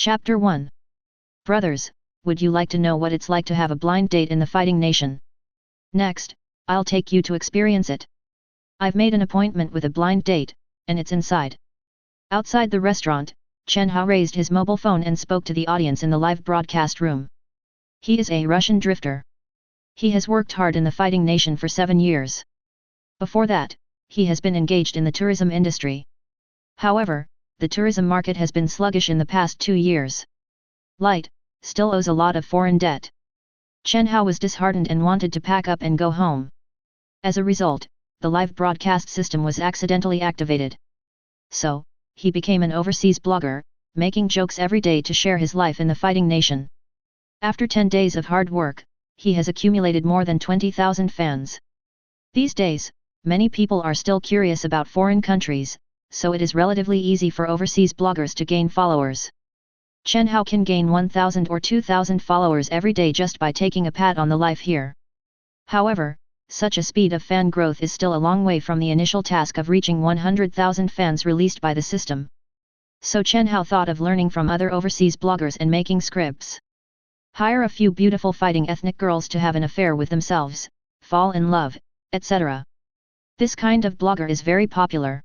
Chapter 1. Brothers, would you like to know what it's like to have a blind date in the fighting nation? Next, I'll take you to experience it. I've made an appointment with a blind date, and it's inside. Outside the restaurant, Chen Hao raised his mobile phone and spoke to the audience in the live broadcast room. He is a Russian drifter. He has worked hard in the fighting nation for 7 years. Before that, he has been engaged in the tourism industry. However, the tourism market has been sluggish in the past 2 years. Light still owes a lot of foreign debt. Chen Hao was disheartened and wanted to pack up and go home. As a result, the live broadcast system was accidentally activated. So, he became an overseas blogger, making jokes every day to share his life in the fighting nation. After 10 days of hard work, he has accumulated more than 20,000 fans. These days, many people are still curious about foreign countries, so it is relatively easy for overseas bloggers to gain followers. Chen Hao can gain 1,000 or 2,000 followers every day just by taking a pat on the life here. However, such a speed of fan growth is still a long way from the initial task of reaching 100,000 fans released by the system. So Chen Hao thought of learning from other overseas bloggers and making scripts. Hire a few beautiful fighting ethnic girls to have an affair with themselves, fall in love, etc. This kind of blogger is very popular.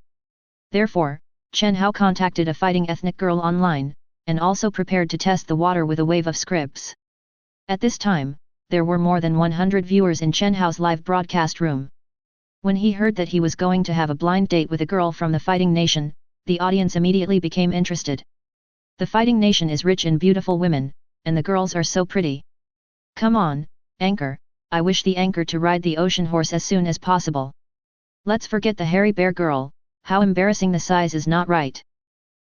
Therefore, Chen Hao contacted a fighting ethnic girl online, and also prepared to test the water with a wave of scripts. At this time, there were more than 100 viewers in Chen Hao's live broadcast room. When he heard that he was going to have a blind date with a girl from the fighting nation, the audience immediately became interested. The fighting nation is rich in beautiful women, and the girls are so pretty. Come on, anchor, I wish the anchor to ride the ocean horse as soon as possible. Let's forget the hairy bear girl, how embarrassing, the size is not right.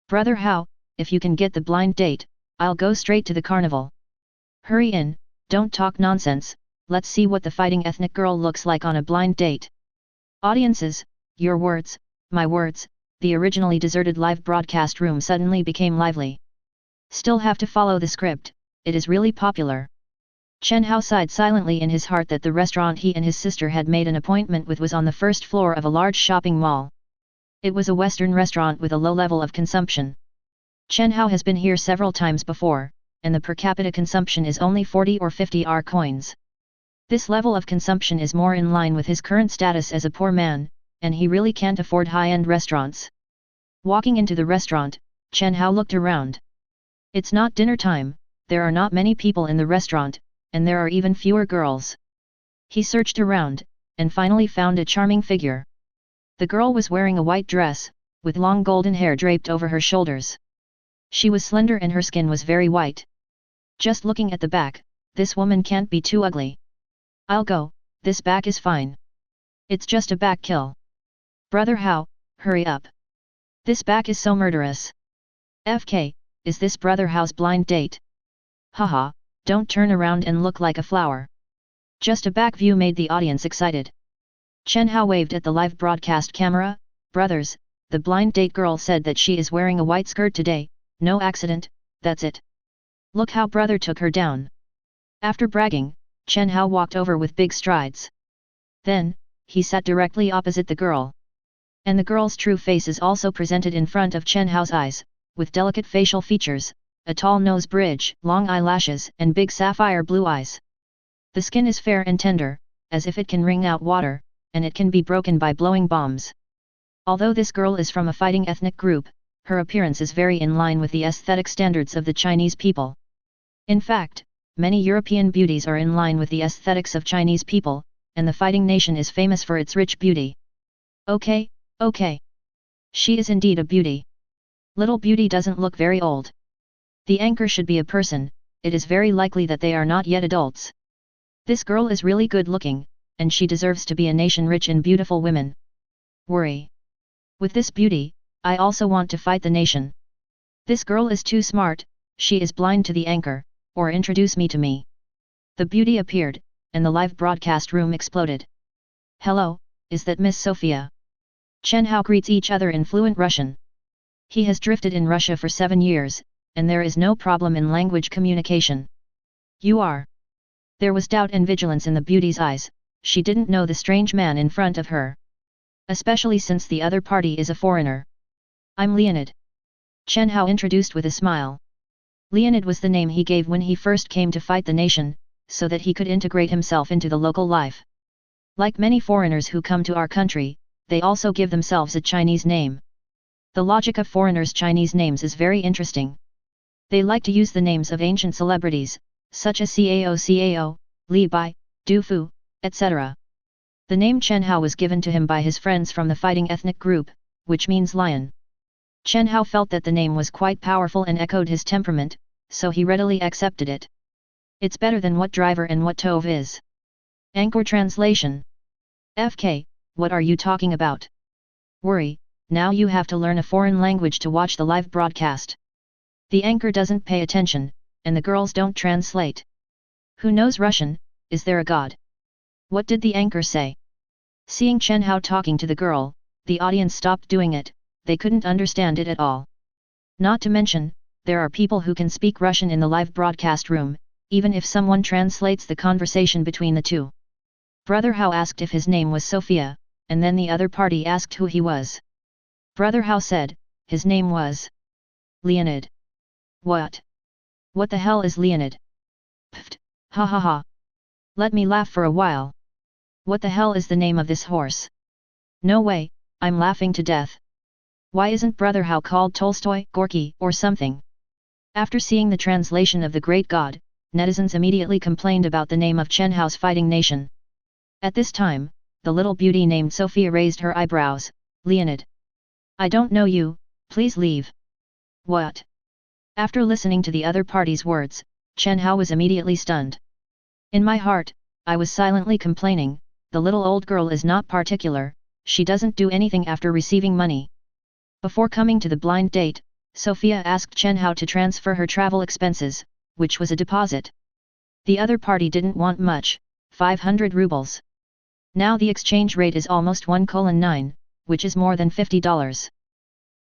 Brother Hao, if you can get the blind date, I'll go straight to the carnival. Hurry in, don't talk nonsense, let's see what the fighting ethnic girl looks like on a blind date. Audiences, your words, my words, the originally deserted live broadcast room suddenly became lively. Still have to follow the script, it is really popular. Chen Hao sighed silently in his heart that the restaurant he and his sister had made an appointment with was on the first floor of a large shopping mall. It was a Western restaurant with a low level of consumption. Chen Hao has been here several times before, and the per capita consumption is only 40 or 50 R coins. This level of consumption is more in line with his current status as a poor man, and he really can't afford high-end restaurants. Walking into the restaurant, Chen Hao looked around. It's not dinner time, there are not many people in the restaurant, and there are even fewer girls. He searched around, and finally found a charming figure. The girl was wearing a white dress, with long golden hair draped over her shoulders. She was slender and her skin was very white. Just looking at the back, this woman can't be too ugly. I'll go, this back is fine. It's just a back kill. Brother Hao, hurry up. This back is so murderous. FK, is this Brother Hao's blind date? Haha, don't turn around and look like a flower. Just a back view made the audience excited. Chen Hao waved at the live broadcast camera. Brothers, the blind date girl said that she is wearing a white skirt today, no accident, that's it. Look how brother took her down. After bragging, Chen Hao walked over with big strides. Then, he sat directly opposite the girl. And the girl's true face is also presented in front of Chen Hao's eyes, with delicate facial features, a tall nose bridge, long eyelashes and big sapphire blue eyes. The skin is fair and tender, as if it can wring out water, and it can be broken by blowing bombs. Although this girl is from a fighting ethnic group, her appearance is very in line with the aesthetic standards of the Chinese people. In fact, many European beauties are in line with the aesthetics of Chinese people, and the fighting nation is famous for its rich beauty. Okay. She is indeed a beauty. Little beauty doesn't look very old. The anchor should be a person, it is very likely that they are not yet adults. This girl is really good looking, and she deserves to be a nation rich in beautiful women. Worry. With this beauty, I also want to fight the nation. This girl is too smart, she is blind to the anchor, or introduce me to me. The beauty appeared, and the live broadcast room exploded. Hello, is that Miss Sophia? Chen Hao greets each other in fluent Russian. He has drifted in Russia for 7 years, and there is no problem in language communication. You are. There was doubt and vigilance in the beauty's eyes, she didn't know the strange man in front of her. Especially since the other party is a foreigner. I'm Leonid. Chen Hao introduced with a smile. Leonid was the name he gave when he first came to fight the nation, so that he could integrate himself into the local life. Like many foreigners who come to our country, they also give themselves a Chinese name. The logic of foreigners' Chinese names is very interesting. They like to use the names of ancient celebrities, such as Cao, Li Bai, Du Fu, etc. The name Chen Hao was given to him by his friends from the fighting ethnic group, which means lion. Chen Hao felt that the name was quite powerful and echoed his temperament, so he readily accepted it. It's better than what driver and what tove is. Anchor translation. FK, what are you talking about? Worry, now you have to learn a foreign language to watch the live broadcast. The anchor doesn't pay attention, and the girls don't translate. Who knows Russian? Is there a god? What did the anchor say? Seeing Chen Hao talking to the girl, the audience stopped doing it, they couldn't understand it at all. Not to mention, there are people who can speak Russian in the live broadcast room, even if someone translates the conversation between the two. Brother Hao asked if his name was Sophia, and then the other party asked who he was. Brother Hao said, his name was Leonid. What? What the hell is Leonid? Pfft, ha ha ha. Let me laugh for a while. What the hell is the name of this horse? No way, I'm laughing to death. Why isn't Brother Hao called Tolstoy, Gorky, or something? After seeing the translation of the great god, netizens immediately complained about the name of Chen Hao's fighting nation. At this time, the little beauty named Sophia raised her eyebrows. Leonid. I don't know you, please leave. What? After listening to the other party's words, Chen Hao was immediately stunned. In my heart, I was silently complaining, the little old girl is not particular, she doesn't do anything after receiving money. Before coming to the blind date, Sophia asked Chen Hao to transfer her travel expenses, which was a deposit. The other party didn't want much, 500 rubles. Now the exchange rate is almost 1:9, which is more than $50.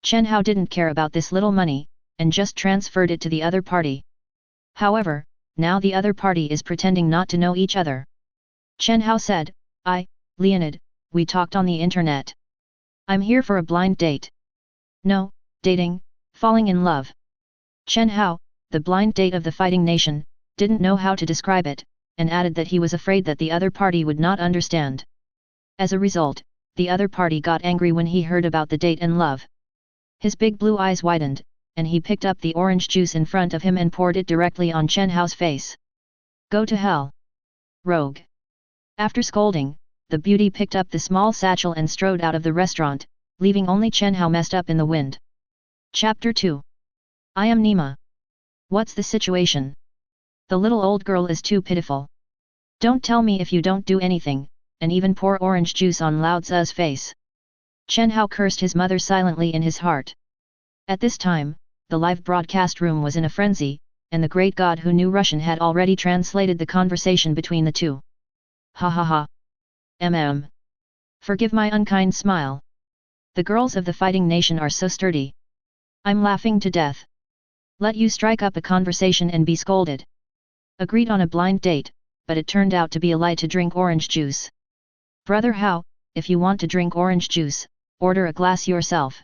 Chen Hao didn't care about this little money, and just transferred it to the other party. However, now the other party is pretending not to know each other. Chen Hao said, Leonid, we talked on the internet. I'm here for a blind date. No, dating, falling in love. Chen Hao, the blind date of the fighting nation, didn't know how to describe it, and added that he was afraid that the other party would not understand. As a result, the other party got angry when he heard about the date and love. His big blue eyes widened, and he picked up the orange juice in front of him and poured it directly on Chen Hao's face. Go to hell. Rogue. After scolding, the beauty picked up the small satchel and strode out of the restaurant, leaving only Chen Hao messed up in the wind. Chapter 2. I am Nima. What's the situation? The little old girl is too pitiful. Don't tell me if you don't do anything, and even pour orange juice on Lao Tzu's face. Chen Hao cursed his mother silently in his heart. At this time, the live broadcast room was in a frenzy, and the great god who knew Russian had already translated the conversation between the two. Ha ha ha. Forgive my unkind smile. The girls of the fighting nation are so sturdy. I'm laughing to death. Let you strike up a conversation and be scolded. Agreed on a blind date, but it turned out to be a lie to drink orange juice. Brother Hao, if you want to drink orange juice, order a glass yourself.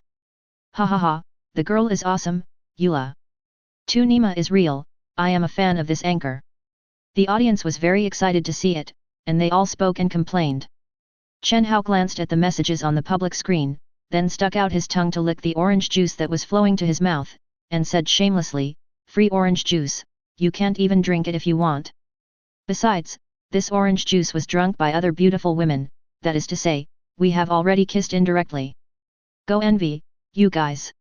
Ha ha ha, the girl is awesome, Eula. Tu Nima is real, I am a fan of this anchor. The audience was very excited to see it, and they all spoke and complained. Chen Hao glanced at the messages on the public screen, then stuck out his tongue to lick the orange juice that was flowing to his mouth, and said shamelessly, free orange juice, you can't even drink it if you want. Besides, this orange juice was drunk by other beautiful women, that is to say, we have already kissed indirectly. Go envy, you guys.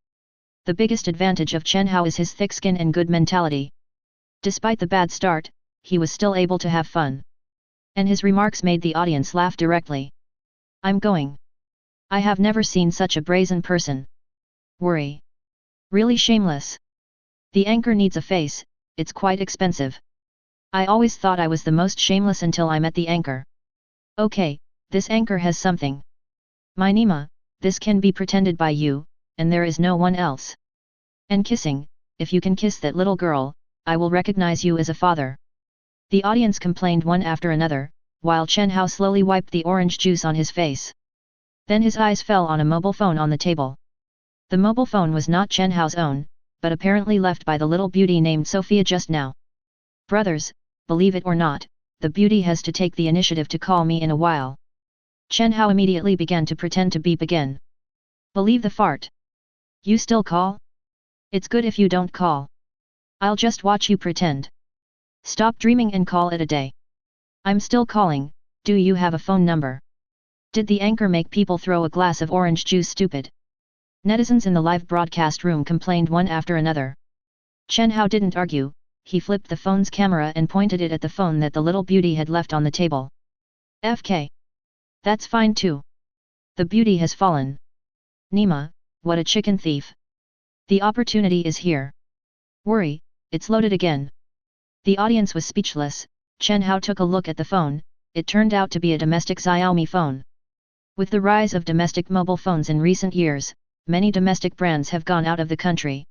The biggest advantage of Chen Hao is his thick skin and good mentality. Despite the bad start, he was still able to have fun. And his remarks made the audience laugh directly. I'm going. I have never seen such a brazen person. Worry. Really shameless. The anchor needs a face, it's quite expensive. I always thought I was the most shameless until I met the anchor. Okay, this anchor has something. My Nima, this can be pretended by you, and there is no one else. And kissing, if you can kiss that little girl, I will recognize you as a father. The audience complained one after another, while Chen Hao slowly wiped the orange juice on his face. Then his eyes fell on a mobile phone on the table. The mobile phone was not Chen Hao's own, but apparently left by the little beauty named Sophia just now. Brothers, believe it or not, the beauty has to take the initiative to call me in a while. Chen Hao immediately began to pretend to beep again. Believe the fart. You still call? It's good if you don't call. I'll just watch you pretend. Stop dreaming and call it a day. I'm still calling, do you have a phone number? Did the anchor make people throw a glass of orange juice stupid? Netizens in the live broadcast room complained one after another. Chen Hao didn't argue, he flipped the phone's camera and pointed it at the phone that the little beauty had left on the table. FK. That's fine too. The beauty has fallen. Nima, what a chicken thief. The opportunity is here. Worry, it's loaded again. The audience was speechless. Chen Hao took a look at the phone, it turned out to be a domestic Xiaomi phone. With the rise of domestic mobile phones in recent years, many domestic brands have gone out of the country.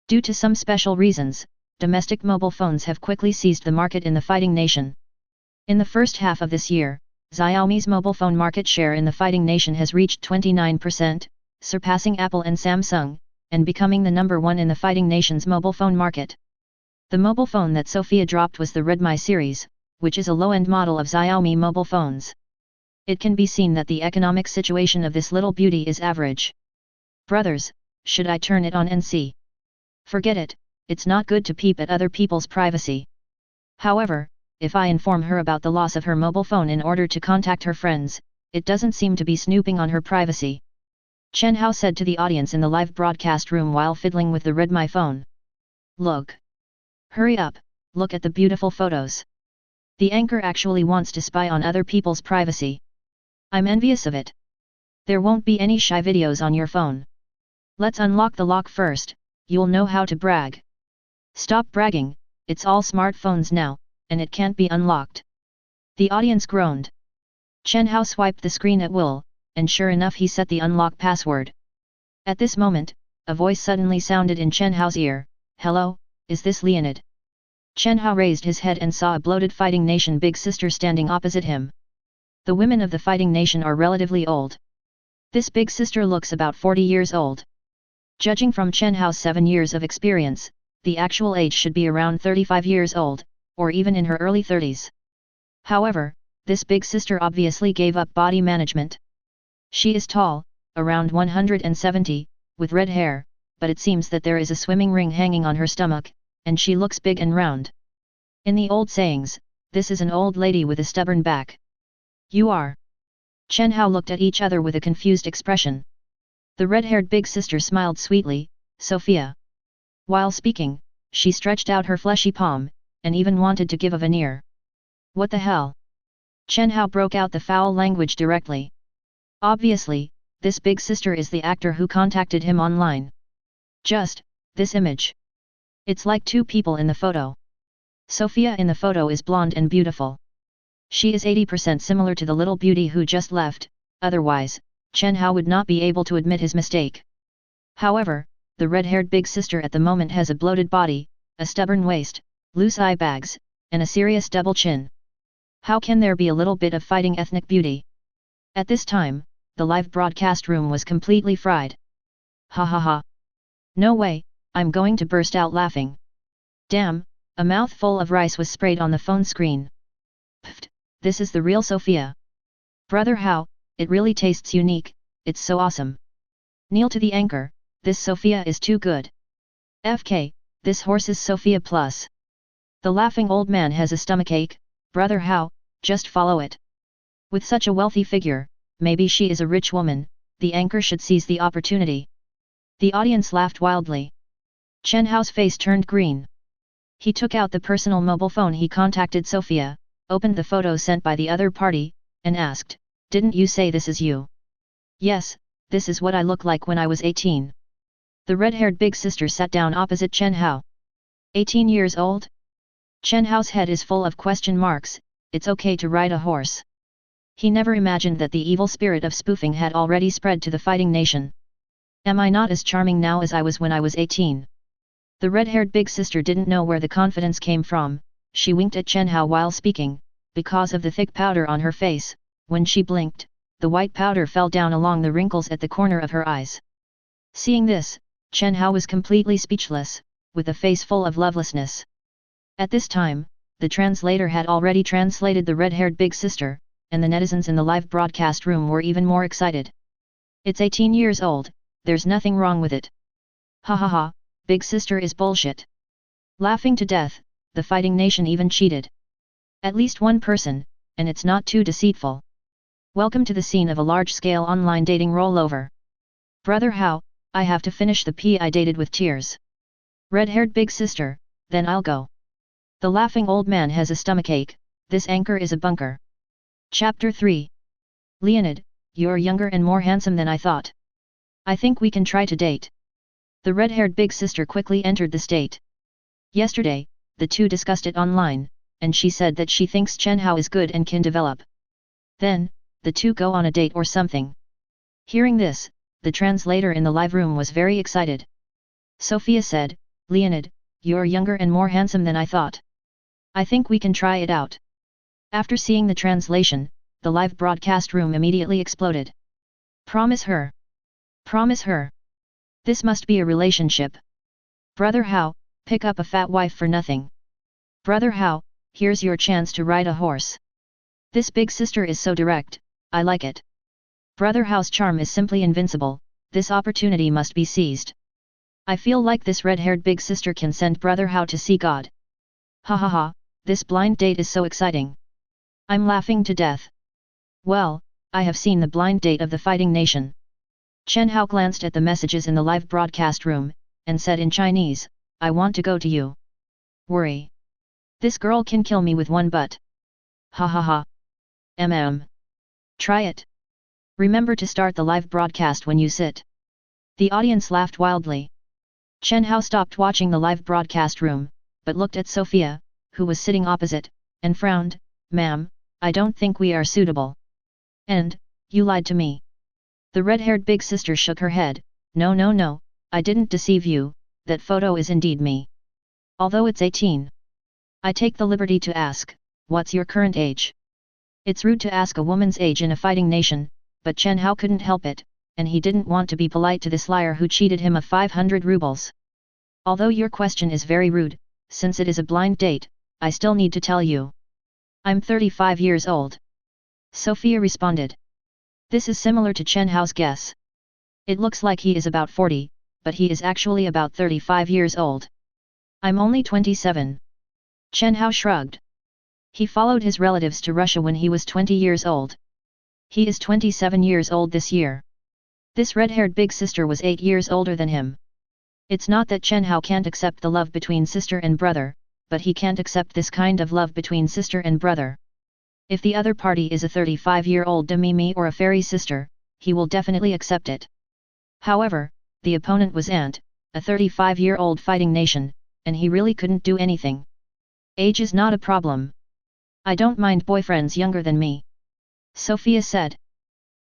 Due to some special reasons, domestic mobile phones have quickly seized the market in the fighting nation. In the first half of this year, Xiaomi's mobile phone market share in the fighting nation has reached 29%, surpassing Apple and Samsung, and becoming the number one in the fighting nation's mobile phone market. The mobile phone that Sophia dropped was the Redmi series, which is a low-end model of Xiaomi mobile phones. It can be seen that the economic situation of this little beauty is average. Brothers, should I turn it on and see? Forget it, it's not good to peep at other people's privacy. However, if I inform her about the loss of her mobile phone in order to contact her friends, it doesn't seem to be snooping on her privacy. Chen Hao said to the audience in the live broadcast room while fiddling with the Redmi phone. Look. Hurry up, look at the beautiful photos. The anchor actually wants to spy on other people's privacy. I'm envious of it. There won't be any shy videos on your phone. Let's unlock the lock first, you'll know how to brag. Stop bragging, it's all smartphones now, and it can't be unlocked. The audience groaned. Chen Hao swiped the screen at will, and sure enough he set the unlock password. At this moment, a voice suddenly sounded in Chen Hao's ear, "Hello, is this Leonid?" Chen Hao raised his head and saw a bloated fighting nation big sister standing opposite him. The women of the fighting nation are relatively old. This big sister looks about 40 years old. Judging from Chen Hao's 7 years of experience, the actual age should be around 35 years old, or even in her early 30s. However, this big sister obviously gave up body management. She is tall, around 170, with red hair, but it seems that there is a swimming ring hanging on her stomach, and she looks big and round. In the old sayings, this is an old lady with a stubborn back. You are. Chen Hao looked at each other with a confused expression. The red-haired big sister smiled sweetly, Sophia. While speaking, she stretched out her fleshy palm, and even wanted to give a veneer. What the hell? Chen Hao broke out the foul language directly. Obviously, this big sister is the actor who contacted him online. Just, this image. It's like two people in the photo. Sophia in the photo is blonde and beautiful. She is 80% similar to the little beauty who just left, otherwise, Chen Hao would not be able to admit his mistake. However, the red-haired big sister at the moment has a bloated body, a stubborn waist, loose eye bags, and a serious double chin. How can there be a little bit of fighting ethnic beauty? At this time, the live broadcast room was completely fried. Ha ha ha. No way, I'm going to burst out laughing. Damn, a mouthful of rice was sprayed on the phone screen. Pfft, this is the real Sophia. Brother Hao, it really tastes unique, it's so awesome. Kneel to the anchor, this Sophia is too good. FK, this horse is Sophia plus. The laughing old man has a stomachache, Brother Hao, just follow it. With such a wealthy figure, maybe she is a rich woman, the anchor should seize the opportunity. The audience laughed wildly. Chen Hao's face turned green. He took out the personal mobile phone he contacted Sophia, opened the photo sent by the other party, and asked, "Didn't you say this is you?" "Yes, this is what I look like when I was 18. The red-haired big sister sat down opposite Chen Hao. 18 years old? Chen Hao's head is full of question marks. It's okay to ride a horse. He never imagined that the evil spirit of spoofing had already spread to the fighting nation. Am I not as charming now as I was when I was 18? The red-haired big sister didn't know where the confidence came from. She winked at Chen Hao while speaking, because of the thick powder on her face. When she blinked, the white powder fell down along the wrinkles at the corner of her eyes. Seeing this, Chen Hao was completely speechless, with a face full of lovelessness. At this time, the translator had already translated the red-haired big sister, and the netizens in the live broadcast room were even more excited. It's 18 years old, there's nothing wrong with it. Ha ha ha, big sister is bullshit. Laughing to death, the fighting nation even cheated. At least one person, and it's not too deceitful. Welcome to the scene of a large-scale online dating rollover. Brother Hao, I have to finish the P I dated with tears. Red-haired big sister, then I'll go. The laughing old man has a stomachache, this anchor is a bunker. Chapter 3. Leonid, you're younger and more handsome than I thought. I think we can try to date. The red-haired big sister quickly entered the state. Yesterday, the two discussed it online, and she said that she thinks Chen Hao is good and can develop. Then, the two go on a date or something. Hearing this, the translator in the live room was very excited. Sophia said, Leonid, you're younger and more handsome than I thought. I think we can try it out. After seeing the translation, the live broadcast room immediately exploded. Promise her. Promise her. This must be a relationship. Brother Hao, pick up a fat wife for nothing. Brother Hao, here's your chance to ride a horse. This big sister is so direct, I like it. Brother Hao's charm is simply invincible, this opportunity must be seized. I feel like this red-haired big sister can send Brother Hao to see God. Ha ha ha, this blind date is so exciting. I'm laughing to death. Well, I have seen the blind date of the fighting nation. Chen Hao glanced at the messages in the live broadcast room, and said in Chinese, I want to go to you. Worry. This girl can kill me with one butt. Ha ha ha. Try it. Remember to start the live broadcast when you sit. The audience laughed wildly. Chen Hao stopped watching the live broadcast room, but looked at Sophia, who was sitting opposite, and frowned, Ma'am, I don't think we are suitable. And, you lied to me. The red-haired big sister shook her head, No no no, I didn't deceive you, that photo is indeed me. Although it's 18. I take the liberty to ask, what's your current age? It's rude to ask a woman's age in a fighting nation, but Chen Hao couldn't help it, and he didn't want to be polite to this liar who cheated him of 500 rubles. Although your question is very rude, since it is a blind date, I still need to tell you. I'm 35 years old. Sophia responded. This is similar to Chen Hao's guess. It looks like he is about 40, but he is actually about 35 years old. I'm only 27. Chen Hao shrugged. He followed his relatives to Russia when he was 20 years old. He is 27 years old this year. This red-haired big sister was 8 years older than him. It's not that Chen Hao can't accept the love between sister and brother, but he can't accept this kind of love between sister and brother. If the other party is a 35-year-old demi-me or a fairy sister, he will definitely accept it. However, the opponent was Ant, a 35-year-old fighting nation, and he really couldn't do anything. Age is not a problem. I don't mind boyfriends younger than me. Sophia said.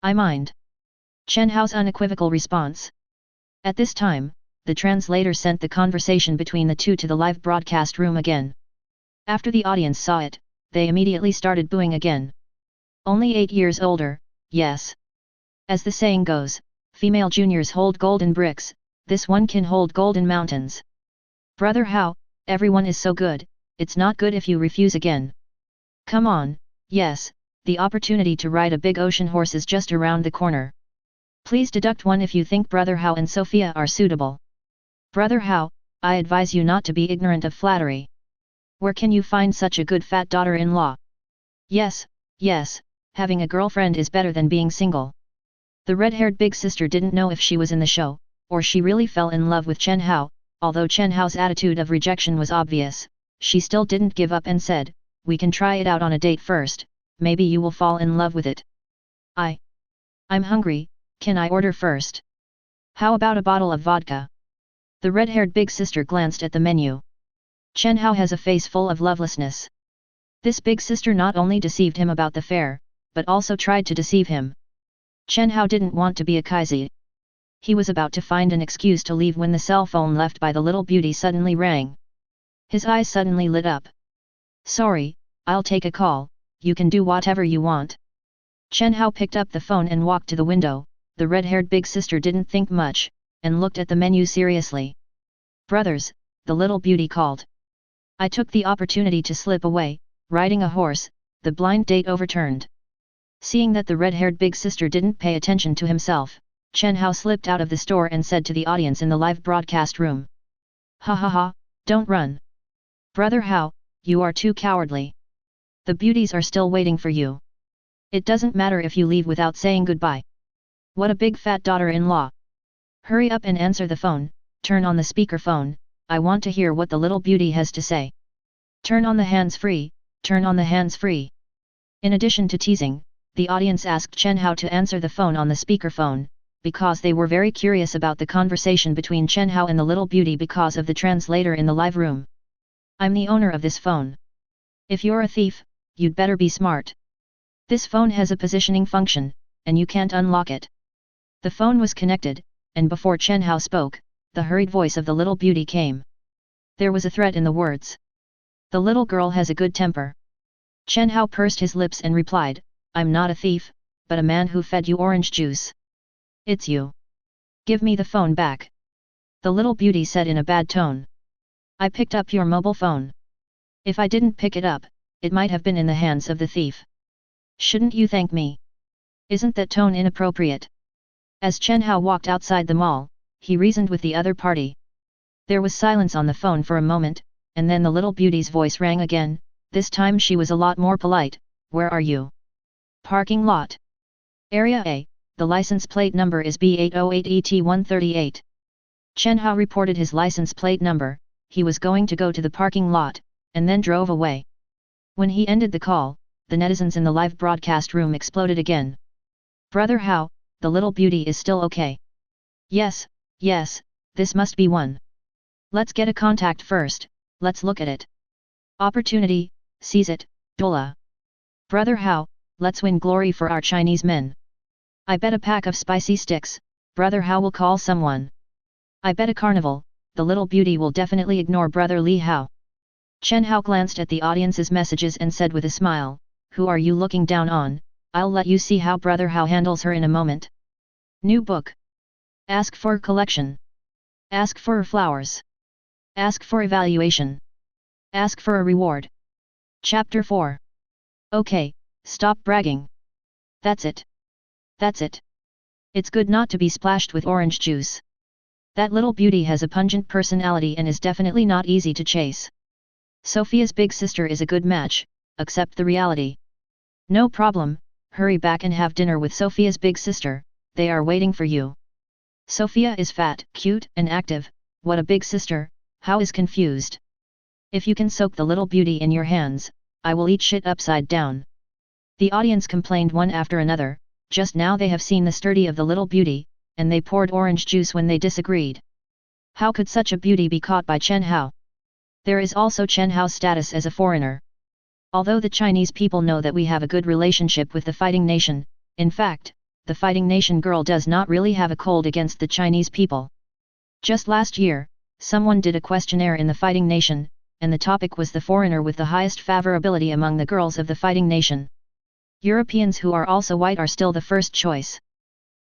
I mind. Chen Hao's unequivocal response. At this time, the translator sent the conversation between the two to the live broadcast room again. After the audience saw it, they immediately started booing again. Only 8 years older, yes. As the saying goes, female juniors hold golden bricks, this one can hold golden mountains. Brother Hao, everyone is so good, it's not good if you refuse again. Come on, yes, the opportunity to ride a big ocean horse is just around the corner. Please deduct 1 if you think Brother Hao and Sophia are suitable. Brother Hao, I advise you not to be ignorant of flattery. Where can you find such a good fat daughter-in-law? Yes, yes, having a girlfriend is better than being single. The red-haired big sister didn't know if she was in the show, or she really fell in love with Chen Hao. Although Chen Hao's attitude of rejection was obvious, she still didn't give up and said, we can try it out on a date first, maybe you will fall in love with it. I'm hungry, can I order first? How about a bottle of vodka? The red-haired big sister glanced at the menu. Chen Hao has a face full of lovelessness. This big sister not only deceived him about the fare, but also tried to deceive him. Chen Hao didn't want to be a kaisi. He was about to find an excuse to leave when the cell phone left by the little beauty suddenly rang. His eyes suddenly lit up. Sorry, I'll take a call, you can do whatever you want. Chen Hao picked up the phone and walked to the window. The red-haired big sister didn't think much, and looked at the menu seriously. "Brothers," the little beauty called. I took the opportunity to slip away, riding a horse. The blind date overturned. Seeing that the red-haired big sister didn't pay attention to himself, Chen Hao slipped out of the store and said to the audience in the live broadcast room. "Ha ha ha, don't run. Brother Hao, you are too cowardly. The beauties are still waiting for you. It doesn't matter if you leave without saying goodbye. What a big fat daughter-in-law. Hurry up and answer the phone, turn on the speakerphone, I want to hear what the little beauty has to say. Turn on the hands-free, turn on the hands-free." In addition to teasing, the audience asked Chen Hao to answer the phone on the speakerphone, because they were very curious about the conversation between Chen Hao and the little beauty because of the translator in the live room. "I'm the owner of this phone. If you're a thief, you'd better be smart. This phone has a positioning function, and you can't unlock it." The phone was connected, and before Chen Hao spoke, the hurried voice of the little beauty came. There was a threat in the words. The little girl has a good temper. Chen Hao pursed his lips and replied, "I'm not a thief, but a man who fed you orange juice. It's you. Give me the phone back." The little beauty said in a bad tone. "I picked up your mobile phone. If I didn't pick it up, it might have been in the hands of the thief. Shouldn't you thank me? Isn't that tone inappropriate?" As Chen Hao walked outside the mall, he reasoned with the other party. There was silence on the phone for a moment, and then the little beauty's voice rang again. This time she was a lot more polite. "Where are you?" "Parking lot. Area A, the license plate number is B808ET138. Chen Hao reported his license plate number. He was going to go to the parking lot, and then drove away. When he ended the call, the netizens in the live broadcast room exploded again. "Brother Hao, the little beauty is still okay. Yes, yes, this must be one. Let's get a contact first, let's look at it. Opportunity, seize it, Dola. Brother Hao, let's win glory for our Chinese men. I bet a pack of spicy sticks, Brother Hao will call someone. I bet a carnival, the little beauty will definitely ignore Brother Li Hao." Chen Hao glanced at the audience's messages and said with a smile, "Who are you looking down on? I'll let you see how Brother Hao handles her in a moment." New book. Ask for collection. Ask for flowers. Ask for evaluation. Ask for a reward. Chapter 4. Okay, stop bragging. That's it. That's it. It's good not to be splashed with orange juice. That little beauty has a pungent personality and is definitely not easy to chase. Sophia's big sister is a good match, accept the reality. No problem, hurry back and have dinner with Sophia's big sister, they are waiting for you. Sophia is fat, cute, and active, what a big sister, Hao is confused. If you can soak the little beauty in your hands, I will eat shit upside down. The audience complained one after another. Just now they have seen the sturdy of the little beauty, and they poured orange juice when they disagreed. How could such a beauty be caught by Chen Hao? There is also Chen Hao's status as a foreigner. Although the Chinese people know that we have a good relationship with the fighting nation, in fact, the fighting nation girl does not really have a cold against the Chinese people. Just last year, someone did a questionnaire in the fighting nation, and the topic was the foreigner with the highest favorability among the girls of the fighting nation. Europeans who are also white are still the first choice.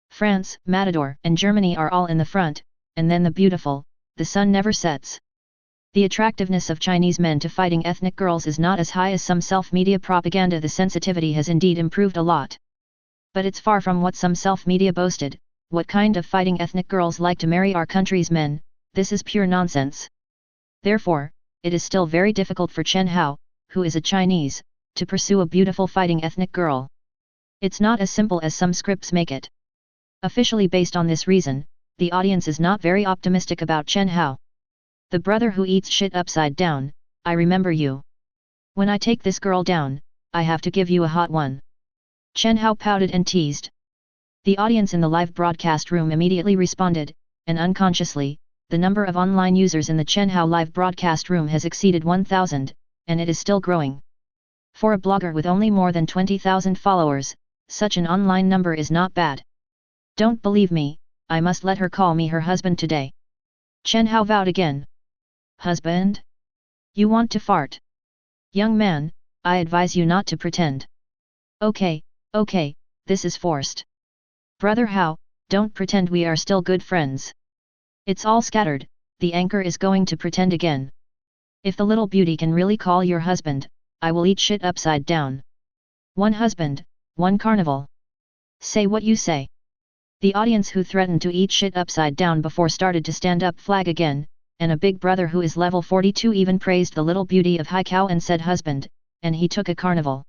France, Matador, and Germany are all in the front, and then the beautiful, the sun never sets. The attractiveness of Chinese men to fighting ethnic girls is not as high as some self-media propaganda. The sensitivity has indeed improved a lot. But it's far from what some self-media boasted. What kind of fighting ethnic girls like to marry our country's men? This is pure nonsense. Therefore, it is still very difficult for Chen Hao, who is a Chinese, to pursue a beautiful fighting ethnic girl. It's not as simple as some scripts make it. Officially based on this reason, the audience is not very optimistic about Chen Hao. The brother who eats shit upside down, I remember you. When I take this girl down, I have to give you a hot one. Chen Hao pouted and teased. The audience in the live broadcast room immediately responded, and unconsciously, the number of online users in the Chen Hao live broadcast room has exceeded 1,000, and it is still growing. For a blogger with only more than 20,000 followers, such an online number is not bad. Don't believe me, I must let her call me her husband today. Chen Hao vowed again. Husband? You want to fart? Young man, I advise you not to pretend. Okay, this is forced. Brother Hao, don't pretend, we are still good friends. It's all scattered, the anchor is going to pretend again. If the little beauty can really call your husband, I will eat shit upside down. One husband, one carnival. Say what you say. The audience who threatened to eat shit upside down before started to stand up flag again, and a big brother who is level 42 even praised the little beauty of Haikao and said husband, and he took a carnival.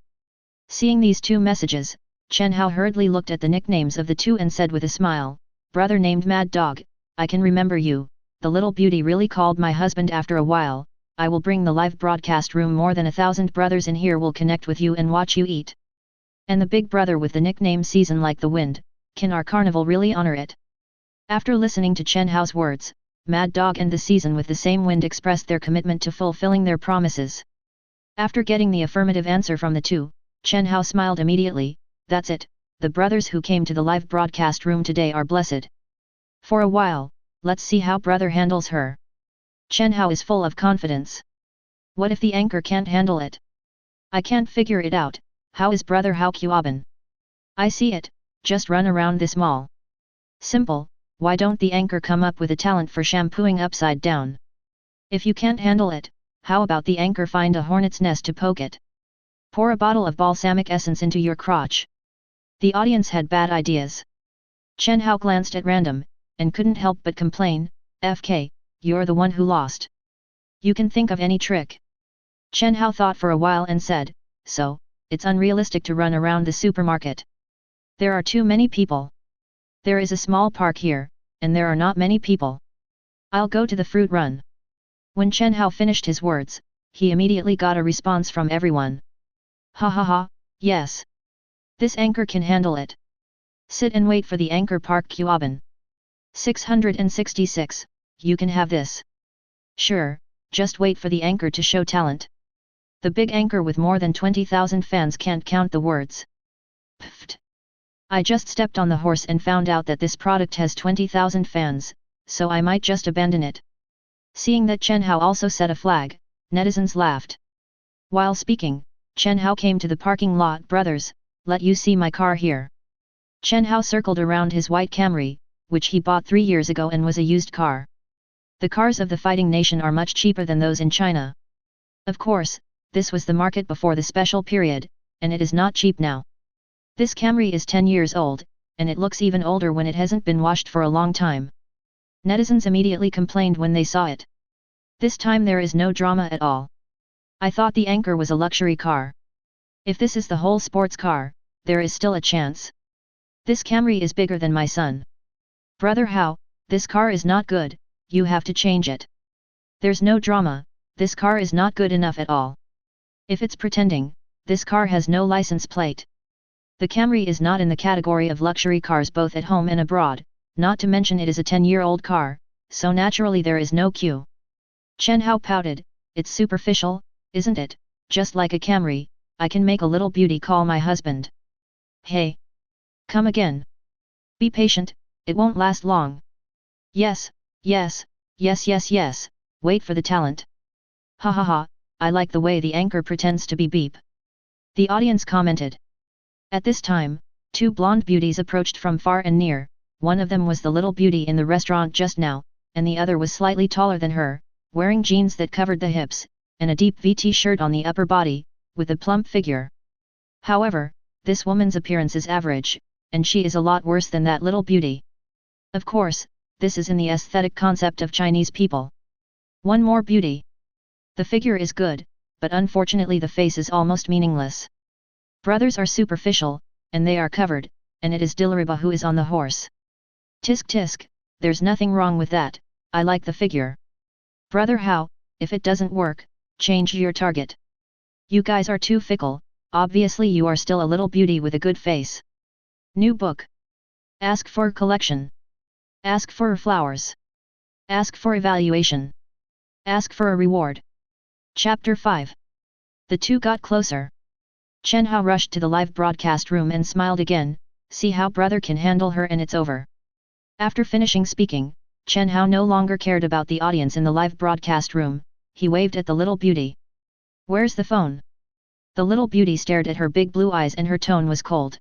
Seeing these two messages, Chen Hao hurriedly looked at the nicknames of the two and said with a smile, brother named Mad Dog, I can remember you, the little beauty really called my husband after a while, I will bring the live broadcast room, more than 1,000 brothers in here will connect with you and watch you eat. And the big brother with the nickname Season Like the Wind, can our carnival really honor it? After listening to Chen Hao's words, Mad Dog and the Season with the same wind expressed their commitment to fulfilling their promises. After getting the affirmative answer from the two, Chen Hao smiled immediately, that's it, the brothers who came to the live broadcast room today are blessed. For a while, let's see how brother handles her. Chen Hao is full of confidence. What if the anchor can't handle it? I can't figure it out, how is brother Huaxia? I see it, just run around this mall. Simple, why don't the anchor come up with a talent for shampooing upside down? If you can't handle it, how about the anchor find a hornet's nest to poke it? Pour a bottle of balsamic essence into your crotch. The audience had bad ideas. Chen Hao glanced at random, and couldn't help but complain, FK, you're the one who lost. You can think of any trick. Chen Hao thought for a while and said, so, it's unrealistic to run around the supermarket. There are too many people. There is a small park here, and there are not many people. I'll go to the fruit run. When Chen Hao finished his words, he immediately got a response from everyone. Ha ha ha, yes. This anchor can handle it. Sit and wait for the anchor park Huaxia. 666, you can have this. Sure, just wait for the anchor to show talent. The big anchor with more than 20,000 fans can't count the words. Pfft. I just stepped on the horse and found out that this product has 20,000 fans, so I might just abandon it. Seeing that Chen Hao also set a flag, netizens laughed. While speaking, Chen Hao came to the parking lot. Brothers, let you see my car here. Chen Hao circled around his white Camry, which he bought 3 years ago and was a used car. The cars of the fighting nation are much cheaper than those in China. Of course, this was the market before the special period, and it is not cheap now. This Camry is 10 years old, and it looks even older when it hasn't been washed for a long time. Netizens immediately complained when they saw it. This time there is no drama at all. I thought the anchor was a luxury car. If this is the whole sports car, there is still a chance. This Camry is bigger than my son. Brother Hao, this car is not good, you have to change it. There's no drama, this car is not good enough at all. If it's pretending, this car has no license plate. The Camry is not in the category of luxury cars both at home and abroad, not to mention it is a 10-year-old car, so naturally there is no queue. Chen Hao pouted, it's superficial, isn't it? Just like a Camry, I can make a little beauty call my husband. Hey! Come again. Be patient, it won't last long. Yes, yes, yes, yes, yes, wait for the talent. Ha ha ha, I like the way the anchor pretends to be beep. The audience commented. At this time, two blonde beauties approached from far and near, one of them was the little beauty in the restaurant just now, and the other was slightly taller than her, wearing jeans that covered the hips, and a deep VT shirt on the upper body, with a plump figure. However, this woman's appearance is average, and she is a lot worse than that little beauty. Of course, this is in the aesthetic concept of Chinese people. One more beauty. The figure is good, but unfortunately the face is almost meaningless. Brothers are superficial, and they are covered, and it is Dilriba who is on the horse. Tisk tisk, there's nothing wrong with that, I like the figure. Brother Hao, if it doesn't work, change your target. You guys are too fickle, obviously you are still a little beauty with a good face. New book. Ask for collection. Ask for flowers. Ask for evaluation. Ask for a reward. Chapter 5. The two got closer. Chen Hao rushed to the live broadcast room and smiled again, see how brother can handle her and it's over. After finishing speaking, Chen Hao no longer cared about the audience in the live broadcast room, he waved at the little beauty. Where's the phone? The little beauty stared at her big blue eyes and her tone was cold.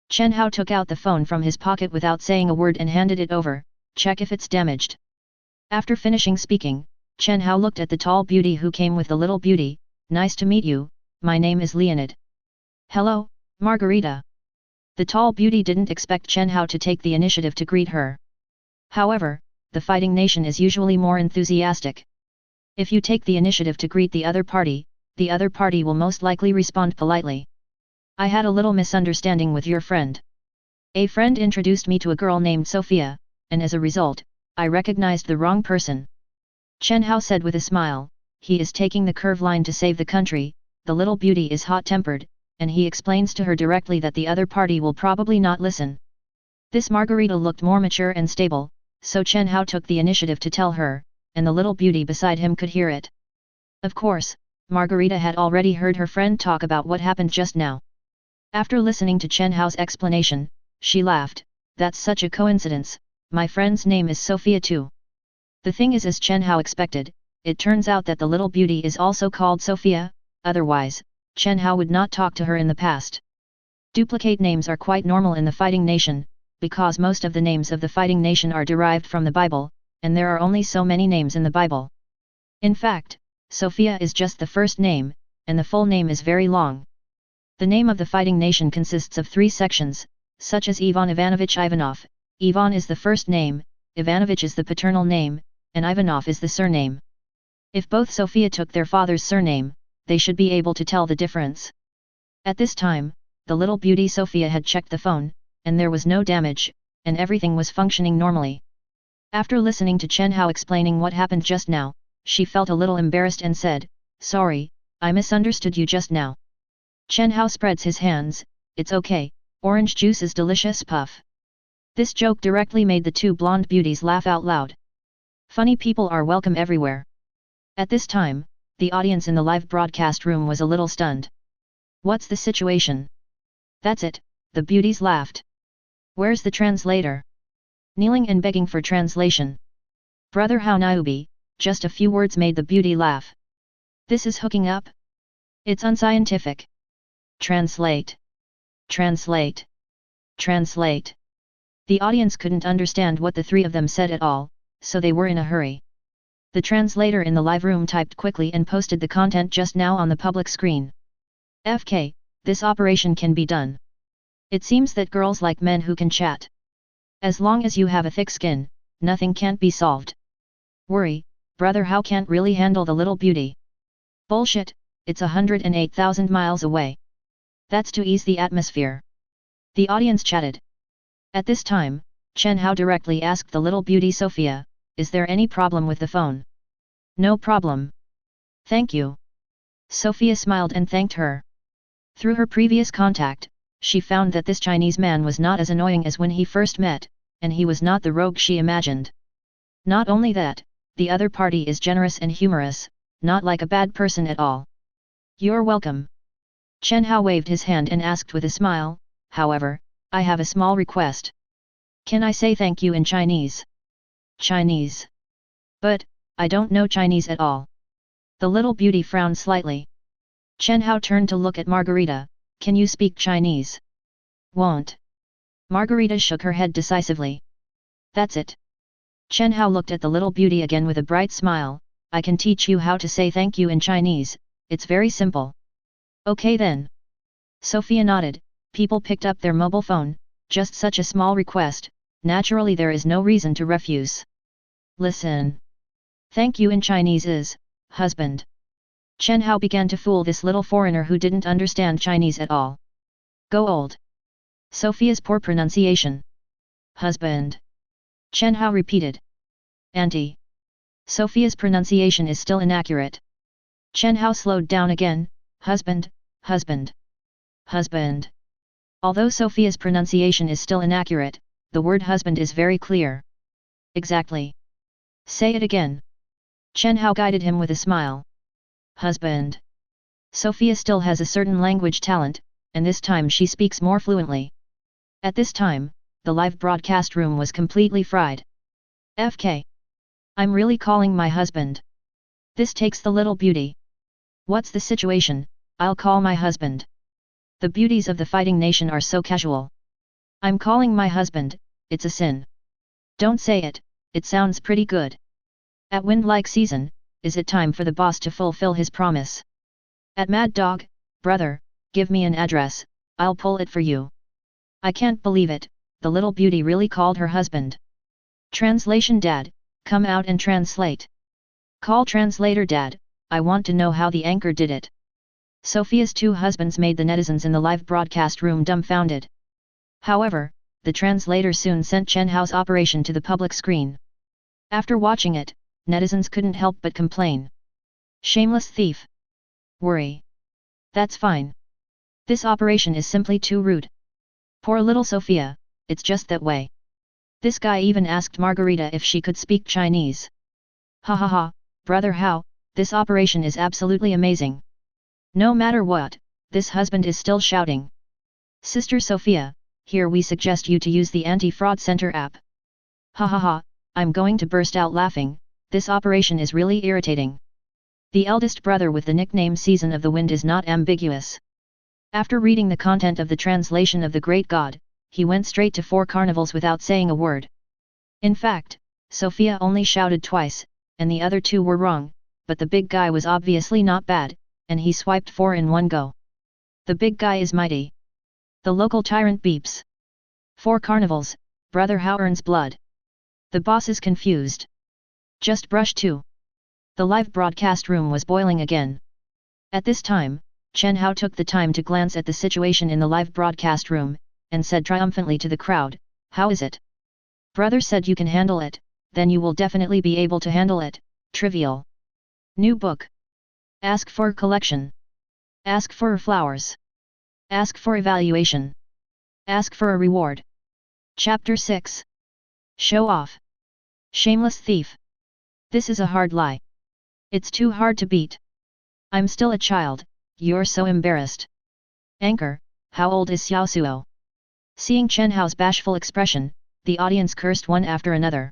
Chen Hao took out the phone from his pocket without saying a word and handed it over, check if it's damaged. After finishing speaking, Chen Hao looked at the tall beauty who came with the little beauty. Nice to meet you, my name is Leonid. Hello, Margarita. The tall beauty didn't expect Chen Hao to take the initiative to greet her. However, the fighting nation is usually more enthusiastic. If you take the initiative to greet the other party will most likely respond politely. I had a little misunderstanding with your friend. A friend introduced me to a girl named Sophia, and as a result, I recognized the wrong person. Chen Hao said with a smile. He is taking the curve line to save the country. The little beauty is hot-tempered, and he explains to her directly that the other party will probably not listen. This Margarita looked more mature and stable, so Chen Hao took the initiative to tell her, and the little beauty beside him could hear it. Of course, Margarita had already heard her friend talk about what happened just now. After listening to Chen Hao's explanation, she laughed. That's such a coincidence, my friend's name is Sophia too. The thing is, as Chen Hao expected, it turns out that the little beauty is also called Sophia, otherwise, Chen Hao would not talk to her in the past. Duplicate names are quite normal in the fighting nation, because most of the names of the fighting nation are derived from the Bible, and there are only so many names in the Bible. In fact, Sophia is just the first name, and the full name is very long. The name of the fighting nation consists of 3 sections, such as Ivan Ivanovich Ivanov. Ivan is the first name, Ivanovich is the paternal name, and Ivanov is the surname. If both Sophia took their father's surname, they should be able to tell the difference. At this time, the little beauty Sophia had checked the phone, and there was no damage, and everything was functioning normally. After listening to Chen Hao explaining what happened just now, she felt a little embarrassed and said, "Sorry, I misunderstood you just now." Chen Hao spreads his hands. "It's okay, orange juice is delicious puff." This joke directly made the 2 blonde beauties laugh out loud. Funny people are welcome everywhere. At this time, the audience in the live broadcast room was a little stunned. What's the situation? That's it, the beauties laughed. Where's the translator? Kneeling and begging for translation. Brother Hao Niubi, just a few words made the beauty laugh. This is hooking up? It's unscientific. Translate. Translate. Translate. The audience couldn't understand what the 3 of them said at all, so they were in a hurry. The translator in the live room typed quickly and posted the content just now on the public screen. FK, this operation can be done. It seems that girls like men who can chat. As long as you have a thick skin, nothing can't be solved. Worry, brother Hao can't really handle the little beauty. Bullshit, it's 108,000 miles away. That's to ease the atmosphere. The audience chatted. At this time, Chen Hao directly asked the little beauty Sophia, "Is there any problem with the phone?" "No problem. Thank you." Sophia smiled and thanked her. Through her previous contact, she found that this Chinese man was not as annoying as when he first met, and he was not the rogue she imagined. Not only that, the other party is generous and humorous, not like a bad person at all. "You're welcome." Chen Hao waved his hand and asked with a smile, "However, I have a small request. Can I say thank you in Chinese?" "Chinese? But, I don't know Chinese at all." The little beauty frowned slightly. Chen Hao turned to look at Margarita. "Can you speak Chinese?" "Won't." Margarita shook her head decisively. "That's it." Chen Hao looked at the little beauty again with a bright smile. "I can teach you how to say thank you in Chinese, it's very simple." "Okay then." Sophia nodded. People picked up their mobile phone. Just such a small request, naturally there is no reason to refuse. "Listen. Thank you in Chinese is, husband." Chen Hao began to fool this little foreigner who didn't understand Chinese at all. "Go old." Sophia's poor pronunciation. "Husband." Chen Hao repeated. "Auntie." Sophia's pronunciation is still inaccurate. Chen Hao slowed down again. "Husband, husband. Husband." Although Sophia's pronunciation is still inaccurate, the word husband is very clear. "Exactly. Say it again." Chen Hao guided him with a smile. "Husband." Sophia still has a certain language talent, and this time she speaks more fluently. At this time, the live broadcast room was completely fried. "FK. I'm really calling my husband. This takes the little beauty. What's the situation? I'll call my husband. The beauties of the fighting nation are so casual. I'm calling my husband, it's a sin. Don't say it, it sounds pretty good." At wind-like season, is it time for the boss to fulfill his promise? At Mad Dog, brother, give me an address, I'll pull it for you. I can't believe it, the little beauty really called her husband. Translation Dad, come out and translate. Call translator Dad, I want to know how the anchor did it. Sophia's two husbands made the netizens in the live broadcast room dumbfounded. However, the translator soon sent Chen Hao's operation to the public screen. After watching it, netizens couldn't help but complain. Shameless thief. Worry. That's fine. This operation is simply too rude. Poor little Sophia, it's just that way. This guy even asked Margarita if she could speak Chinese. Ha ha ha, brother Hao, this operation is absolutely amazing. No matter what, this husband is still shouting. Sister Sophia, here we suggest you to use the Anti-Fraud Center app. Ha ha ha, I'm going to burst out laughing, this operation is really irritating. The eldest brother with the nickname Season of the Wind is not ambiguous. After reading the content of the translation of the Great God, he went straight to 4 carnivals without saying a word. In fact, Sophia only shouted twice, and the other 2 were wrong, but the big guy was obviously not bad, and he swiped 4 in one go. The big guy is mighty. The local tyrant beeps. 4 carnivals, brother Hao earns blood. The boss is confused. Just brush 2. The live broadcast room was boiling again. At this time, Chen Hao took the time to glance at the situation in the live broadcast room, and said triumphantly to the crowd, how is it? Brother said you can handle it, then you will definitely be able to handle it, trivial. New book. Ask for collection. Ask for flowers. Ask for evaluation. Ask for a reward. Chapter 6. Show off. Shameless thief. This is a hard lie. It's too hard to beat. I'm still a child, you're so embarrassed. Anchor, how old is Xiaosuo? Seeing Chen Hao's bashful expression, the audience cursed one after another.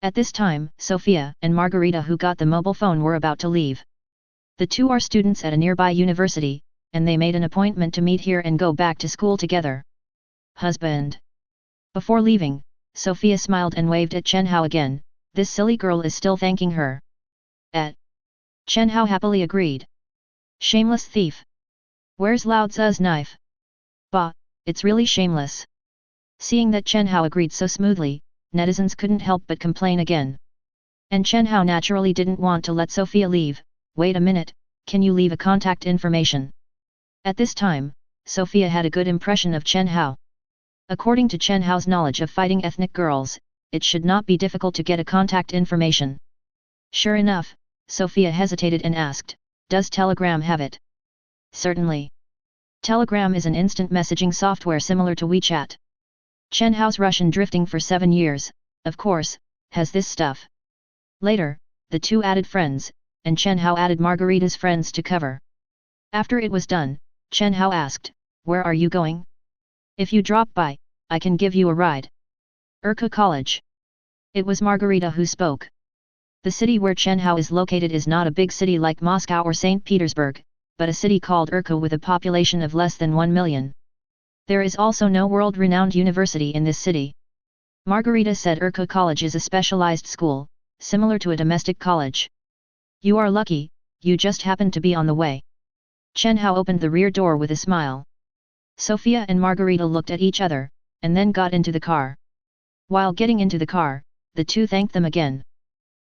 At this time, Sophia and Margarita, who got the mobile phone, were about to leave. The 2 are students at a nearby university, and they made an appointment to meet here and go back to school together. Husband. Before leaving, Sophia smiled and waved at Chen Hao again, this silly girl is still thanking her. Chen Hao happily agreed. Shameless thief. Where's Lao Tzu's knife? Bah, it's really shameless. Seeing that Chen Hao agreed so smoothly, netizens couldn't help but complain again. And Chen Hao naturally didn't want to let Sophia leave. Wait a minute, can you leave a contact information? At this time, Sophia had a good impression of Chen Hao. According to Chen Hao's knowledge of fighting ethnic girls, it should not be difficult to get a contact information. Sure enough, Sophia hesitated and asked, does Telegram have it? Certainly. Telegram is an instant messaging software similar to WeChat. Chen Hao's Russian drifting for 7 years, of course, has this stuff. Later, the 2 added friends, and Chen Hao added Margarita's friends to cover. After it was done, Chen Hao asked, where are you going? If you drop by, I can give you a ride. Urca College. It was Margarita who spoke. The city where Chen Hao is located is not a big city like Moscow or St. Petersburg, but a city called Urca with a population of less than 1 million. There is also no world-renowned university in this city. Margarita said Urca College is a specialized school, similar to a domestic college. You are lucky, you just happened to be on the way. Chen Hao opened the rear door with a smile. Sophia and Margarita looked at each other, and then got into the car. While getting into the car, the 2 thanked them again.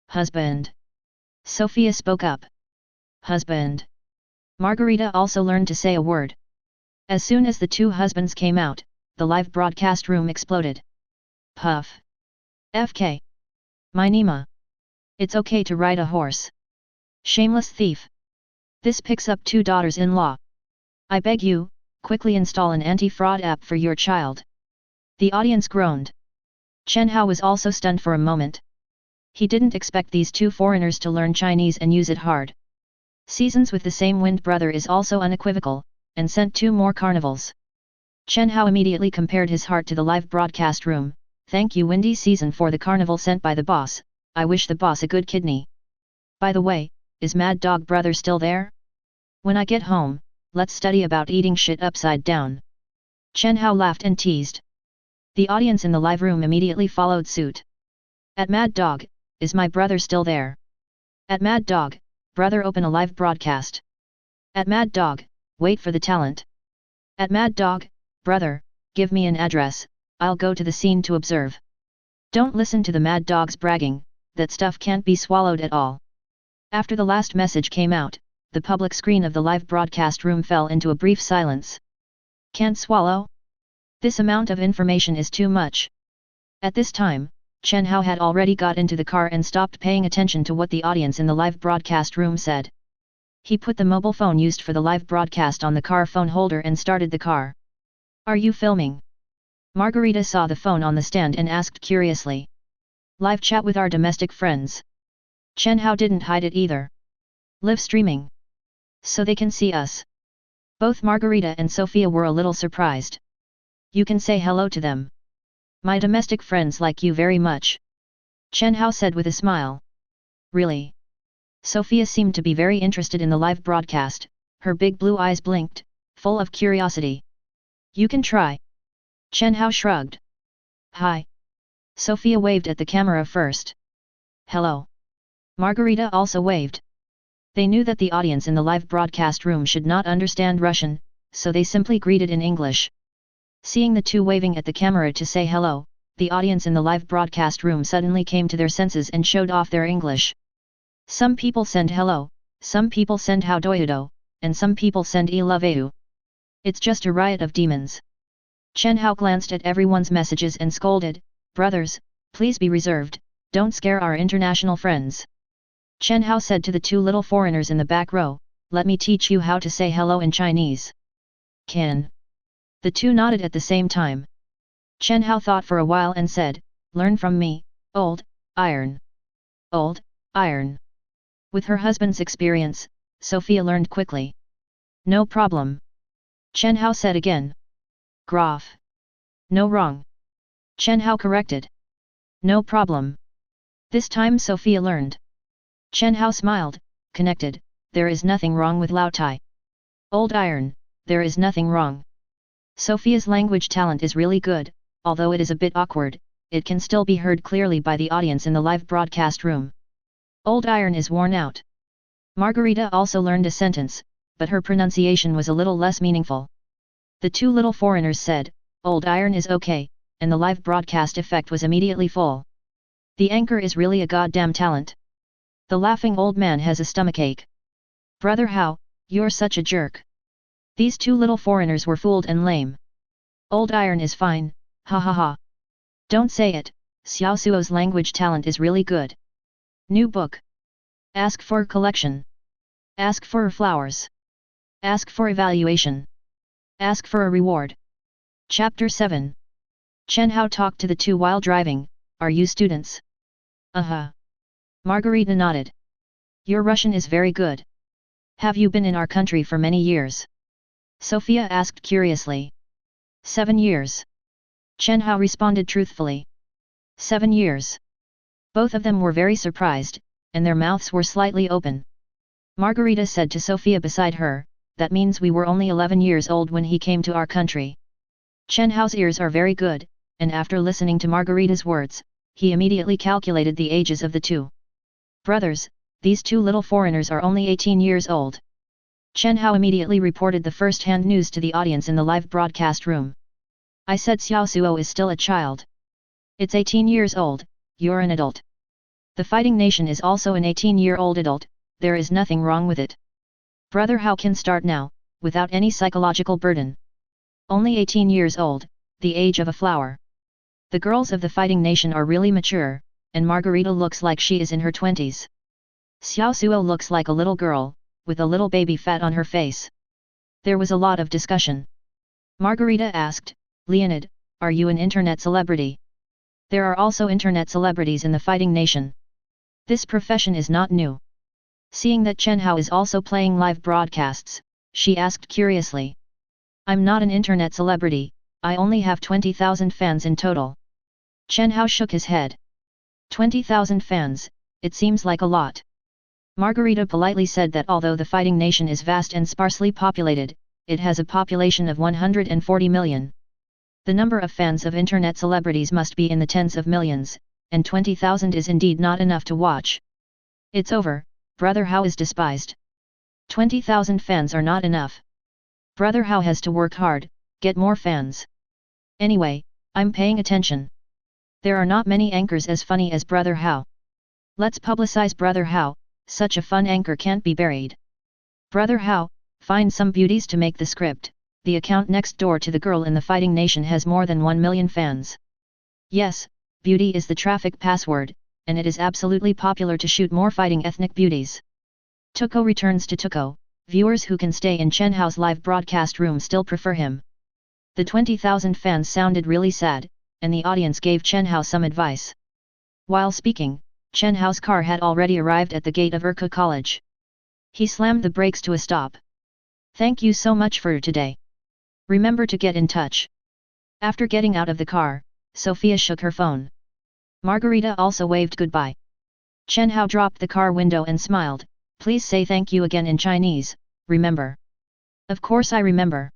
Husband. Sophia spoke up. Husband. Margarita also learned to say a word. As soon as the 2 husbands came out, the live broadcast room exploded. Puff. FK. My Nima. It's okay to ride a horse. Shameless thief. This picks up 2 daughters-in-law. I beg you, quickly install an anti-fraud app for your child. The audience groaned. Chen Hao was also stunned for a moment. He didn't expect these 2 foreigners to learn Chinese and use it hard. Seasons with the same wind brother is also unequivocal, and sent 2 more carnivals. Chen Hao immediately compared his heart to the live broadcast room. Thank you Windy Season for the carnival sent by the boss, I wish the boss a good kidney. By the way, is Mad Dog brother still there? When I get home, let's study about eating shit upside down. Chen Hao laughed and teased. The audience in the live room immediately followed suit. At Mad Dog, is my brother still there? At Mad Dog, brother open a live broadcast. At Mad Dog, wait for the talent. At Mad Dog, brother, give me an address, I'll go to the scene to observe. Don't listen to the Mad Dog's bragging, that stuff can't be swallowed at all. After the last message came out, the public screen of the live broadcast room fell into a brief silence. Can't swallow? This amount of information is too much. At this time, Chen Hao had already got into the car and stopped paying attention to what the audience in the live broadcast room said. He put the mobile phone used for the live broadcast on the car phone holder and started the car. Are you filming? Margarita saw the phone on the stand and asked curiously. Live chat with our domestic friends. Chen Hao didn't hide it either. Live streaming. So they can see us. Both Margarita and Sophia were a little surprised. You can say hello to them. My domestic friends like you very much. Chen Hao said with a smile. Really? Sophia seemed to be very interested in the live broadcast, her big blue eyes blinked, full of curiosity. You can try. Chen Hao shrugged. Hi. Sophia waved at the camera first. Hello. Margarita also waved. They knew that the audience in the live broadcast room should not understand Russian, so they simply greeted in English. Seeing the two waving at the camera to say hello, the audience in the live broadcast room suddenly came to their senses and showed off their English. Some people send hello, some people send how doyudo, and some people send I love you. It's just a riot of demons. Chen Hao glanced at everyone's messages and scolded, brothers, please be reserved, don't scare our international friends. Chen Hao said to the two little foreigners in the back row, let me teach you how to say hello in Chinese. Can. The two nodded at the same time. Chen Hao thought for a while and said, learn from me, old iron. Old iron. With her husband's experience, Sophia learned quickly. No problem. Chen Hao said again. Graf. No wrong. Chen Hao corrected. No problem. This time Sophia learned. Chen Hao smiled, connected, there is nothing wrong with Lao Tai. Old iron, there is nothing wrong. Sophia's language talent is really good, although it is a bit awkward, it can still be heard clearly by the audience in the live broadcast room. Old iron is worn out. Margarita also learned a sentence, but her pronunciation was a little less meaningful. The two little foreigners said, old iron is okay, and the live broadcast effect was immediately full. The anchor is really a goddamn talent. The laughing old man has a stomachache. Brother Hao, you're such a jerk. These two little foreigners were fooled and lame. Old iron is fine, ha ha ha. Don't say it, Xiao Suo's language talent is really good. New book. Ask for collection. Ask for flowers. Ask for evaluation. Ask for a reward. Chapter 7. Chen Hao talked to the two while driving, are you students? Margarita nodded. Your Russian is very good. Have you been in our country for many years? Sophia asked curiously. 7 years. Chen Hao responded truthfully. 7 years. Both of them were very surprised, and their mouths were slightly open. Margarita said to Sophia beside her, that means we were only 11 years old when he came to our country. Chen Hao's ears are very good, and after listening to Margarita's words, he immediately calculated the ages of the two brothers. These two little foreigners are only 18 years old. Chen Hao immediately reported the first-hand news to the audience in the live broadcast room. I said Xiao Suo is still a child. It's 18 years old, you're an adult. The fighting nation is also an 18-year-old adult, there is nothing wrong with it. Brother Hao can start now, without any psychological burden. Only 18 years old, the age of a flower. The girls of the fighting nation are really mature, and Margarita looks like she is in her 20s. Xiao Suo looks like a little girl, with a little baby fat on her face. There was a lot of discussion. Margarita asked, Leonid, are you an internet celebrity? There are also internet celebrities in the fighting nation. This profession is not new. Seeing that Chen Hao is also playing live broadcasts, she asked curiously. I'm not an internet celebrity, I only have 20,000 fans in total. Chen Hao shook his head. 20,000 fans, it seems like a lot. Margarita politely said that although the fighting nation is vast and sparsely populated, it has a population of 140 million. The number of fans of internet celebrities must be in the tens of millions, and 20,000 is indeed not enough to watch. It's over, Brother Hao is despised. 20,000 fans are not enough. Brother Hao has to work hard, get more fans. Anyway, I'm paying attention. There are not many anchors as funny as Brother Hao. Let's publicize Brother Hao, such a fun anchor can't be buried. Brother Hao, find some beauties to make the script. The account next door to the girl in the fighting nation has more than 1 million fans. Yes, beauty is the traffic password, and it is absolutely popular to shoot more fighting ethnic beauties. Tuko returns to Tuko. Viewers who can stay in Chen Hao's live broadcast room still prefer him. The 20,000 fans sounded really sad, and the audience gave Chen Hao some advice. While speaking, Chen Hao's car had already arrived at the gate of Urca College. He slammed the brakes to a stop. Thank you so much for today. Remember to get in touch. After getting out of the car, Sophia shook her phone. Margarita also waved goodbye. Chen Hao dropped the car window and smiled. Please say thank you again in Chinese, remember. Of course I remember.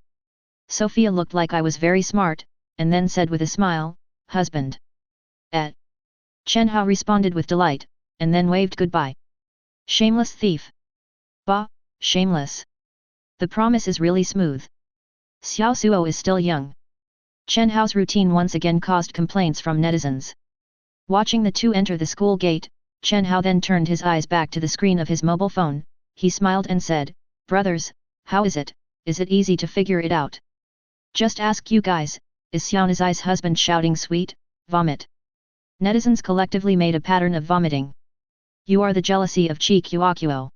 Sophia looked like I was very smart, and then said with a smile, husband. Chen Hao responded with delight, and then waved goodbye. Shameless thief. Bah, shameless. The promise is really smooth. Xiao Suo is still young. Chen Hao's routine once again caused complaints from netizens. Watching the two enter the school gate, Chen Hao then turned his eyes back to the screen of his mobile phone. He smiled and said, brothers, how is it? Is it easy to figure it out? Just ask you guys, is Xiaonazai's husband shouting sweet, vomit? Netizens collectively made a pattern of vomiting. You are the jealousy of Chi Huaxia.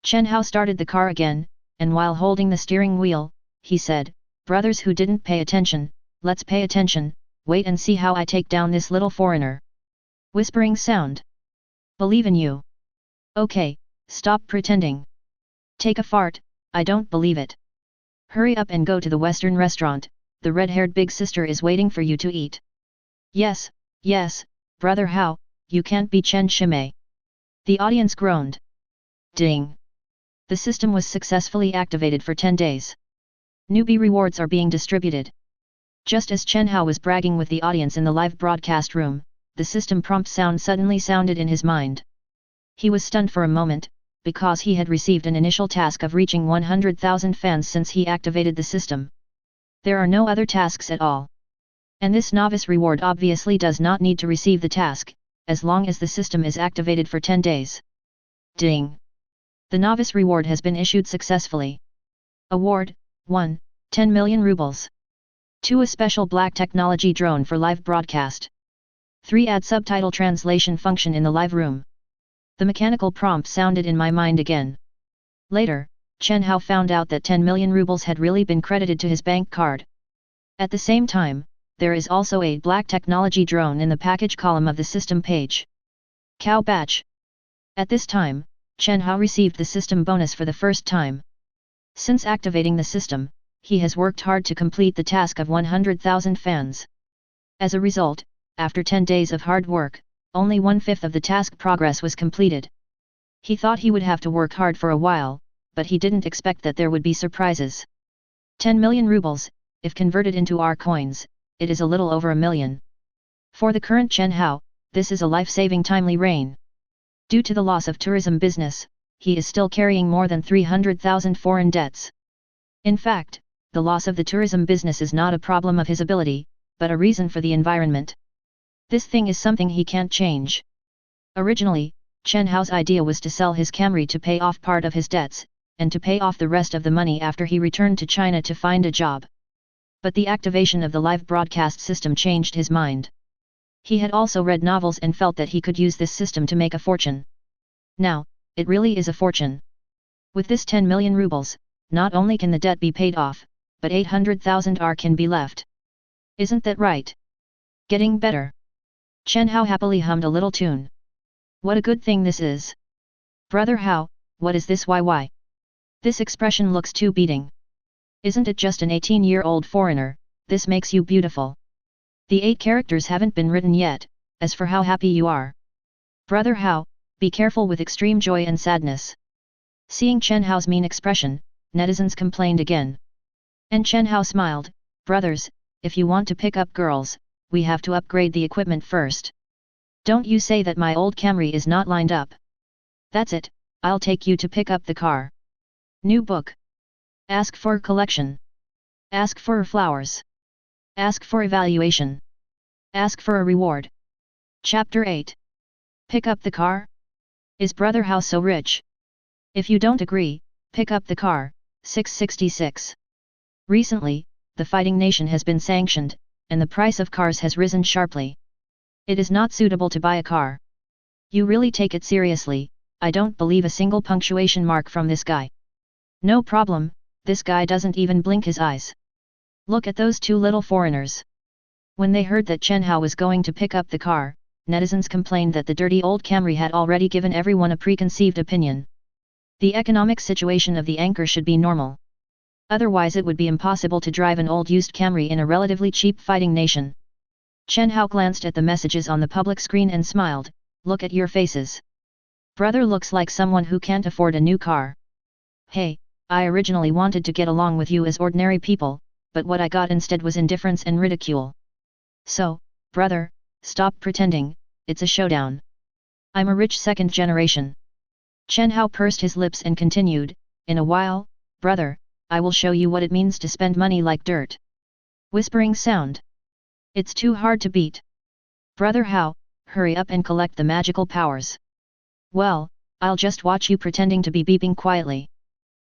Chen Hao started the car again, and while holding the steering wheel, he said, brothers who didn't pay attention, let's pay attention, wait and see how I take down this little foreigner. Whispering sound. Believe in you. Okay, stop pretending. Take a fart, I don't believe it. Hurry up and go to the Western restaurant, the red-haired big sister is waiting for you to eat. Yes, yes, Brother Hao, you can't be Chen Shimei. The audience groaned. Ding. The system was successfully activated for 10 days. Newbie rewards are being distributed. Just as Chen Hao was bragging with the audience in the live broadcast room, the system prompt sound suddenly sounded in his mind. He was stunned for a moment, because he had received an initial task of reaching 100,000 fans since he activated the system. There are no other tasks at all. And this novice reward obviously does not need to receive the task, as long as the system is activated for 10 days. Ding! The novice reward has been issued successfully. Award, 1, 10 million rubles. 2. A special black technology drone for live broadcast. 3. Add subtitle translation function in the live room. The mechanical prompt sounded in my mind again. Later, Chen Hao found out that 10 million rubles had really been credited to his bank card. At the same time, there is also a black technology drone in the package column of the system page. Cow batch. At this time, Chen Hao received the system bonus for the first time. Since activating the system, he has worked hard to complete the task of 100,000 fans. As a result, after 10 days of hard work, only 1/5 of the task progress was completed. He thought he would have to work hard for a while, but he didn't expect that there would be surprises. 10 million rubles, if converted into our coins, it is a little over a million. For the current Chen Hao, this is a life-saving timely rain. Due to the loss of tourism business, he is still carrying more than 300,000 foreign debts. In fact, the loss of the tourism business is not a problem of his ability, but a reason for the environment. This thing is something he can't change. Originally, Chen Hao's idea was to sell his Camry to pay off part of his debts, and to pay off the rest of the money after he returned to China to find a job. But the activation of the live broadcast system changed his mind. He had also read novels and felt that he could use this system to make a fortune. Now, it really is a fortune. With this 10 million rubles, not only can the debt be paid off, but 800,000 R can be left. Isn't that right? Getting better. Chen Hao happily hummed a little tune. What a good thing this is. Brother Hao, what is this YY? This expression looks too beating. Isn't it just an 18-year-old foreigner? This makes you beautiful. The 8 characters haven't been written yet, as for how happy you are. Brother Hao, be careful with extreme joy and sadness. Seeing Chen Hao's mean expression, netizens complained again. And Chen Hao smiled, brothers, if you want to pick up girls, we have to upgrade the equipment first. Don't you say that my old Camry is not lined up. That's it, I'll take you to pick up the car. New book. Ask for collection. Ask for flowers. Ask for evaluation. Ask for a reward. Chapter 8. Pick up the car? Is Brother Hao so rich? If you don't agree, pick up the car. 666. Recently, the fighting nation has been sanctioned, and the price of cars has risen sharply. It is not suitable to buy a car. You really take it seriously. I don't believe a single punctuation mark from this guy. No problem, this guy doesn't even blink his eyes. Look at those two little foreigners. When they heard that Chen Hao was going to pick up the car, netizens complained that the dirty old Camry had already given everyone a preconceived opinion. The economic situation of the anchor should be normal. Otherwise it would be impossible to drive an old used Camry in a relatively cheap fighting nation. Chen Hao glanced at the messages on the public screen and smiled. Look at your faces. Brother looks like someone who can't afford a new car. Hey, I originally wanted to get along with you as ordinary people, but what I got instead was indifference and ridicule. So, brother, stop pretending, it's a showdown. I'm a rich second generation. Chen Hao pursed his lips and continued, in a while, brother, I will show you what it means to spend money like dirt. Whispering sound. It's too hard to beat. Brother Hao, hurry up and collect the magical powers. Well, I'll just watch you pretending to be beeping quietly.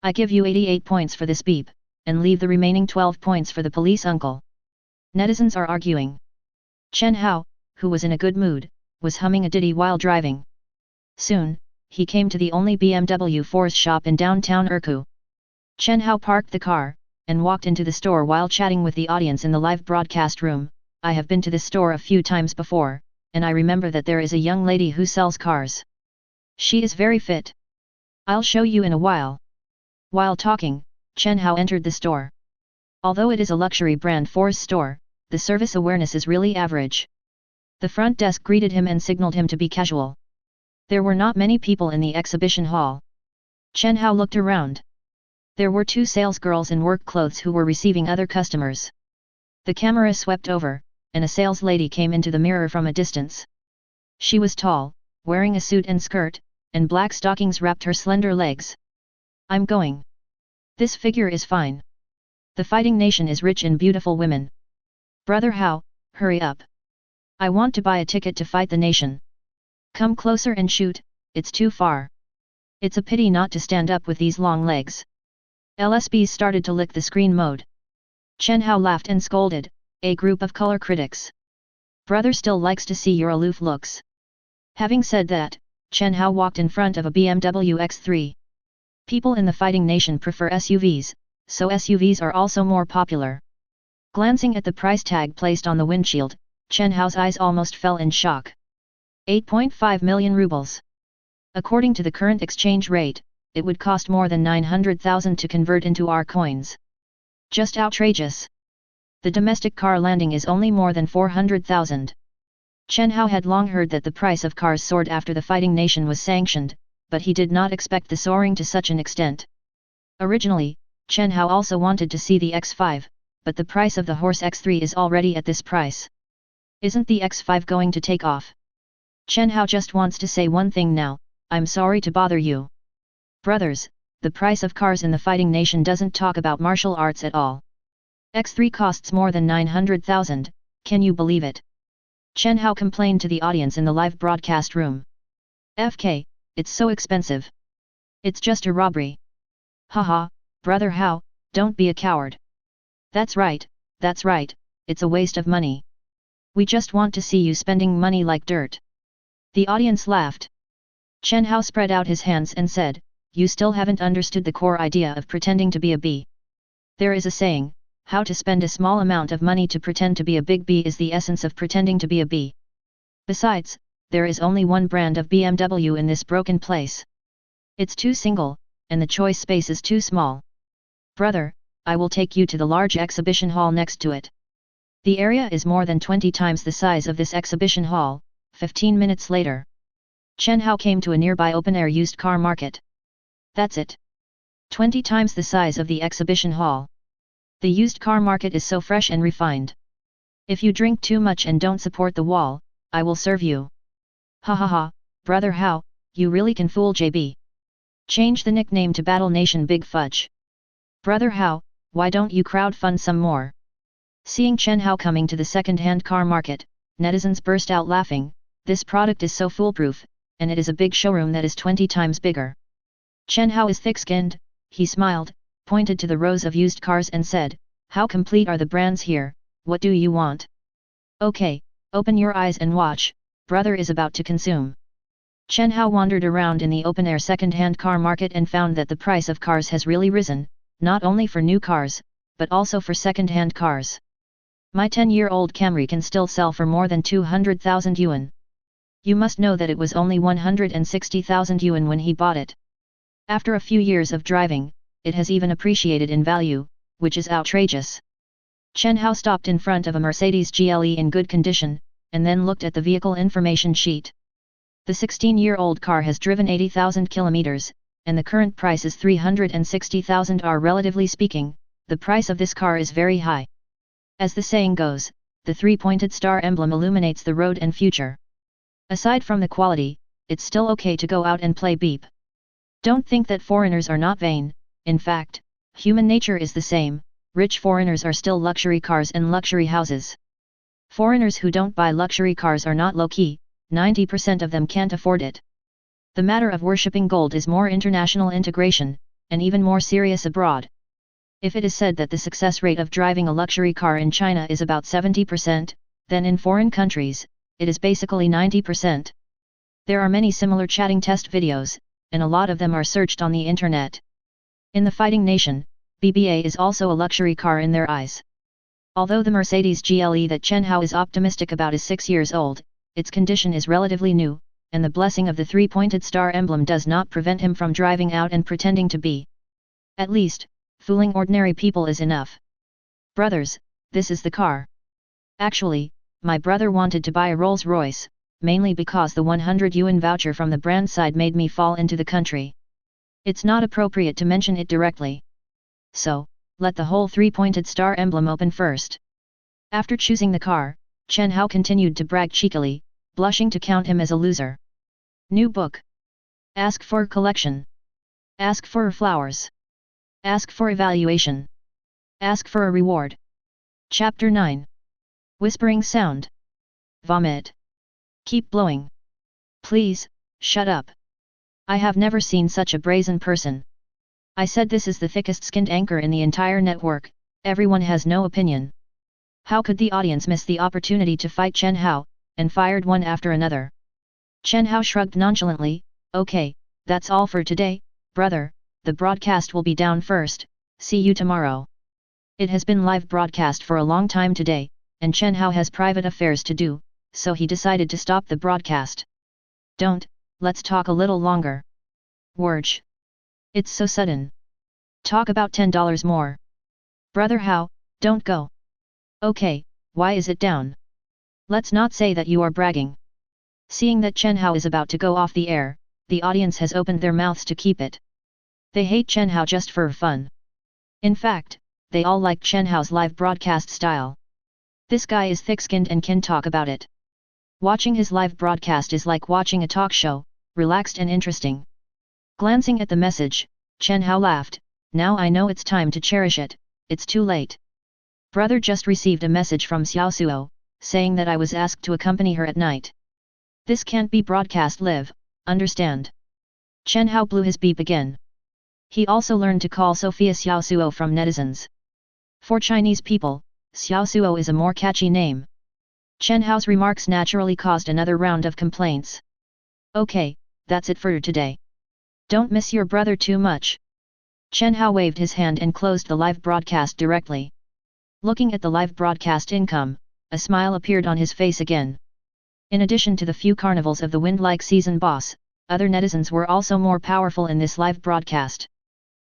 I give you 88 points for this beep, and leave the remaining 12 points for the police uncle. Netizens are arguing. Chen Hao, who was in a good mood, was humming a ditty while driving. Soon, he came to the only BMW 4's shop in downtown Urku. Chen Hao parked the car, and walked into the store while chatting with the audience in the live broadcast room. I have been to this store a few times before, and I remember that there is a young lady who sells cars. She is very fit. I'll show you in a while. While talking, Chen Hao entered the store. Although it is a luxury brand 4's store, the service awareness is really average. The front desk greeted him and signaled him to be casual. There were not many people in the exhibition hall. Chen Hao looked around. There were two salesgirls in work clothes who were receiving other customers. The camera swept over, and a sales lady came into the mirror from a distance. She was tall, wearing a suit and skirt, and black stockings wrapped her slender legs. I'm going. This figure is fine. The fighting nation is rich in beautiful women. Brother Hao, hurry up. I want to buy a ticket to fight the nation. Come closer and shoot, it's too far. It's a pity not to stand up with these long legs. LSBs started to lick the screen mode. Chen Hao laughed and scolded, a group of color critics. Brother still likes to see your aloof looks. Having said that, Chen Hao walked in front of a BMW X3. People in the fighting nation prefer SUVs, so SUVs are also more popular. Glancing at the price tag placed on the windshield, Chen Hao's eyes almost fell in shock. 8.5 million rubles. According to the current exchange rate, it would cost more than 900,000 to convert into our coins. Just outrageous. The domestic car landing is only more than 400,000. Chen Hao had long heard that the price of cars soared after the fighting nation was sanctioned, but he did not expect the soaring to such an extent. Originally, Chen Hao also wanted to see the X5, but the price of the horse X3 is already at this price. Isn't the X5 going to take off? Chen Hao just wants to say one thing now, I'm sorry to bother you. Brothers, the price of cars in the fighting nation doesn't talk about martial arts at all. X3 costs more than 900,000, can you believe it? Chen Hao complained to the audience in the live broadcast room. FK, it's so expensive. It's just a robbery. Haha, Brother Hao, don't be a coward. That's right, it's a waste of money. We just want to see you spending money like dirt. The audience laughed. Chen Hao spread out his hands and said, you still haven't understood the core idea of pretending to be a bee. There is a saying, how to spend a small amount of money to pretend to be a big bee is the essence of pretending to be a bee. Besides, there is only one brand of BMW in this broken place. It's too single, and the choice space is too small. Brother, I will take you to the large exhibition hall next to it. The area is more than 20 times the size of this exhibition hall. 15 minutes later, Chen Hao came to a nearby open-air used car market. That's it. 20 times the size of the exhibition hall. The used car market is so fresh and refined. If you drink too much and don't support the wall, I will serve you. Ha ha ha, brother Hao, you really can fool JB. Change the nickname to Battle Nation Big Fudge. Brother Hao, why don't you crowdfund some more? Seeing Chen Hao coming to the second-hand car market, netizens burst out laughing. This product is so foolproof, and it is a big showroom that is 20 times bigger. Chen Hao is thick-skinned, he smiled, pointed to the rows of used cars and said, how complete are the brands here, what do you want? Okay, open your eyes and watch, brother is about to consume. Chen Hao wandered around in the open-air second-hand car market and found that the price of cars has really risen, not only for new cars, but also for second-hand cars. My 10-year-old Camry can still sell for more than 200,000 yuan. You must know that it was only 160,000 yuan when he bought it. After a few years of driving, it has even appreciated in value, which is outrageous. Chen Hao stopped in front of a Mercedes GLE in good condition, and then looked at the vehicle information sheet. The 16-year-old car has driven 80,000 kilometers, and the current price is 360,000 Are. Relatively speaking, the price of this car is very high. As the saying goes, the three-pointed star emblem illuminates the road and future. Aside from the quality, it's still okay to go out and play beep. Don't think that foreigners are not vain, in fact, human nature is the same, rich foreigners are still luxury cars and luxury houses. Foreigners who don't buy luxury cars are not low-key, 90% of them can't afford it. The matter of worshipping gold is more international integration, and even more serious abroad. If it is said that the success rate of driving a luxury car in China is about 70%, then in foreign countries, it is basically 90%. There are many similar chatting test videos, and a lot of them are searched on the internet. In the fighting nation, BBA is also a luxury car in their eyes. Although the Mercedes GLE that Chen Hao is optimistic about is 6 years old, its condition is relatively new, and the blessing of the three-pointed star emblem does not prevent him from driving out and pretending to be. At least, fooling ordinary people is enough. Brothers, this is the car. Actually, my brother wanted to buy a Rolls-Royce, mainly because the 100 yuan voucher from the brand side made me fall into the country. It's not appropriate to mention it directly. So, let the whole three-pointed star emblem open first. After choosing the car, Chen Hao continued to brag cheekily, blushing to count him as a loser. New book. Ask for collection. Ask for flowers. Ask for evaluation. Ask for a reward. Chapter 9. Whispering sound. Vomit. Keep blowing. Please, shut up. I have never seen such a brazen person. I said this is the thickest skinned anchor in the entire network, everyone has no opinion. How could the audience miss the opportunity to fight Chen Hao, and fired one after another? Chen Hao shrugged nonchalantly, okay, that's all for today, brother. The broadcast will be down first, see you tomorrow. It has been live broadcast for a long time today, and Chen Hao has private affairs to do, so he decided to stop the broadcast. Don't, let's talk a little longer. Wurge. It's so sudden. Talk about $10 more. Brother Hao, don't go. Okay, why is it down? Let's not say that you are bragging. Seeing that Chen Hao is about to go off the air, the audience has opened their mouths to keep it. They hate Chen Hao just for fun. In fact, they all like Chen Hao's live broadcast style. This guy is thick-skinned and can talk about it. Watching his live broadcast is like watching a talk show, relaxed and interesting. Glancing at the message, Chen Hao laughed, now I know it's time to cherish it, it's too late. Brother just received a message from Xiao Suo, saying that I was asked to accompany her at night. This can't be broadcast live, understand? Chen Hao blew his beep again. He also learned to call Sophia Xiao Suo from netizens. For Chinese people, Xiao Suo is a more catchy name. Chen Hao's remarks naturally caused another round of complaints. Okay, that's it for today. Don't miss your brother too much. Chen Hao waved his hand and closed the live broadcast directly. Looking at the live broadcast income, a smile appeared on his face again. In addition to the few carnivals of the wind-like season boss, other netizens were also more powerful in this live broadcast.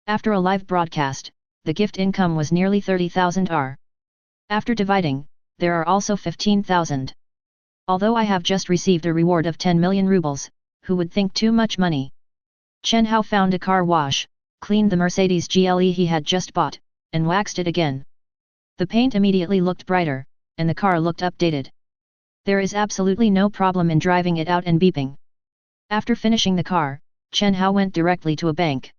After a live broadcast, the gift income was nearly 30,000 Are. After dividing, there are also 15,000. Although I have just received a reward of 10 million rubles, who would think too much money? Chen Hao found a car wash, cleaned the Mercedes GLE he had just bought, and waxed it again. The paint immediately looked brighter, and the car looked updated. There is absolutely no problem in driving it out and beeping. After finishing the car, Chen Hao went directly to a bank.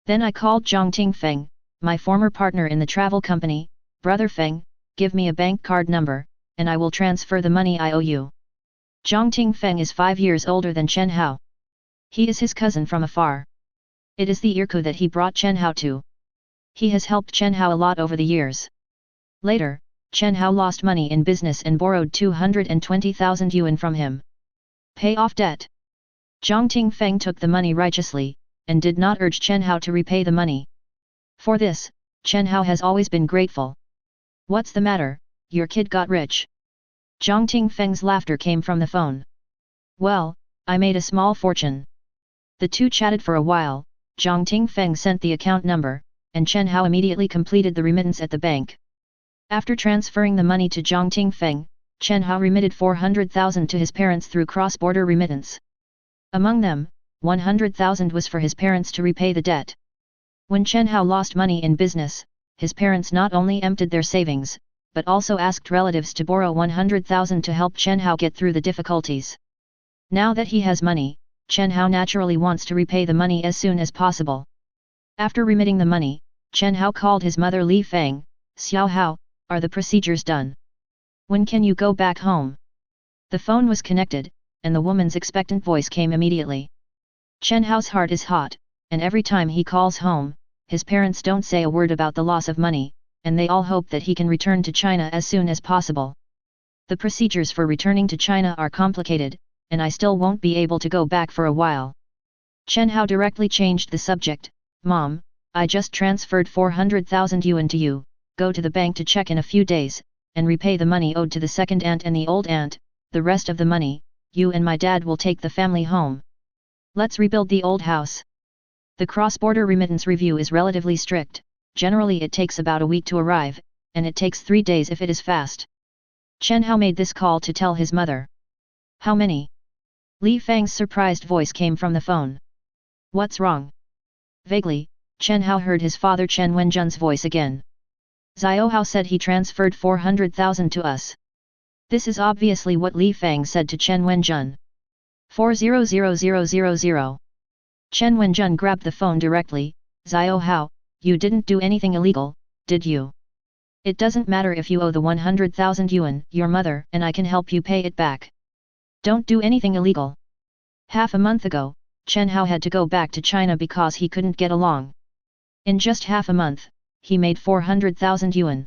Then I called Zhang Feng, my former partner in the travel company. Brother Feng, give me a bank card number, and I will transfer the money I owe you. Zhang Feng is 5 years older than Chen Hao. He is his cousin from afar. It is the Irku that he brought Chen Hao to. He has helped Chen Hao a lot over the years. Later, Chen Hao lost money in business and borrowed 220,000 yuan from him. Pay off debt. Zhang Feng took the money righteously, and did not urge Chen Hao to repay the money. For this, Chen Hao has always been grateful. What's the matter, your kid got rich? Zhang Feng's laughter came from the phone. Well, I made a small fortune. The two chatted for a while. Zhang Feng sent the account number, and Chen Hao immediately completed the remittance at the bank. After transferring the money to Zhang Feng, Chen Hao remitted 400,000 to his parents through cross-border remittance. Among them, 100,000 was for his parents to repay the debt. When Chen Hao lost money in business, his parents not only emptied their savings, but also asked relatives to borrow 100,000 to help Chen Hao get through the difficulties. Now that he has money, Chen Hao naturally wants to repay the money as soon as possible. After remitting the money, Chen Hao called his mother Li Feng. Xiao Hao, are the procedures done? When can you go back home? The phone was connected, and the woman's expectant voice came immediately. Chen Hao's heart is hot, and every time he calls home, his parents don't say a word about the loss of money, and they all hope that he can return to China as soon as possible. The procedures for returning to China are complicated, and I still won't be able to go back for a while. Chen Hao directly changed the subject. Mom, I just transferred 400,000 yuan to you, go to the bank to check in a few days, and repay the money owed to the second aunt and the old aunt. The rest of the money, you and my dad will take the family home. Let's rebuild the old house. The cross-border remittance review is relatively strict. Generally it takes about a week to arrive, and it takes 3 days if it is fast. Chen Hao made this call to tell his mother. How many? Li Feng's surprised voice came from the phone. What's wrong? Vaguely, Chen Hao heard his father Chen Wenjun's voice again. Xiao Hao said he transferred 400,000 to us. This is obviously what Li Feng said to Chen Wenjun. 400000. Chen Wenjun grabbed the phone directly. Xiao Hao, you didn't do anything illegal, did you? It doesn't matter if you owe the 100,000 yuan, your mother and I can help you pay it back. Don't do anything illegal. Half a month ago, Chen Hao had to go back to China because he couldn't get along. In just half a month, he made 400,000 yuan.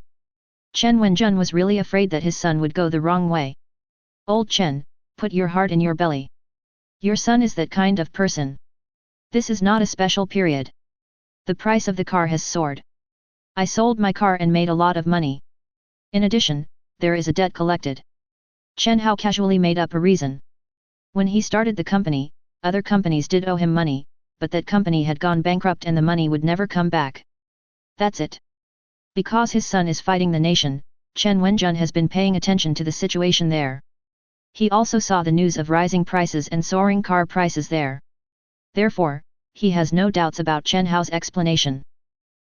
Chen Wenjun was really afraid that his son would go the wrong way. Old Chen, put your heart in your belly. Your son is that kind of person. This is not a special period. The price of the car has soared. I sold my car and made a lot of money. In addition, there is a debt collected. Chen Hao casually made up a reason. When he started the company, other companies did owe him money, but that company had gone bankrupt and the money would never come back. That's it. Because his son is fighting the nation, Chen Wenjun has been paying attention to the situation there. He also saw the news of rising prices and soaring car prices there. Therefore, he has no doubts about Chen Hao's explanation.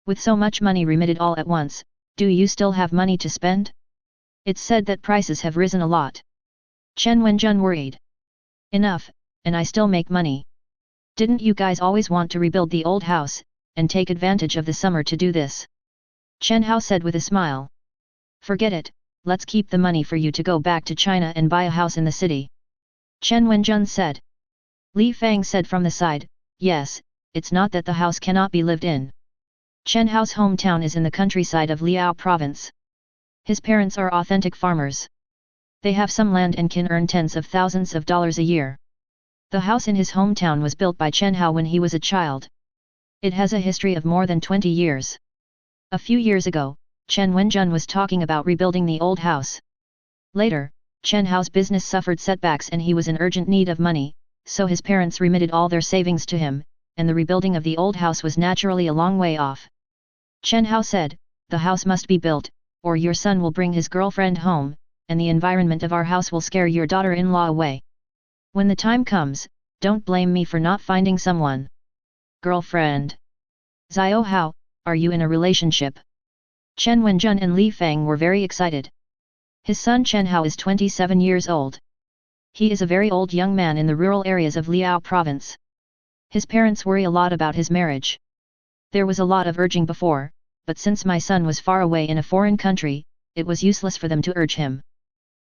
With so much money remitted all at once, do you still have money to spend? It's said that prices have risen a lot. Chen Wenjun worried. Enough, and I still make money. Didn't you guys always want to rebuild the old house, and take advantage of the summer to do this? Chen Hao said with a smile. Forget it, let's keep the money for you to go back to China and buy a house in the city. Chen Wenjun said. Li Feng said from the side, yes, it's not that the house cannot be lived in. Chen Hao's hometown is in the countryside of Liao province. His parents are authentic farmers. They have some land and can earn tens of thousands of dollars a year. The house in his hometown was built by Chen Hao when he was a child. It has a history of more than 20 years. A few years ago, Chen Wenjun was talking about rebuilding the old house. Later, Chen Hao's business suffered setbacks and he was in urgent need of money, so his parents remitted all their savings to him, and the rebuilding of the old house was naturally a long way off. Chen Hao said, the house must be built, or your son will bring his girlfriend home, and the environment of our house will scare your daughter-in-law away. When the time comes, don't blame me for not finding someone. Girlfriend. Xiao Hao, are you in a relationship? Chen Wenjun and Li Feng were very excited. His son Chen Hao is 27 years old. He is a very old young man in the rural areas of Liao province. His parents worry a lot about his marriage. There was a lot of urging before, but since my son was far away in a foreign country, it was useless for them to urge him.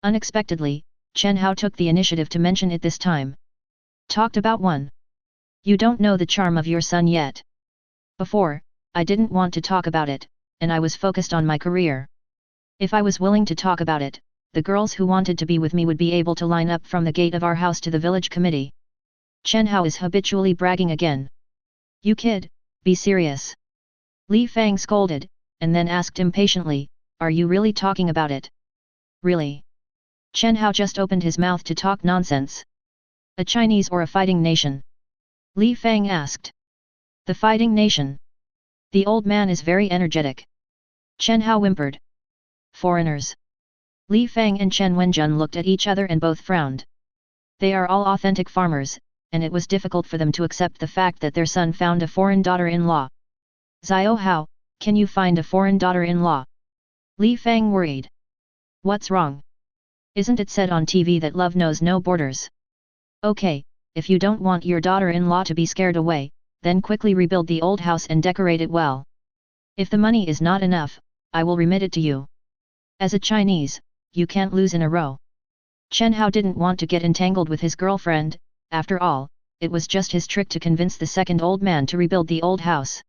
Unexpectedly, Chen Hao took the initiative to mention it this time. Talked about one. You don't know the charm of your son yet. Before, I didn't want to talk about it, and I was focused on my career. If I was willing to talk about it, the girls who wanted to be with me would be able to line up from the gate of our house to the village committee. Chen Hao is habitually bragging again. You kid, be serious. Li Fang scolded, and then asked impatiently, are you really talking about it? Really? Chen Hao just opened his mouth to talk nonsense. A Chinese or a fighting nation? Li Fang asked. The fighting nation. The old man is very energetic. Chen Hao whimpered. Foreigners. Li Fang and Chen Wenjun looked at each other and both frowned. They are all authentic farmers, and it was difficult for them to accept the fact that their son found a foreign daughter-in-law. Xiao Hao, can you find a foreign daughter-in-law? Li Fang worried. What's wrong? Isn't it said on TV that love knows no borders? Okay, if you don't want your daughter-in-law to be scared away, then quickly rebuild the old house and decorate it well. If the money is not enough, I will remit it to you. As a Chinese, you can't lose in a row. Chen Hao didn't want to get entangled with his girlfriend, after all, it was just his trick to convince the second old man to rebuild the old house.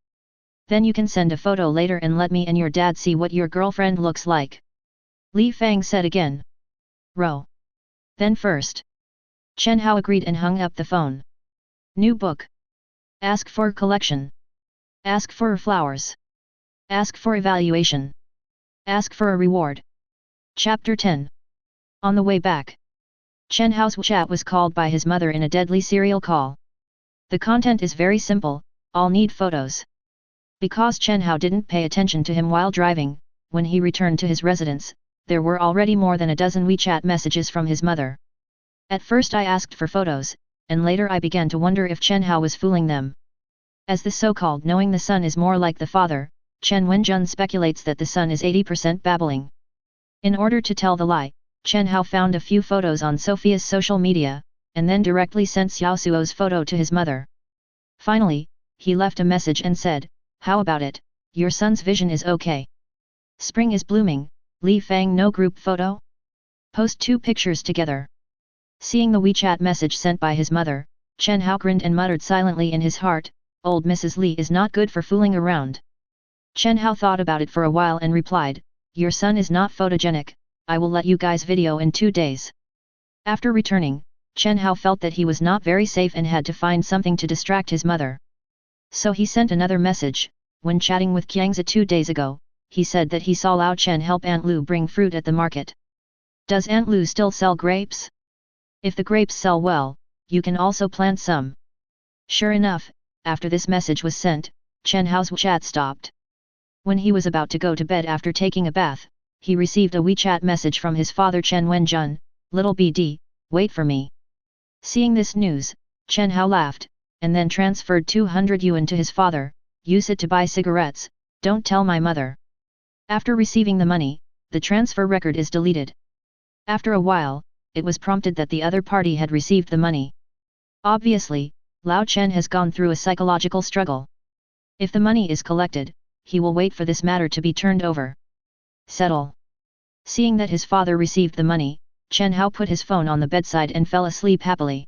Then you can send a photo later and let me and your dad see what your girlfriend looks like. Li Fang said again. Row. Then first. Chen Hao agreed and hung up the phone. New book. Ask for collection. Ask for flowers. Ask for evaluation. Ask for a reward. Chapter 10. On the way back. Chen Hao's chat was called by his mother in a deadly serial call. The content is very simple, all need photos. Because Chen Hao didn't pay attention to him while driving, when he returned to his residence, there were already more than a dozen WeChat messages from his mother. At first I asked for photos, and later I began to wonder if Chen Hao was fooling them. As the so-called knowing the son is more like the father, Chen Wenjun speculates that the son is 80% babbling. In order to tell the lie, Chen Hao found a few photos on Sophia's social media, and then directly sent Xiao Suo's photo to his mother. Finally, he left a message and said, how about it, your son's vision is okay. Spring is blooming, Li Fang no group photo? Post 2 pictures together. Seeing the WeChat message sent by his mother, Chen Hao grinned and muttered silently in his heart, old Mrs. Li is not good for fooling around. Chen Hao thought about it for a while and replied, your son is not photogenic, I will let you guys video in 2 days. After returning, Chen Hao felt that he was not very safe and had to find something to distract his mother. So he sent another message. When chatting with Qiangzi 2 days ago, he said that he saw Lao Chen help Aunt Lu bring fruit at the market. Does Aunt Lu still sell grapes? If the grapes sell well, you can also plant some. Sure enough, after this message was sent, Chen Hao's chat stopped. When he was about to go to bed after taking a bath, he received a WeChat message from his father Chen Wenjun, little BD, wait for me. Seeing this news, Chen Hao laughed, and then transferred 200 yuan to his father, use it to buy cigarettes, don't tell my mother. After receiving the money, the transfer record is deleted. After a while, it was prompted that the other party had received the money. Obviously, Lao Chen has gone through a psychological struggle. If the money is collected, he will wait for this matter to be turned over. Settle. Seeing that his father received the money, Chen Hao put his phone on the bedside and fell asleep happily.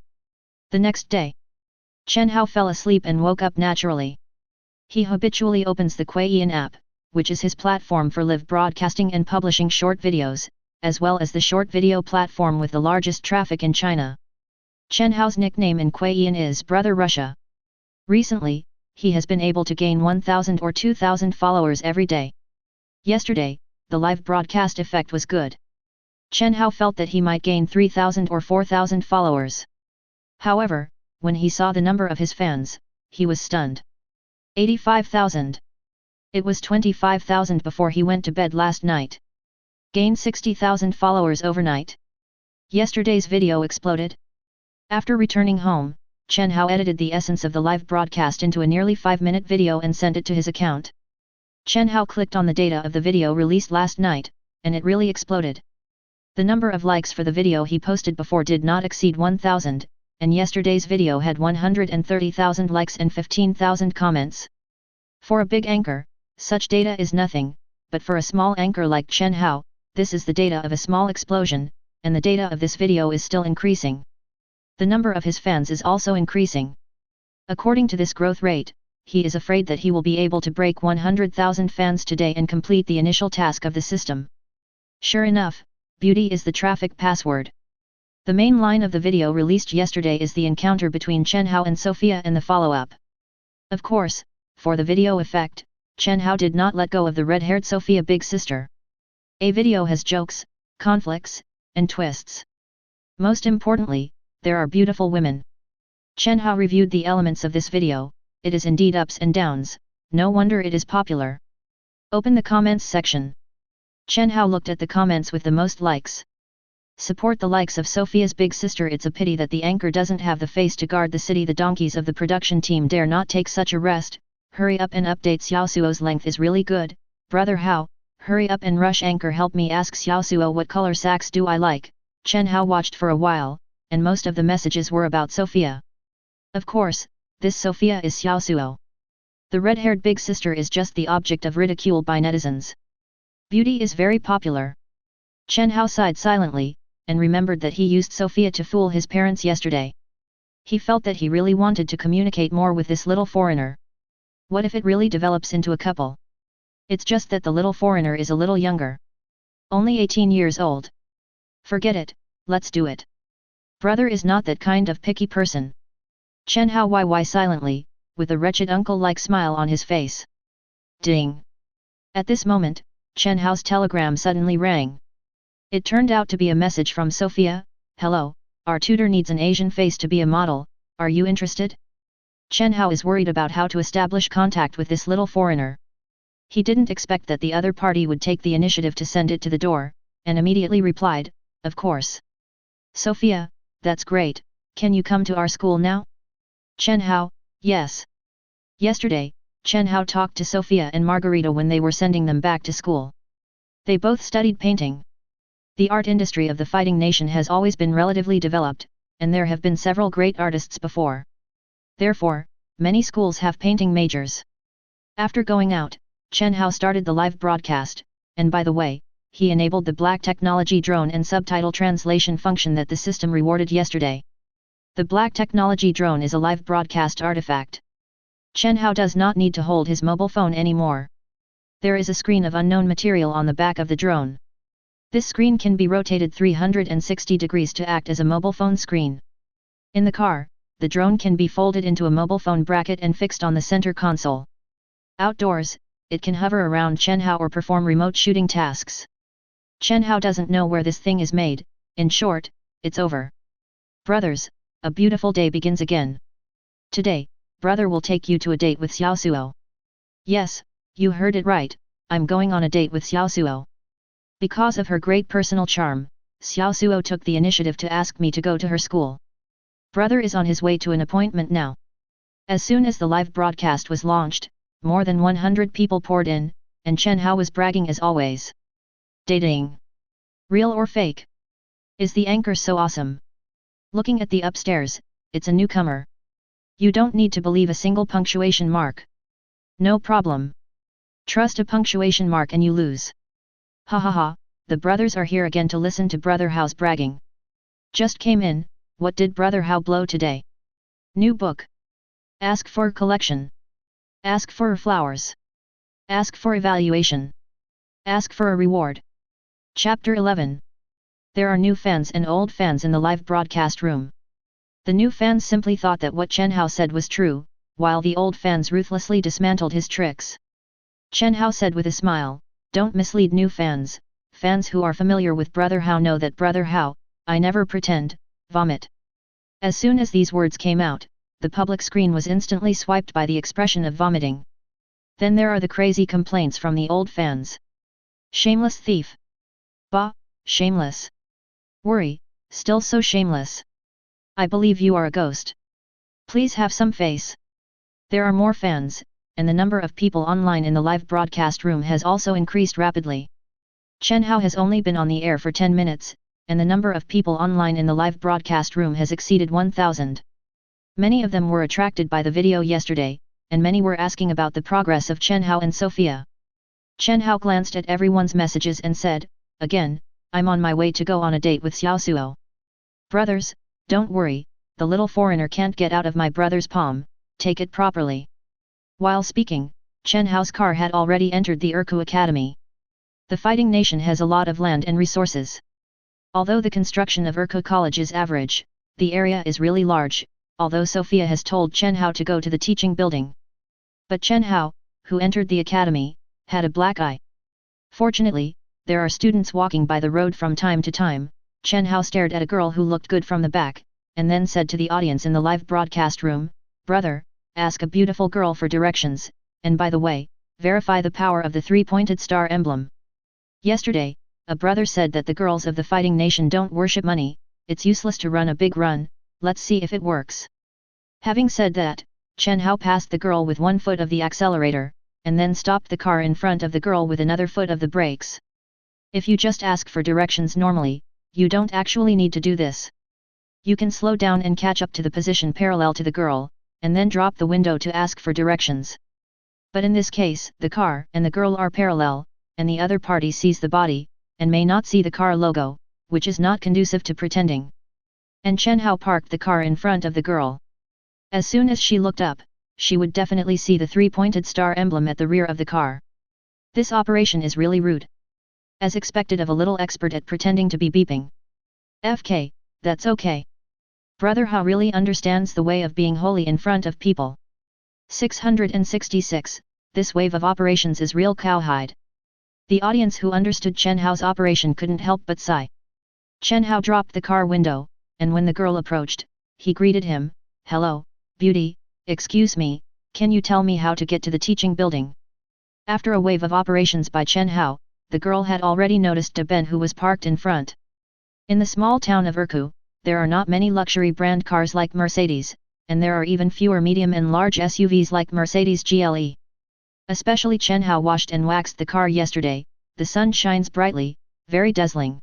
The next day, Chen Hao fell asleep and woke up naturally. He habitually opens the Kuiyin app, which is his platform for live broadcasting and publishing short videos, as well as the short video platform with the largest traffic in China. Chen Hao's nickname in Kuiyin is Brother Russia. Recently, he has been able to gain 1,000 or 2,000 followers every day. Yesterday, the live broadcast effect was good. Chen Hao felt that he might gain 3,000 or 4,000 followers. However, when he saw the number of his fans, he was stunned. 85,000. It was 25,000 before he went to bed last night. Gained 60,000 followers overnight. Yesterday's video exploded. After returning home, Chen Hao edited the essence of the live broadcast into a nearly 5-minute video and sent it to his account. Chen Hao clicked on the data of the video released last night, and it really exploded. The number of likes for the video he posted before did not exceed 1,000, and yesterday's video had 130,000 likes and 15,000 comments. For a big anchor, such data is nothing, but for a small anchor like Chen Hao, this is the data of a small explosion, and the data of this video is still increasing. The number of his fans is also increasing. According to this growth rate, he is afraid that he will be able to break 100,000 fans today and complete the initial task of the system. Sure enough, beauty is the traffic password. The main line of the video released yesterday is the encounter between Chen Hao and Sophia and the follow-up. Of course, for the video effect, Chen Hao did not let go of the red-haired Sophia big sister. A video has jokes, conflicts, and twists. Most importantly, there are beautiful women. Chen Hao reviewed the elements of this video. It is indeed ups and downs, no wonder it is popular. Open the comments section. Chen Hao looked at the comments with the most likes. Support the likes of Sophia's big sister. It's a pity that the anchor doesn't have the face to guard the city. The donkeys of the production team dare not take such a rest. Hurry up and update. Xiaosuo's length is really good. Brother Hao, hurry up and rush. Anchor, help me ask Xiaosuo what color sacks do I like. Chen Hao watched for a while, and most of the messages were about Sophia. Of course, this Sophia is Xiaosuo. The red-haired big sister is just the object of ridicule by netizens. Beauty is very popular. Chen Hao sighed silently, and remembered that he used Sophia to fool his parents yesterday. He felt that he really wanted to communicate more with this little foreigner. What if it really develops into a couple? It's just that the little foreigner is a little younger. Only 18 years old. Forget it, let's do it. Brother is not that kind of picky person. Chen Hao YY silently, with a wretched uncle-like smile on his face. Ding! At this moment, Chen Hao's telegram suddenly rang. It turned out to be a message from Sophia. Hello, our tutor needs an Asian face to be a model, are you interested? Chen Hao is worried about how to establish contact with this little foreigner. He didn't expect that the other party would take the initiative to send it to the door, and immediately replied, of course. Sophia, that's great, can you come to our school now? Chen Hao, yes. Yesterday, Chen Hao talked to Sophia and Margarita when they were sending them back to school. They both studied painting. The art industry of the fighting nation has always been relatively developed, and there have been several great artists before. Therefore, many schools have painting majors. After going out, Chen Hao started the live broadcast, and by the way, he enabled the black technology drone and subtitle translation function that the system rewarded yesterday. The black technology drone is a live broadcast artifact. Chen Hao does not need to hold his mobile phone anymore. There is a screen of unknown material on the back of the drone. This screen can be rotated 360 degrees to act as a mobile phone screen. In the car, the drone can be folded into a mobile phone bracket and fixed on the center console. Outdoors, it can hover around Chen Hao or perform remote shooting tasks. Chen Hao doesn't know where this thing is made. In short, it's over. Brothers, a beautiful day begins again. Today, brother will take you to a date with Xiaosuo. Yes, you heard it right, I'm going on a date with Xiaosuo. Because of her great personal charm, Xiaosuo took the initiative to ask me to go to her school. Brother is on his way to an appointment now. As soon as the live broadcast was launched, more than 100 people poured in, and Chen Hao was bragging as always. Dating. Real or fake? Is the anchor so awesome? Looking at the upstairs, it's a newcomer. You don't need to believe a single punctuation mark. No problem. Trust a punctuation mark and you lose. Ha ha ha, the brothers are here again to listen to Brother Hao's bragging. Just came in, what did Brother Hao blow today? New book. Ask for collection. Ask for flowers. Ask for evaluation. Ask for a reward. Chapter 11. There are new fans and old fans in the live broadcast room. The new fans simply thought that what Chen Hao said was true, while the old fans ruthlessly dismantled his tricks. Chen Hao said with a smile, don't mislead new fans. Fans who are familiar with Brother Hao know that Brother Hao, I never pretend, vomit. As soon as these words came out, the public screen was instantly swiped by the expression of vomiting. Then there are the crazy complaints from the old fans. Shameless thief. Bah, shameless. Worry, still so shameless. I believe you are a ghost. Please have some face. There are more fans, and the number of people online in the live broadcast room has also increased rapidly. Chen Hao has only been on the air for 10 minutes, and the number of people online in the live broadcast room has exceeded 1,000. Many of them were attracted by the video yesterday, and many were asking about the progress of Chen Hao and Sophia. Chen Hao glanced at everyone's messages and said, "Again, I'm on my way to go on a date with Xiaosuo. Brothers, don't worry, the little foreigner can't get out of my brother's palm, take it properly." While speaking, Chen Hao's car had already entered the Urku Academy. The fighting nation has a lot of land and resources. Although the construction of Urku College is average, the area is really large, although Sophia has told Chen Hao to go to the teaching building. But Chen Hao, who entered the academy, had a black eye. Fortunately, there are students walking by the road from time to time. Chen Hao stared at a girl who looked good from the back, and then said to the audience in the live broadcast room, "Brother, ask a beautiful girl for directions, and by the way, verify the power of the three-pointed star emblem." Yesterday, a brother said that the girls of the fighting nation don't worship money, it's useless to run a big run, let's see if it works. Having said that, Chen Hao passed the girl with one foot of the accelerator, and then stopped the car in front of the girl with another foot of the brakes. If you just ask for directions normally, you don't actually need to do this. You can slow down and catch up to the position parallel to the girl, and then drop the window to ask for directions. But in this case, the car and the girl are parallel, and the other party sees the body, and may not see the car logo, which is not conducive to pretending. And Chen Hao parked the car in front of the girl. As soon as she looked up, she would definitely see the three-pointed star emblem at the rear of the car. This operation is really rude. As expected of a little expert at pretending to be beeping. FK, that's okay. Brother Hao really understands the way of being holy in front of people. 666, this wave of operations is real cowhide. The audience who understood Chen Hao's operation couldn't help but sigh. Chen Hao dropped the car window, and when the girl approached, he greeted him, "Hello, beauty, excuse me, can you tell me how to get to the teaching building?" After a wave of operations by Chen Hao, the girl had already noticed De Ben, who was parked in front. In the small town of Urku, there are not many luxury brand cars like Mercedes, and there are even fewer medium and large SUVs like Mercedes GLE. Especially Chen Hao washed and waxed the car yesterday, the sun shines brightly, very dazzling.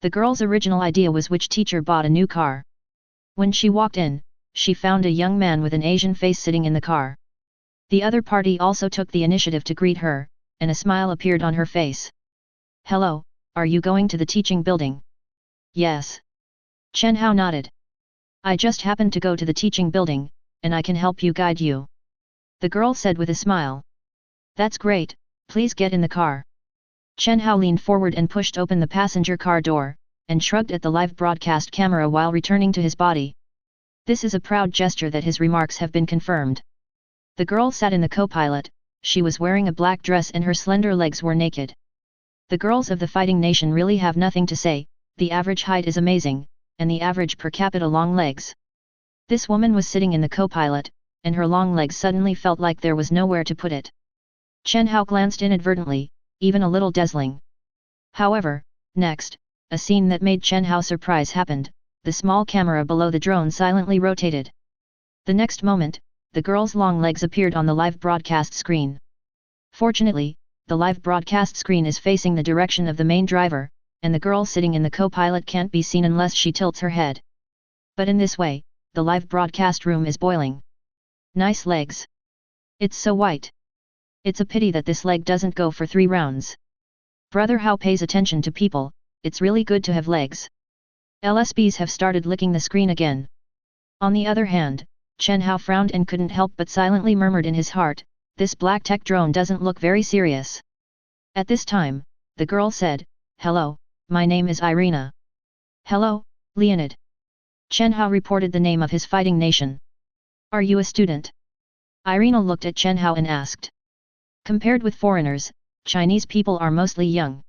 The girl's original idea was which teacher bought a new car. When she walked in, she found a young man with an Asian face sitting in the car. The other party also took the initiative to greet her, and a smile appeared on her face. "Hello, are you going to the teaching building?" "Yes." Chen Hao nodded. "I just happened to go to the teaching building, and I can help you guide you," the girl said with a smile. "That's great, please get in the car." Chen Hao leaned forward and pushed open the passenger car door, and shrugged at the live broadcast camera while returning to his body. This is a proud gesture that his remarks have been confirmed. The girl sat in the co-pilot, she was wearing a black dress and her slender legs were naked. The girls of the fighting nation really have nothing to say, the average height is amazing, and the average per capita long legs. This woman was sitting in the co-pilot, and her long legs suddenly felt like there was nowhere to put it. Chen Hao glanced inadvertently, even a little dazzling. However, next, a scene that made Chen Hao surprise happened, the small camera below the drone silently rotated. The next moment, the girl's long legs appeared on the live broadcast screen. Fortunately, the live broadcast screen is facing the direction of the main driver, and the girl sitting in the co-pilot can't be seen unless she tilts her head. But in this way, the live broadcast room is boiling. Nice legs. It's so white. It's a pity that this leg doesn't go for 3 rounds. Brother Hao pays attention to people, it's really good to have legs. LSBs have started licking the screen again. On the other hand, Chen Hao frowned and couldn't help but silently murmured in his heart, this black tech drone doesn't look very serious. At this time, the girl said, "Hello, my name is Irina." "Hello, Leonid." Chen Hao reported the name of his fighting nation. "Are you a student?" Irina looked at Chen Hao and asked. Compared with foreigners, Chinese people are mostly young.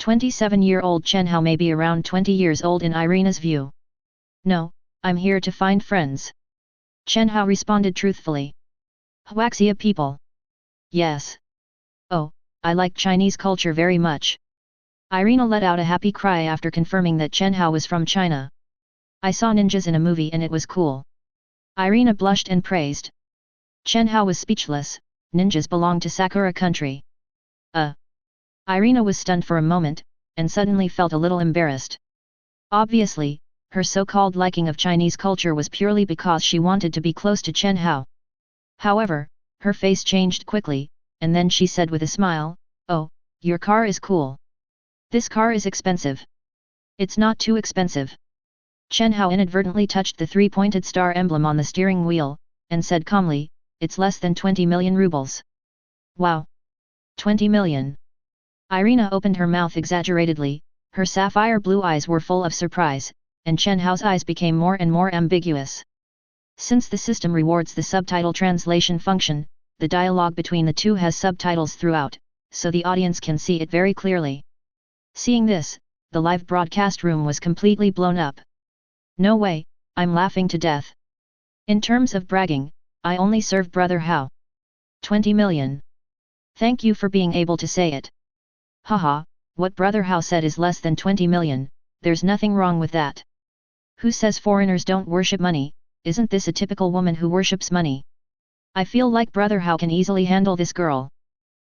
27-year-old Chen Hao may be around 20 years old in Irina's view. "No, I'm here to find friends." Chen Hao responded truthfully. "Huaxia people?" "Yes." "Oh, I like Chinese culture very much." Irina let out a happy cry after confirming that Chen Hao was from China. "I saw ninjas in a movie and it was cool." Irina blushed and praised. Chen Hao was speechless. Ninjas belong to Sakura country. Irina was stunned for a moment, and suddenly felt a little embarrassed. Obviously, her so-called liking of Chinese culture was purely because she wanted to be close to Chen Hao. However, her face changed quickly, and then she said with a smile, "Oh, your car is cool. This car is expensive." "It's not too expensive." Chen Hao inadvertently touched the three-pointed star emblem on the steering wheel, and said calmly, "It's less than 20 million rubles." "Wow! 20 million. Irina opened her mouth exaggeratedly, her sapphire blue eyes were full of surprise, and Chen Hao's eyes became more and more ambiguous. Since the system rewards the subtitle translation function, the dialogue between the two has subtitles throughout, so the audience can see it very clearly. Seeing this, the live broadcast room was completely blown up. "No way, I'm laughing to death. In terms of bragging, I only serve Brother Hao. 20 million. Thank you for being able to say it." "Haha, what Brother Hao said is less than 20 million, there's nothing wrong with that. Who says foreigners don't worship money? Isn't this a typical woman who worships money? I feel like Brother Hao can easily handle this girl."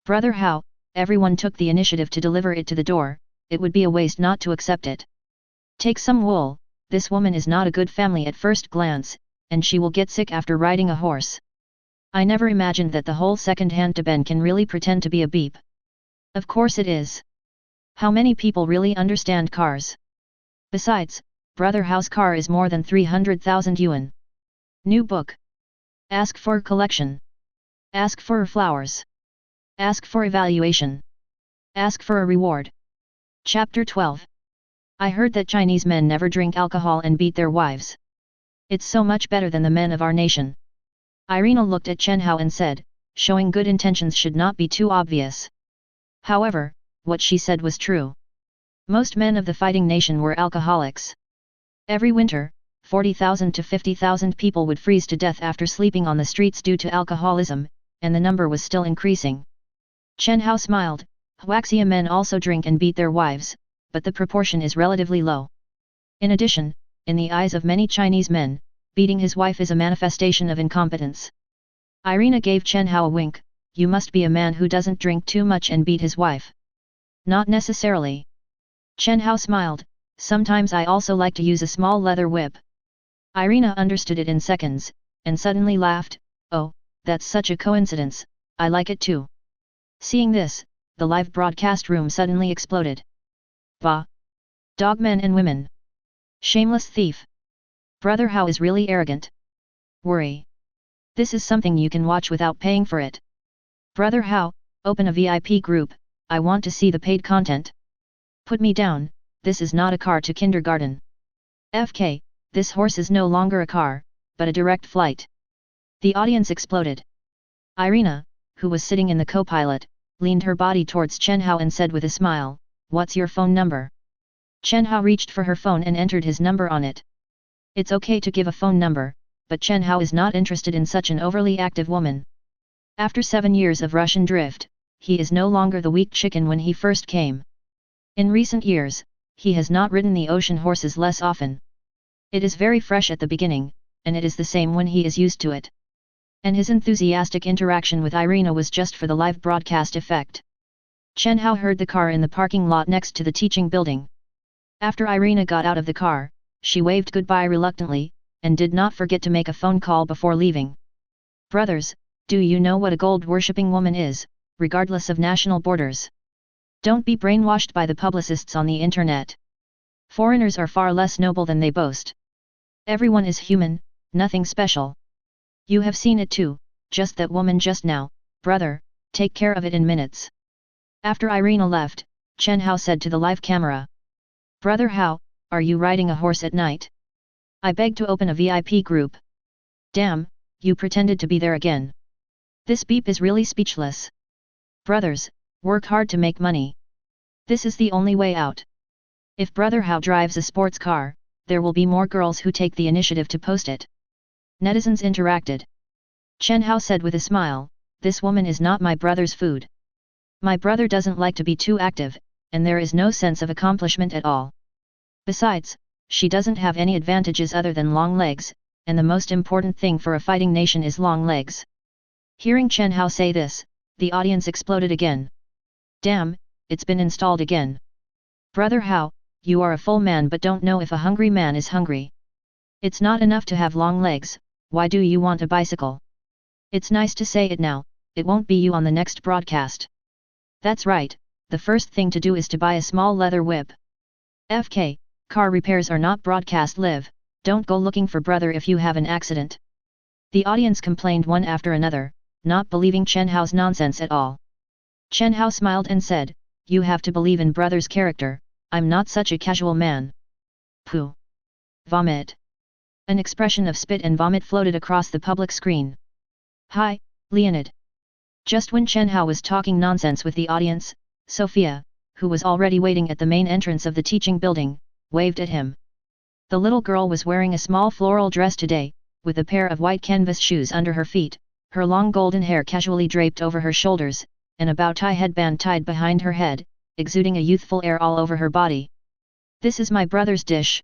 "Brother Hao," everyone took the initiative to deliver it to the door, it would be a waste not to accept it. "Take some wool, this woman is not a good family at first glance, and she will get sick after riding a horse. I never imagined that the whole second-hand Teben can really pretend to be a beep. Of course it is. How many people really understand cars? Besides, Brother Hao's car is more than 300,000 yuan. New book. Ask for collection. Ask for flowers. Ask for evaluation. Ask for a reward." Chapter 12. I heard that Chinese men never drink alcohol and beat their wives. It's so much better than the men of our nation. Irina looked at Chen Hao and said, showing good intentions should not be too obvious. However, what she said was true. Most men of the fighting nation were alcoholics. Every winter, 40,000 to 50,000 people would freeze to death after sleeping on the streets due to alcoholism, and the number was still increasing. Chen Hao smiled. Huaxia men also drink and beat their wives, but the proportion is relatively low. In addition, in the eyes of many Chinese men, beating his wife is a manifestation of incompetence. Irina gave Chen Hao a wink. "You must be a man who doesn't drink too much and beat his wife." "Not necessarily." Chen Hao smiled. "Sometimes I also like to use a small leather whip." Irina understood it in seconds, and suddenly laughed. "Oh, that's such a coincidence, I like it too." Seeing this, the live broadcast room suddenly exploded. "Bah! Dogmen and women! Shameless thief! Brother Hao is really arrogant. Worry! This is something you can watch without paying for it. Brother Hao, open a VIP group, I want to see the paid content. Put me down, this is not a car to kindergarten. FK, this horse is no longer a car, but a direct flight." The audience exploded. Irina, who was sitting in the co-pilot, leaned her body towards Chen Hao and said with a smile, "What's your phone number?" Chen Hao reached for her phone and entered his number on it. It's okay to give a phone number, but Chen Hao is not interested in such an overly active woman. After 7 years of Russian drift, he is no longer the weak chicken when he first came. In recent years, he has not ridden the ocean horses less often. It is very fresh at the beginning, and it is the same when he is used to it. And his enthusiastic interaction with Irina was just for the live broadcast effect. Chen Hao heard the car in the parking lot next to the teaching building. After Irina got out of the car, she waved goodbye reluctantly, and did not forget to make a phone call before leaving. "Brothers, do you know what a gold-worshipping woman is, regardless of national borders? Don't be brainwashed by the publicists on the internet. Foreigners are far less noble than they boast. Everyone is human, nothing special. You have seen it too, just that woman just now, brother, take care of it in minutes." After Irina left, Chen Hao said to the live camera, "Brother Hao, are you riding a horse at night? I beg to open a VIP group." "Damn, you pretended to be there again. This beep is really speechless. Brothers, work hard to make money. This is the only way out. If Brother Hao drives a sports car, there will be more girls who take the initiative to post it." Netizens interacted. Chen Hao said with a smile, "This woman is not my brother's food. My brother doesn't like to be too active, and there is no sense of accomplishment at all. Besides, she doesn't have any advantages other than long legs, and the most important thing for a fighting nation is long legs." Hearing Chen Hao say this, the audience exploded again. "Damn, it's been installed again. Brother Hao, you are a full man but don't know if a hungry man is hungry. It's not enough to have long legs, why do you want a bicycle? It's nice to say it now, it won't be you on the next broadcast. That's right, the first thing to do is to buy a small leather whip. FK, car repairs are not broadcast live, don't go looking for brother if you have an accident. The audience complained one after another, not believing Chen Hao's nonsense at all. Chen Hao smiled and said, you have to believe in brother's character, I'm not such a casual man. Pooh. Vomit. An expression of spit and vomit floated across the public screen. Hi, Leonid. Just when Chen Hao was talking nonsense with the audience, Sophia, who was already waiting at the main entrance of the teaching building, waved at him. The little girl was wearing a small floral dress today, with a pair of white canvas shoes under her feet, her long golden hair casually draped over her shoulders, and a bow-tie headband tied behind her head, exuding a youthful air all over her body. This is my brother's dish.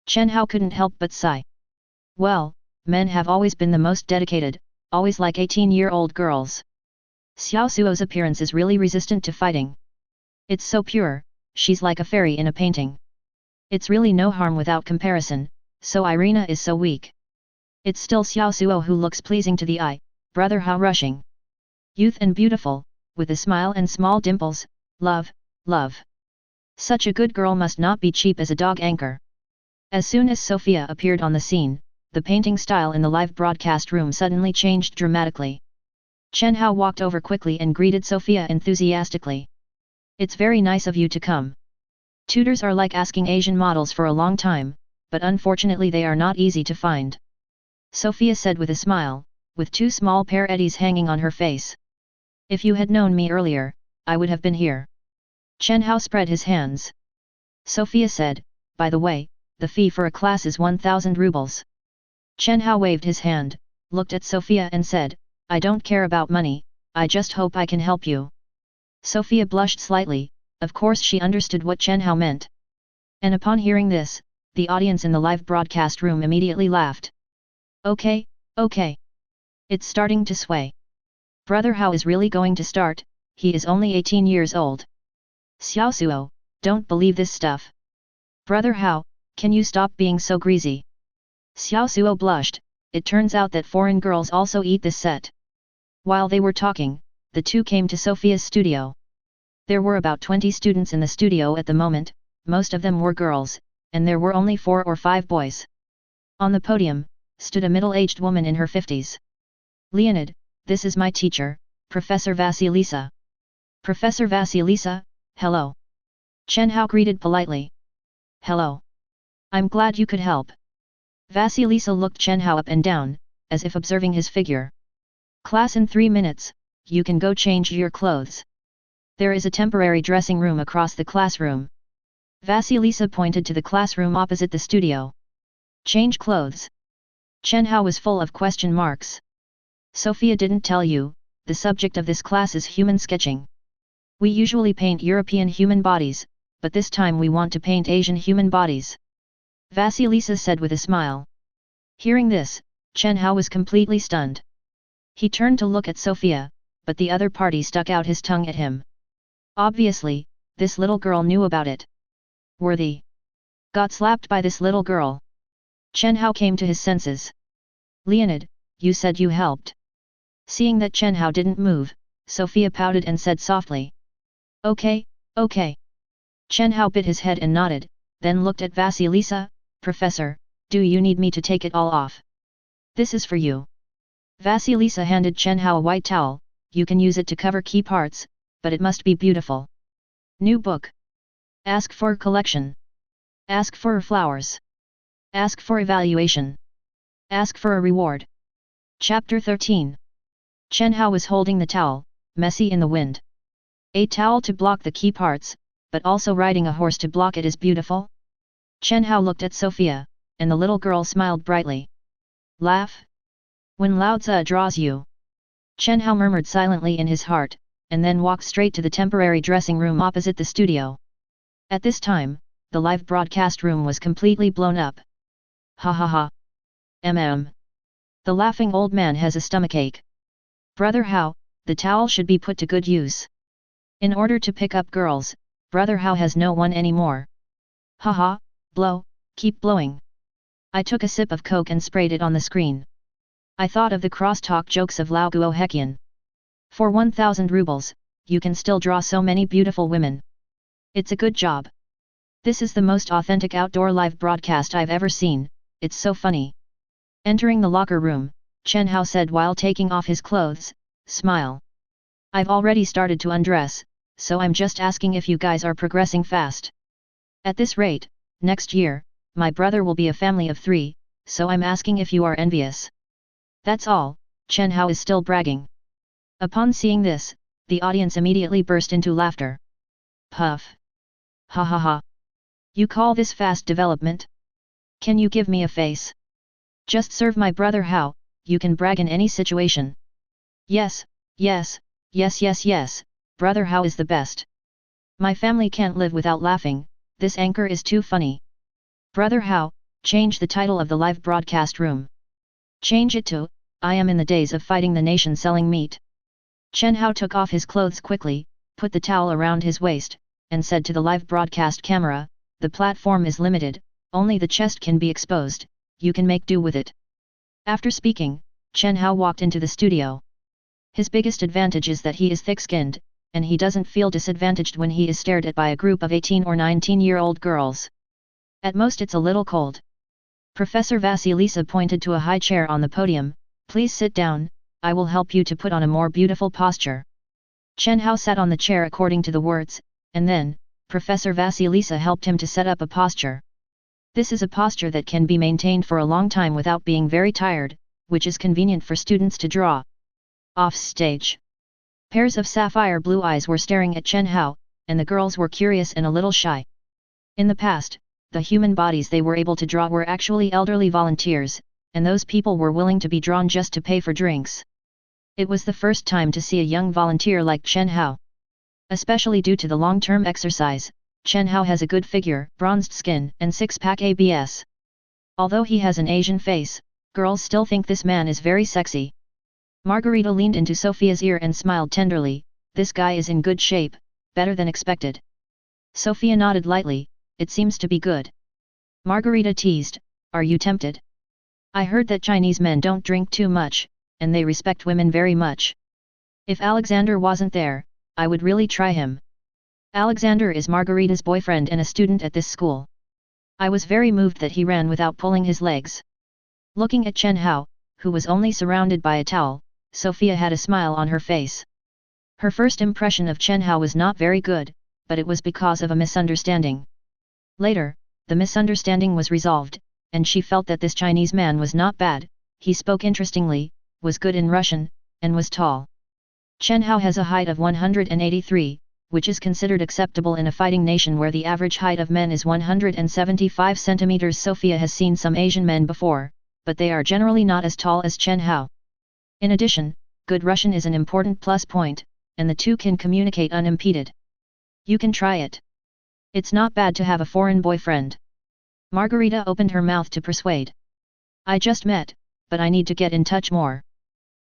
Chen Hao couldn't help but sigh. Well, men have always been the most dedicated, always like 18-year-old girls. Xiao Suo's appearance is really resistant to fighting. It's so pure, she's like a fairy in a painting. It's really no harm without comparison, so Irina is so weak. It's still Xiao Suo who looks pleasing to the eye, brother how rushing. Youth and beautiful, with a smile and small dimples, love, love. Such a good girl must not be cheap as a dog anchor. As soon as Sophia appeared on the scene, the painting style in the live broadcast room suddenly changed dramatically. Chen Hao walked over quickly and greeted Sophia enthusiastically. It's very nice of you to come. Tutors are like asking Asian models for a long time, but unfortunately they are not easy to find. Sophia said with a smile, with two small pear eddies hanging on her face. If you had known me earlier, I would have been here. Chen Hao spread his hands. Sophia said, by the way, the fee for a class is 1,000 rubles. Chen Hao waved his hand, looked at Sophia and said, I don't care about money, I just hope I can help you. Sophia blushed slightly, of course she understood what Chen Hao meant. And upon hearing this, the audience in the live broadcast room immediately laughed. Okay, okay. It's starting to sway. Brother Hao is really going to start, he is only 18 years old. Xiao Suo, don't believe this stuff. Brother Hao, can you stop being so greasy? Xiao Suo blushed, it turns out that foreign girls also eat this set. While they were talking, the two came to Sophia's studio. There were about 20 students in the studio at the moment, most of them were girls, and there were only 4 or 5 boys. On the podium, stood a middle-aged woman in her 50s. Leonid, this is my teacher, Professor Vasilisa. Professor Vasilisa, hello. Chen Hao greeted politely. Hello. I'm glad you could help. Vasilisa looked Chen Hao up and down, as if observing his figure. Class in 3 minutes, you can go change your clothes. There is a temporary dressing room across the classroom. Vasilisa pointed to the classroom opposite the studio. Change clothes. Chen Hao was full of question marks. Sophia didn't tell you, the subject of this class is human sketching. We usually paint European human bodies, but this time we want to paint Asian human bodies. Vasilisa said with a smile. Hearing this, Chen Hao was completely stunned. He turned to look at Sophia, but the other party stuck out his tongue at him. Obviously, this little girl knew about it. Worthy. Got slapped by this little girl. Chen Hao came to his senses. Leonid, you said you helped. Seeing that Chen Hao didn't move, Sophia pouted and said softly. Okay, okay. Chen Hao bit his head and nodded, then looked at Vasilisa, Professor, do you need me to take it all off? This is for you. Vasilisa handed Chen Hao a white towel, you can use it to cover key parts, but it must be beautiful. New book. Ask for collection. Ask for flowers. Ask for evaluation. Ask for a reward. Chapter 13. Chen Hao was holding the towel, messy in the wind. A towel to block the key parts, but also riding a horse to block it is beautiful. Chen Hao looked at Sophia, and the little girl smiled brightly. Laugh. When Lao Tzu draws you. Chen Hao murmured silently in his heart, and then walked straight to the temporary dressing room opposite the studio. At this time, the live broadcast room was completely blown up. Ha ha ha. The laughing old man has a stomachache. Brother Hao, the towel should be put to good use. In order to pick up girls, Brother Hao has no one anymore. Haha, blow, keep blowing. I took a sip of coke and sprayed it on the screen. I thought of the crosstalk jokes of Lao Guo Hekian. For 1000 rubles, you can still draw so many beautiful women. It's a good job. This is the most authentic outdoor live broadcast I've ever seen, it's so funny. Entering the locker room, Chen Hao said while taking off his clothes, smile. I've already started to undress, so I'm just asking if you guys are progressing fast. At this rate, next year, my brother will be a family of 3, so I'm asking if you are envious. That's all, Chen Hao is still bragging. Upon seeing this, the audience immediately burst into laughter. Puff. Ha ha ha. You call this fast development? Can you give me a face? Just serve my brother Hao, you can brag in any situation. Yes, yes, yes yes yes, brother Hao is the best. My family can't live without laughing, this anchor is too funny. Brother Hao, change the title of the live broadcast room. Change it to, I am in the days of fighting the nation selling meat. Chen Hao took off his clothes quickly, put the towel around his waist, and said to the live broadcast camera, the platform is limited, only the chest can be exposed, you can make do with it. After speaking, Chen Hao walked into the studio. His biggest advantage is that he is thick-skinned, and he doesn't feel disadvantaged when he is stared at by a group of 18 or 19-year-old girls. At most it's a little cold. Professor Vasilisa pointed to a high chair on the podium, please sit down, I will help you to put on a more beautiful posture. Chen Hao sat on the chair according to the words, and then, Professor Vasilisa helped him to set up a posture. This is a posture that can be maintained for a long time without being very tired, which is convenient for students to draw. Off stage. Pairs of sapphire blue eyes were staring at Chen Hao, and the girls were curious and a little shy. In the past, the human bodies they were able to draw were actually elderly volunteers, and those people were willing to be drawn just to pay for drinks. It was the first time to see a young volunteer like Chen Hao. Especially due to the long-term exercise, Chen Hao has a good figure, bronzed skin, and six-pack abs. Although he has an Asian face, girls still think this man is very sexy. Margarita leaned into Sophia's ear and smiled tenderly, this guy is in good shape, better than expected. Sophia nodded lightly, it seems to be good. Margarita teased, are you tempted? I heard that Chinese men don't drink too much, and they respect women very much. If Alexander wasn't there, I would really try him. Alexander is Margarita's boyfriend and a student at this school. I was very moved that he ran without pulling his legs. Looking at Chen Hao, who was only surrounded by a towel, Sophia had a smile on her face. Her first impression of Chen Hao was not very good, but it was because of a misunderstanding. Later, the misunderstanding was resolved, and she felt that this Chinese man was not bad, he spoke interestingly, was good in Russian, and was tall. Chen Hao has a height of 183, which is considered acceptable in a fighting nation where the average height of men is 175 centimeters. Sophia has seen some Asian men before, but they are generally not as tall as Chen Hao. In addition, good Russian is an important plus point, and the two can communicate unimpeded. You can try it. It's not bad to have a foreign boyfriend. Margarita opened her mouth to persuade. I just met, but I need to get in touch more.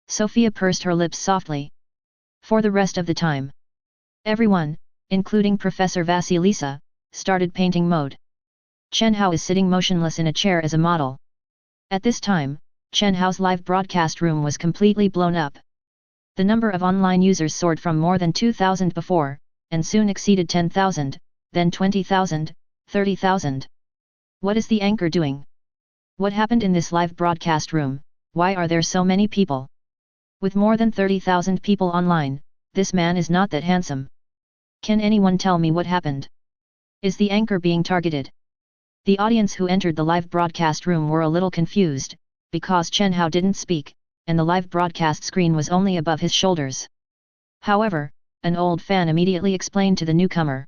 Sophia pursed her lips softly. For the rest of the time, everyone, including Professor Vasilisa, started painting mode. Chen Hao is sitting motionless in a chair as a model. At this time, Chen Hao's live broadcast room was completely blown up. The number of online users soared from more than 2,000 before, and soon exceeded 10,000, then 20,000, 30,000. What is the anchor doing? What happened in this live broadcast room? Why are there so many people? With more than 30,000 people online, this man is not that handsome. Can anyone tell me what happened? Is the anchor being targeted? The audience who entered the live broadcast room were a little confused, because Chen Hao didn't speak, and the live broadcast screen was only above his shoulders. However, an old fan immediately explained to the newcomer.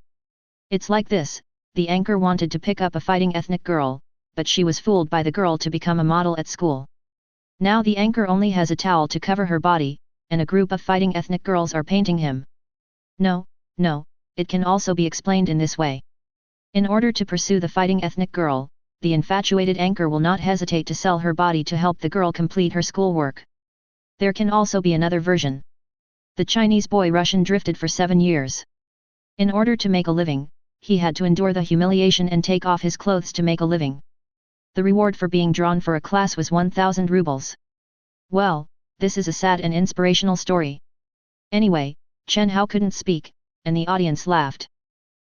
It's like this, the anchor wanted to pick up a fighting ethnic girl, but she was fooled by the girl to become a model at school. Now the anchor only has a towel to cover her body, and a group of fighting ethnic girls are painting him. No, it can also be explained in this way. In order to pursue the fighting ethnic girl, the infatuated anchor will not hesitate to sell her body to help the girl complete her schoolwork. There can also be another version. The Chinese boy Russian drifted for 7 years. In order to make a living, he had to endure the humiliation and take off his clothes to make a living. The reward for being drawn for a class was 1,000 rubles. Well, this is a sad and inspirational story. Anyway, Chen Hao couldn't speak, and the audience laughed.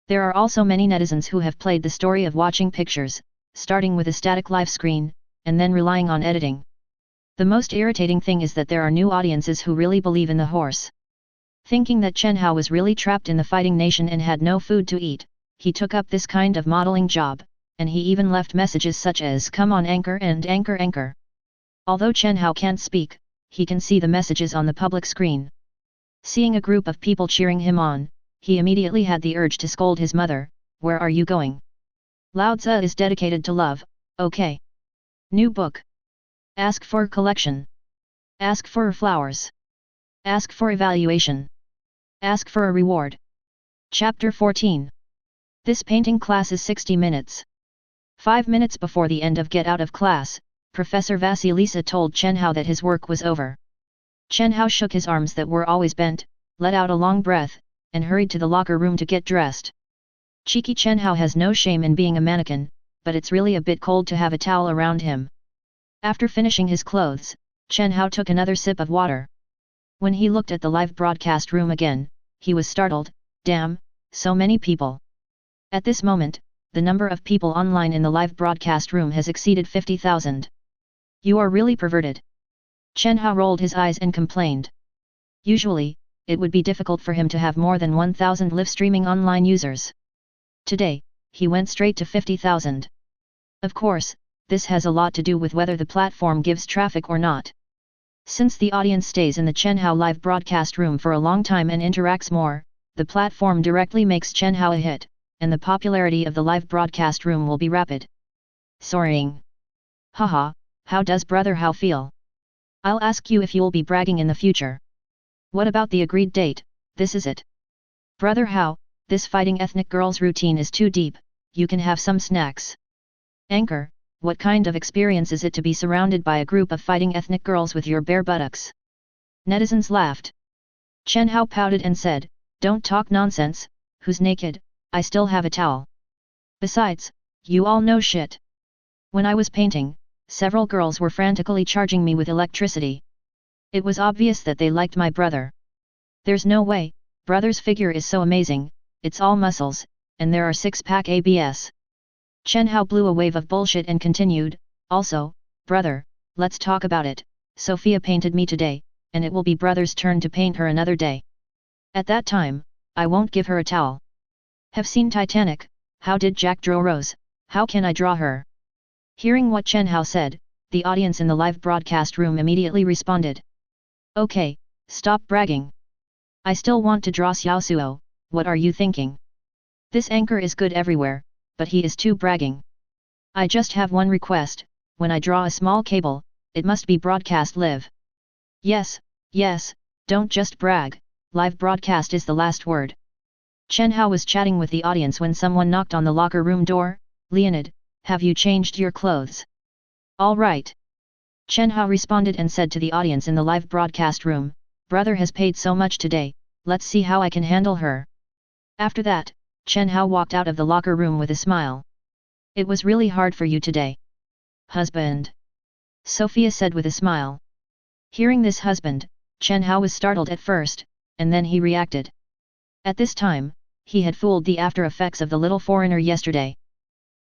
There are also many netizens who have played the story of watching pictures, starting with a static live screen, and then relying on editing. The most irritating thing is that there are new audiences who really believe in the horse. Thinking that Chen Hao was really trapped in the fighting nation and had no food to eat, he took up this kind of modeling job, and he even left messages such as "Come on anchor" and "Anchor anchor." Although Chen Hao can't speak, he can see the messages on the public screen. Seeing a group of people cheering him on, he immediately had the urge to scold his mother, "Where are you going? Lao Tzu is dedicated to love, okay? New book. Ask for collection. Ask for flowers. Ask for evaluation. Ask for a reward." Chapter 14. This painting class is 60 minutes. 5 minutes before the end of get out of class, Professor Vasilisa told Chen Hao that his work was over. Chen Hao shook his arms that were always bent, let out a long breath, and hurried to the locker room to get dressed. Cheeky Chen Hao has no shame in being a mannequin, but it's really a bit cold to have a towel around him. After finishing his clothes, Chen Hao took another sip of water. When he looked at the live broadcast room again, he was startled. Damn, so many people. At this moment, the number of people online in the live broadcast room has exceeded 50,000. You are really perverted. Chen Hao rolled his eyes and complained. Usually, it would be difficult for him to have more than 1,000 live streaming online users. Today, he went straight to 50,000. Of course, this has a lot to do with whether the platform gives traffic or not. Since the audience stays in the Chen Hao live broadcast room for a long time and interacts more, the platform directly makes Chen Hao a hit, and the popularity of the live broadcast room will be rapid. Soaring. Haha, how does Brother Hao feel? I'll ask you if you'll be bragging in the future. What about the agreed date? This is it. Brother Hao, this fighting ethnic girl's routine is too deep, you can have some snacks. Anchor, what kind of experience is it to be surrounded by a group of fighting ethnic girls with your bare buttocks? Netizens laughed. Chen Hao pouted and said, "Don't talk nonsense, who's naked? I still have a towel. Besides, you all know shit. When I was painting, several girls were frantically charging me with electricity. It was obvious that they liked my brother. There's no way, brother's figure is so amazing, it's all muscles, and there are six-pack abs." Chen Hao blew a wave of bullshit and continued, "Also, brother, let's talk about it. Sophia painted me today, and it will be brother's turn to paint her another day. At that time, I won't give her a towel. Have seen Titanic? How did Jack draw Rose? How can I draw her?" Hearing what Chen Hao said, the audience in the live broadcast room immediately responded. "Okay, stop bragging. I still want to draw Xiao Suo, what are you thinking? This anchor is good everywhere, but he is too bragging. I just have one request, when I draw a small cable, it must be broadcast live. Yes, yes, don't just brag, live broadcast is the last word." Chen Hao was chatting with the audience when someone knocked on the locker room door. "Leonid, have you changed your clothes?" "All right." Chen Hao responded and said to the audience in the live broadcast room, "Brother has paid so much today, let's see how I can handle her." After that, Chen Hao walked out of the locker room with a smile. "It was really hard for you today. Husband," Sophia said with a smile. Hearing this husband, Chen Hao was startled at first, and then he reacted. At this time, he had fooled the after effects of the little foreigner yesterday.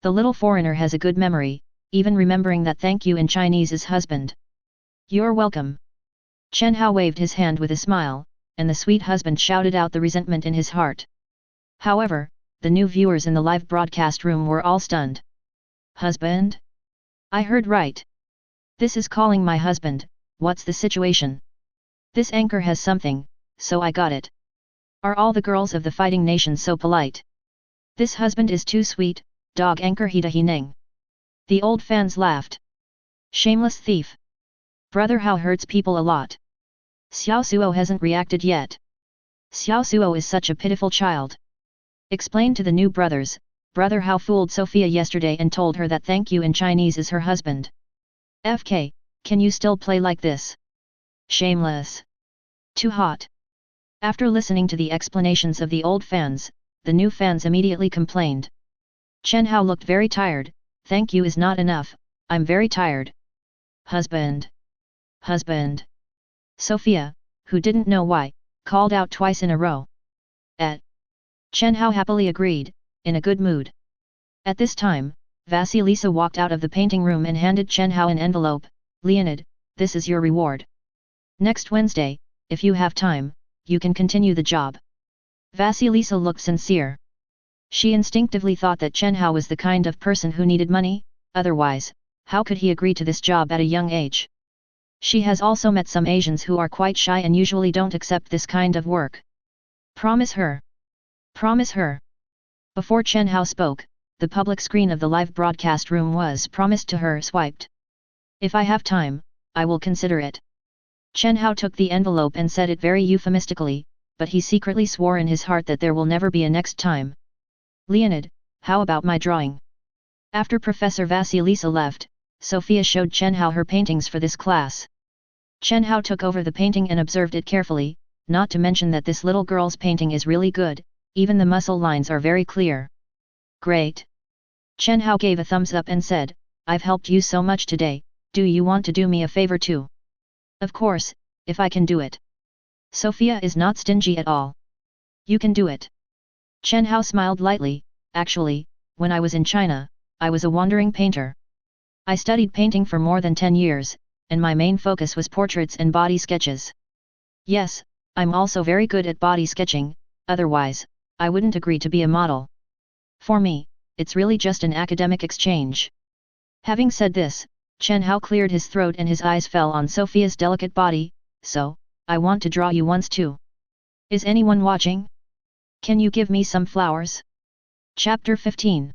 The little foreigner has a good memory, even remembering that thank you in Chinese is husband. "You're welcome." Chen Hao waved his hand with a smile, and the sweet husband shouted out the resentment in his heart. However, the new viewers in the live broadcast room were all stunned. "Husband? I heard right. This is calling my husband, what's the situation? This anchor has something, so I got it. Are all the girls of the fighting nation so polite? This husband is too sweet, dog anchor hita hineng." The old fans laughed. "Shameless thief. Brother Hao hurts people a lot. Xiao Suo hasn't reacted yet. Xiao Suo is such a pitiful child." Explained to the new brothers, Brother Hao fooled Sophia yesterday and told her that thank you in Chinese is her husband. "FK, can you still play like this? Shameless. Too hot." After listening to the explanations of the old fans, the new fans immediately complained. Chen Hao looked very tired. Thank you is not enough, I'm very tired. Husband. Husband. Sophia, who didn't know why, called out twice in a row. Chen Hao happily agreed, in a good mood. At this time, Vasilisa walked out of the painting room and handed Chen Hao an envelope. Leonid, this is your reward. Next Wednesday, if you have time, you can continue the job. Vasilisa looked sincere. She instinctively thought that Chen Hao was the kind of person who needed money, otherwise, how could he agree to this job at a young age? She has also met some Asians who are quite shy and usually don't accept this kind of work. Promise her. Promise her. Before Chen Hao spoke, the public screen of the live broadcast room was promised to her swiped. If I have time, I will consider it. Chen Hao took the envelope and said it very euphemistically, but he secretly swore in his heart that there will never be a next time. Leonid, how about my drawing? After Professor Vasilisa left, Sophia showed Chen Hao her paintings for this class. Chen Hao took over the painting and observed it carefully, not to mention that this little girl's painting is really good, even the muscle lines are very clear. Great. Chen Hao gave a thumbs up and said, I've helped you so much today, do you want to do me a favor too? Of course, if I can do it. Sophia is not stingy at all. You can do it. Chen Hao smiled lightly. Actually, when I was in China, I was a wandering painter. I studied painting for more than 10 years, and my main focus was portraits and body sketches. Yes, I'm also very good at body sketching, otherwise, I wouldn't agree to be a model. For me, it's really just an academic exchange. Having said this, Chen Hao cleared his throat and his eyes fell on Sophia's delicate body. So, I want to draw you once too. Is anyone watching? Can you give me some flowers? Chapter 15.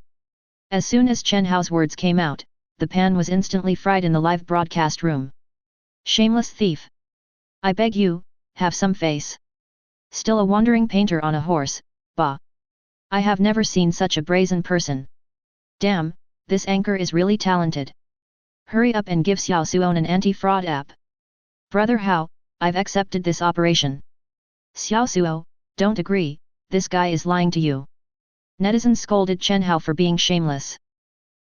As soon as Chen Hao's words came out, the pan was instantly fried in the live broadcast room. Shameless thief! I beg you, have some face. Still a wandering painter on a horse, bah! I have never seen such a brazen person. Damn, this anchor is really talented. Hurry up and give Xiao Suon an anti-fraud app. Brother Hao, I've accepted this operation. Xiao Suo, don't agree, this guy is lying to you. Netizens scolded Chen Hao for being shameless.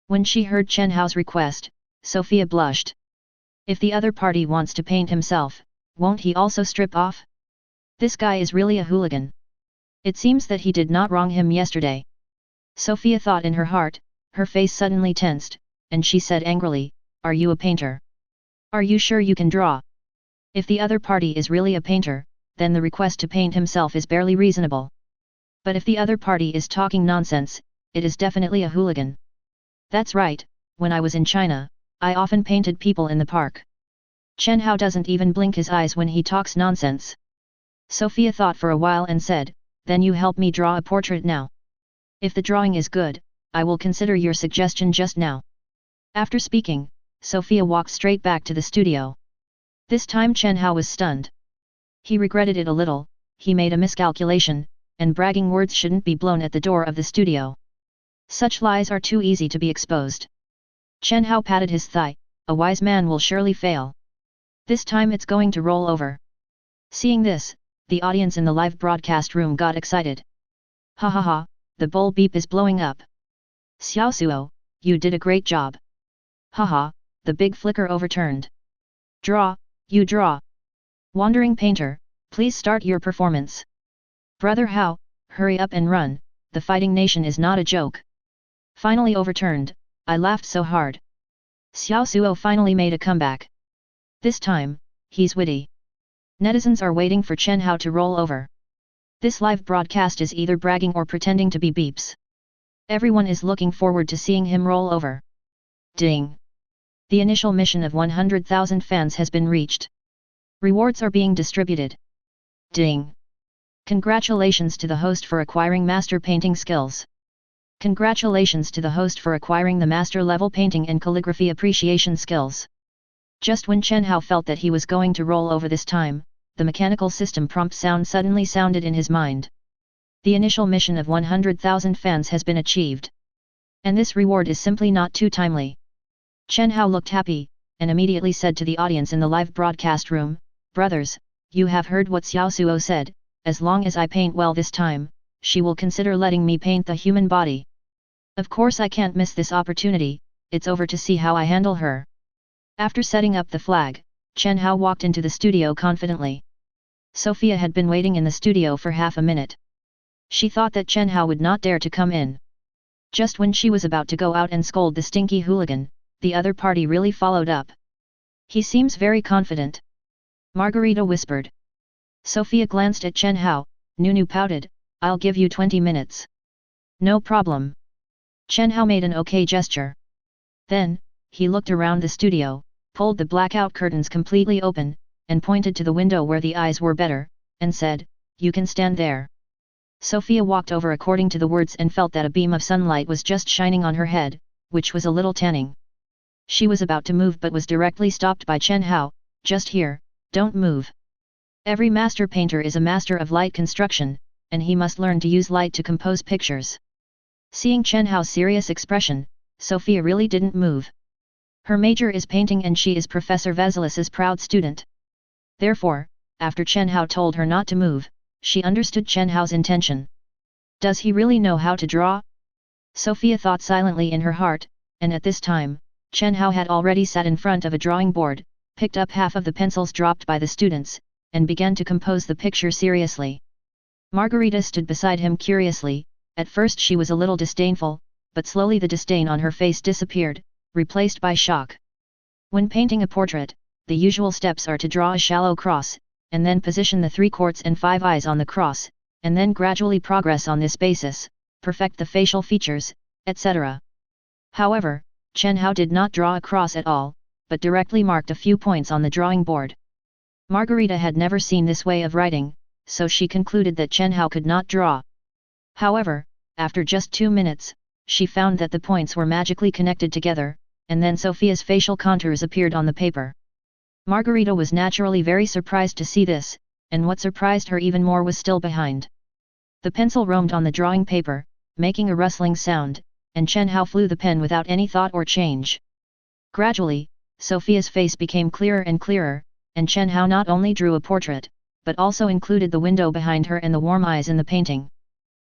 When she heard Chen Hao's request, Sophia blushed. If the other party wants to paint himself, won't he also strip off? This guy is really a hooligan. It seems that he did not wrong him yesterday. Sophia thought in her heart, her face suddenly tensed, and she said angrily, Are you a painter? Are you sure you can draw? If the other party is really a painter, then the request to paint himself is barely reasonable. But if the other party is talking nonsense, it is definitely a hooligan. That's right, when I was in China, I often painted people in the park. Chen Hao doesn't even blink his eyes when he talks nonsense. Sophia thought for a while and said, Then you help me draw a portrait now. If the drawing is good, I will consider your suggestion just now. After speaking, Sophia walked straight back to the studio. This time Chen Hao was stunned. He regretted it a little, he made a miscalculation, and bragging words shouldn't be blown at the door of the studio. Such lies are too easy to be exposed. Chen Hao patted his thigh, a wise man will surely fail. This time it's going to roll over. Seeing this, the audience in the live broadcast room got excited. Ha ha ha, the bowl beep is blowing up. Xiao Suo, you did a great job. Ha ha, the big flicker overturned. Draw, you draw. Wandering painter, please start your performance. Brother Hao, hurry up and run, the fighting nation is not a joke. Finally overturned, I laughed so hard. Xiao Suo finally made a comeback. This time, he's witty. Netizens are waiting for Chen Hao to roll over. This live broadcast is either bragging or pretending to be beeps. Everyone is looking forward to seeing him roll over. Ding! The initial mission of 100,000 fans has been reached. Rewards are being distributed. Ding! Congratulations to the host for acquiring master painting skills. Congratulations to the host for acquiring the master level painting and calligraphy appreciation skills. Just when Chen Hao felt that he was going to roll over this time, the mechanical system prompt sound suddenly sounded in his mind. The initial mission of 100,000 fans has been achieved. And this reward is simply not too timely. Chen Hao looked happy, and immediately said to the audience in the live broadcast room, Brothers, you have heard what Xiao Suo said, as long as I paint well this time, she will consider letting me paint the human body. Of course I can't miss this opportunity, it's over to see how I handle her. After setting up the flag, Chen Hao walked into the studio confidently. Sophia had been waiting in the studio for half a minute. She thought that Chen Hao would not dare to come in. Just when she was about to go out and scold the stinky hooligan, the other party really followed up. He seems very confident. Margarita whispered. Sophia glanced at Chen Hao. Nunu pouted, I'll give you 20 minutes. No problem. Chen Hao made an okay gesture. Then, he looked around the studio, pulled the blackout curtains completely open, and pointed to the window where the eyes were better, and said, you can stand there. Sophia walked over according to the words and felt that a beam of sunlight was just shining on her head, which was a little tanning. She was about to move but was directly stopped by Chen Hao, just here, don't move. Every master painter is a master of light construction, and he must learn to use light to compose pictures. Seeing Chen Hao's serious expression, Sophia really didn't move. Her major is painting and she is Professor Vasilis's proud student. Therefore, after Chen Hao told her not to move, she understood Chen Hao's intention. Does he really know how to draw? Sophia thought silently in her heart, and at this time, Chen Hao had already sat in front of a drawing board, picked up half of the pencils dropped by the students, and began to compose the picture seriously. Margarita stood beside him curiously. At first she was a little disdainful, but slowly the disdain on her face disappeared, replaced by shock. When painting a portrait, the usual steps are to draw a shallow cross, and then position the 3 quarts and 5 eyes on the cross, and then gradually progress on this basis, perfect the facial features, etc. However, Chen Hao did not draw a cross at all, but directly marked a few points on the drawing board. Margarita had never seen this way of writing, so she concluded that Chen Hao could not draw. However, after just 2 minutes, she found that the points were magically connected together, and then Sophia's facial contours appeared on the paper. Margarita was naturally very surprised to see this, and what surprised her even more was still behind. The pencil roamed on the drawing paper, making a rustling sound, and Chen Hao flew the pen without any thought or change. Gradually, Sophia's face became clearer and clearer, and Chen Hao not only drew a portrait, but also included the window behind her and the warm eyes in the painting.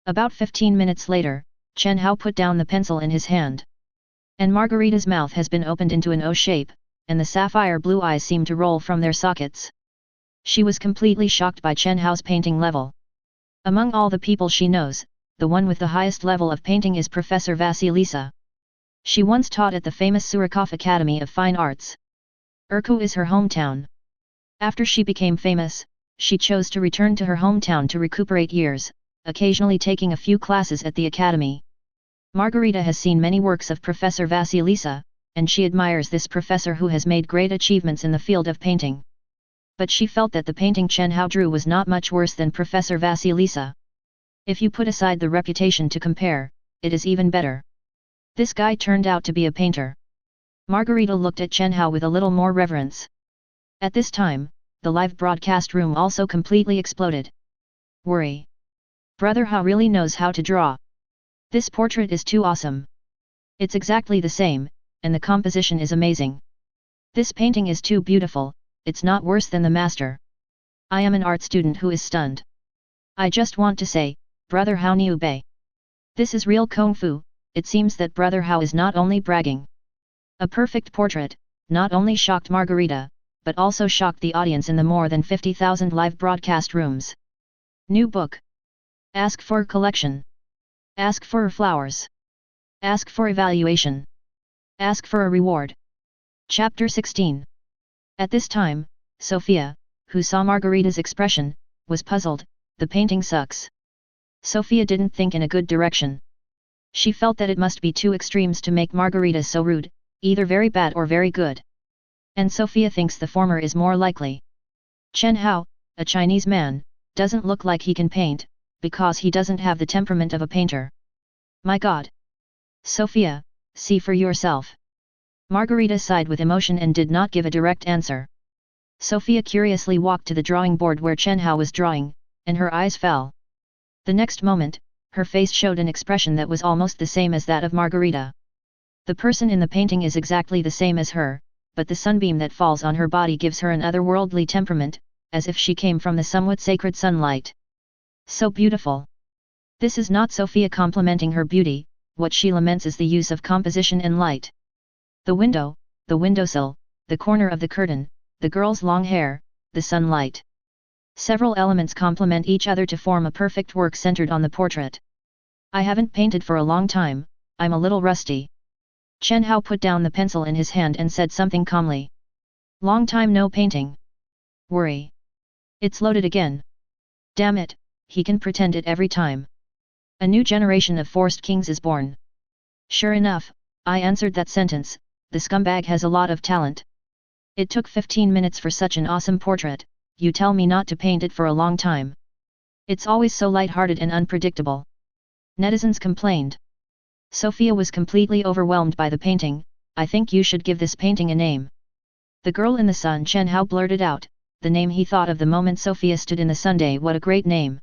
About 15 minutes later, Chen Hao put down the pencil in his hand. And Margarita's mouth has been opened into an O shape, and the sapphire blue eyes seemed to roll from their sockets. She was completely shocked by Chen Hao's painting level. Among all the people she knows, the one with the highest level of painting is Professor Vasilisa. She once taught at the famous Surikov Academy of Fine Arts. Urku is her hometown. After she became famous, she chose to return to her hometown to recuperate years, occasionally taking a few classes at the academy. Margarita has seen many works of Professor Vasilisa, and she admires this professor who has made great achievements in the field of painting. But she felt that the painting Chen Hao drew was not much worse than Professor Vasilisa. If you put aside the reputation to compare, it is even better. This guy turned out to be a painter. Margarita looked at Chen Hao with a little more reverence. At this time, the live broadcast room also completely exploded. Worry. Brother Hao really knows how to draw. This portrait is too awesome. It's exactly the same, and the composition is amazing. This painting is too beautiful, it's not worse than the master. I am an art student who is stunned. I just want to say, Brother Hao Niu Bei. This is real Kung Fu. It seems that Brother Hao is not only bragging. A perfect portrait, not only shocked Margarita, but also shocked the audience in the more than 50,000 live broadcast rooms. New book. Ask for collection. Ask for flowers. Ask for evaluation. Ask for a reward. Chapter 16. At this time, Sophia, who saw Margarita's expression, was puzzled. The painting sucks. Sophia didn't think in a good direction. She felt that it must be two extremes to make Margarita so rude, either very bad or very good. And Sophia thinks the former is more likely. Chen Hao, a Chinese man, doesn't look like he can paint, because he doesn't have the temperament of a painter. My God! Sophia, see for yourself. Margarita sighed with emotion and did not give a direct answer. Sophia curiously walked to the drawing board where Chen Hao was drawing, and her eyes fell. The next moment, her face showed an expression that was almost the same as that of Margarita. The person in the painting is exactly the same as her, but the sunbeam that falls on her body gives her an otherworldly temperament, as if she came from the somewhat sacred sunlight. So beautiful. This is not Sophia complimenting her beauty, what she laments is the use of composition and light. The window, the windowsill, the corner of the curtain, the girl's long hair, the sunlight. Several elements complement each other to form a perfect work centered on the portrait. I haven't painted for a long time, I'm a little rusty. Chen Hao put down the pencil in his hand and said something calmly. Long time no painting. Worry. It's loaded again. Damn it, he can pretend it every time. A new generation of forced kings is born. Sure enough, I answered that sentence, the scumbag has a lot of talent. It took 15 minutes for such an awesome portrait, you tell me not to paint it for a long time. It's always so light-hearted and unpredictable. Netizens complained. Sophia was completely overwhelmed by the painting. I think you should give this painting a name. The girl in the sun, Chen Hao blurted out, the name he thought of the moment Sophia stood in the sunday. What a great name.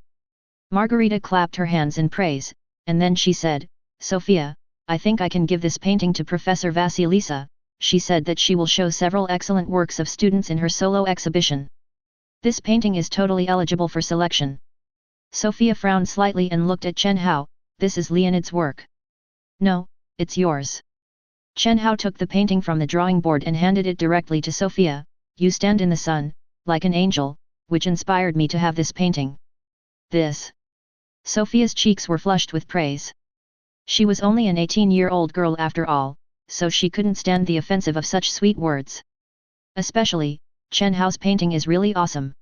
Margarita clapped her hands in praise, and then she said, Sophia, I think I can give this painting to Professor Vasilisa. She said that she will show several excellent works of students in her solo exhibition. This painting is totally eligible for selection. Sophia frowned slightly and looked at Chen Hao. This is Leonid's work. No, it's yours. Chen Hao took the painting from the drawing board and handed it directly to Sophia. You stand in the sun, like an angel, which inspired me to have this painting. This. Sophia's cheeks were flushed with praise. She was only an 18-year-old girl after all, so she couldn't stand the offensive of such sweet words. Especially, Chen Hao's painting is really awesome.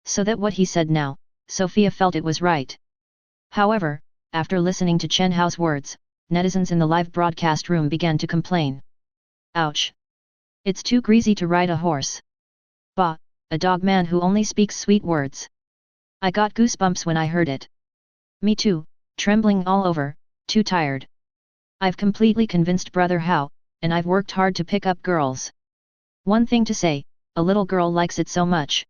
So that what he said now, Sophia felt it was right. However, after listening to Chen Hao's words, netizens in the live broadcast room began to complain. Ouch! It's too greasy to ride a horse. Bah, a dog man who only speaks sweet words. I got goosebumps when I heard it. Me too, trembling all over, too tired. I've completely convinced Brother Hao, and I've worked hard to pick up girls. One thing to say, a little girl likes it so much.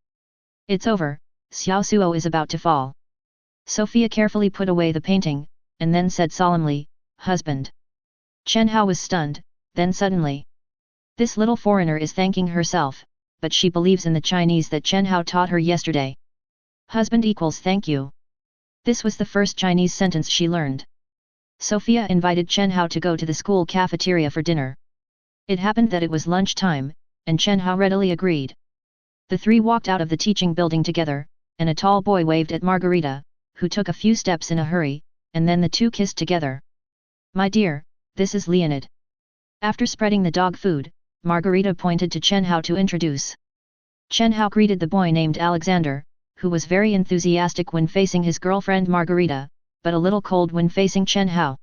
It's over, Xiao Suo is about to fall. Sophia carefully put away the painting, and then said solemnly, Husband. Chen Hao was stunned, then suddenly. This little foreigner is thanking herself, but she believes in the Chinese that Chen Hao taught her yesterday. Husband equals thank you. This was the first Chinese sentence she learned. Sophia invited Chen Hao to go to the school cafeteria for dinner. It happened that it was lunchtime, and Chen Hao readily agreed. The three walked out of the teaching building together, and a tall boy waved at Margarita, who took a few steps in a hurry, and then the two kissed together. My dear, this is Leonid. After spreading the dog food, Margarita pointed to Chen Hao to introduce. Chen Hao greeted the boy named Alexander, who was very enthusiastic when facing his girlfriend Margarita, but a little cold when facing Chen Hao.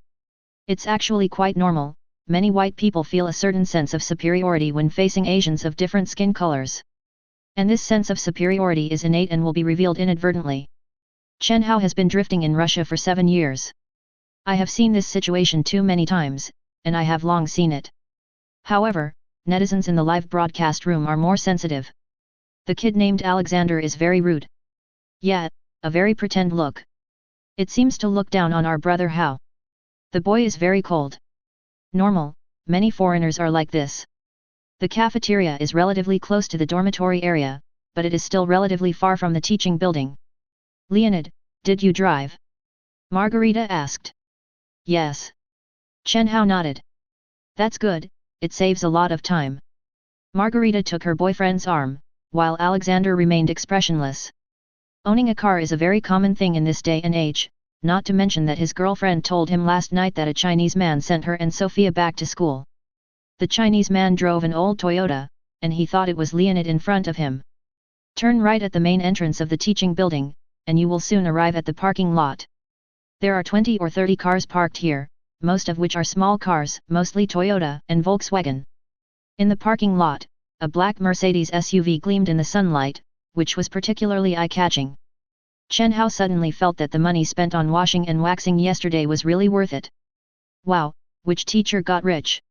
It's actually quite normal, many white people feel a certain sense of superiority when facing Asians of different skin colors. And this sense of superiority is innate and will be revealed inadvertently. Chen Hao has been drifting in Russia for 7 years. I have seen this situation too many times, and I have long seen it. However, netizens in the live broadcast room are more sensitive. The kid named Alexander is very rude. Yeah, a very pretend look. It seems to look down on our brother Hao. The boy is very cold. Normal, many foreigners are like this. The cafeteria is relatively close to the dormitory area, but it is still relatively far from the teaching building. Leonid, did you drive? Margarita asked. Yes. Chen Hao nodded. That's good, it saves a lot of time. Margarita took her boyfriend's arm, while Alexander remained expressionless. Owning a car is a very common thing in this day and age, not to mention that his girlfriend told him last night that a Chinese man sent her and Sophia back to school. The Chinese man drove an old Toyota, and he thought it was Leonid in front of him. Turn right at the main entrance of the teaching building, and you will soon arrive at the parking lot. There are 20 or 30 cars parked here, most of which are small cars, mostly Toyota and Volkswagen. In the parking lot, a black Mercedes SUV gleamed in the sunlight, which was particularly eye-catching. Chen Hao suddenly felt that the money spent on washing and waxing yesterday was really worth it. Wow, which teacher got rich?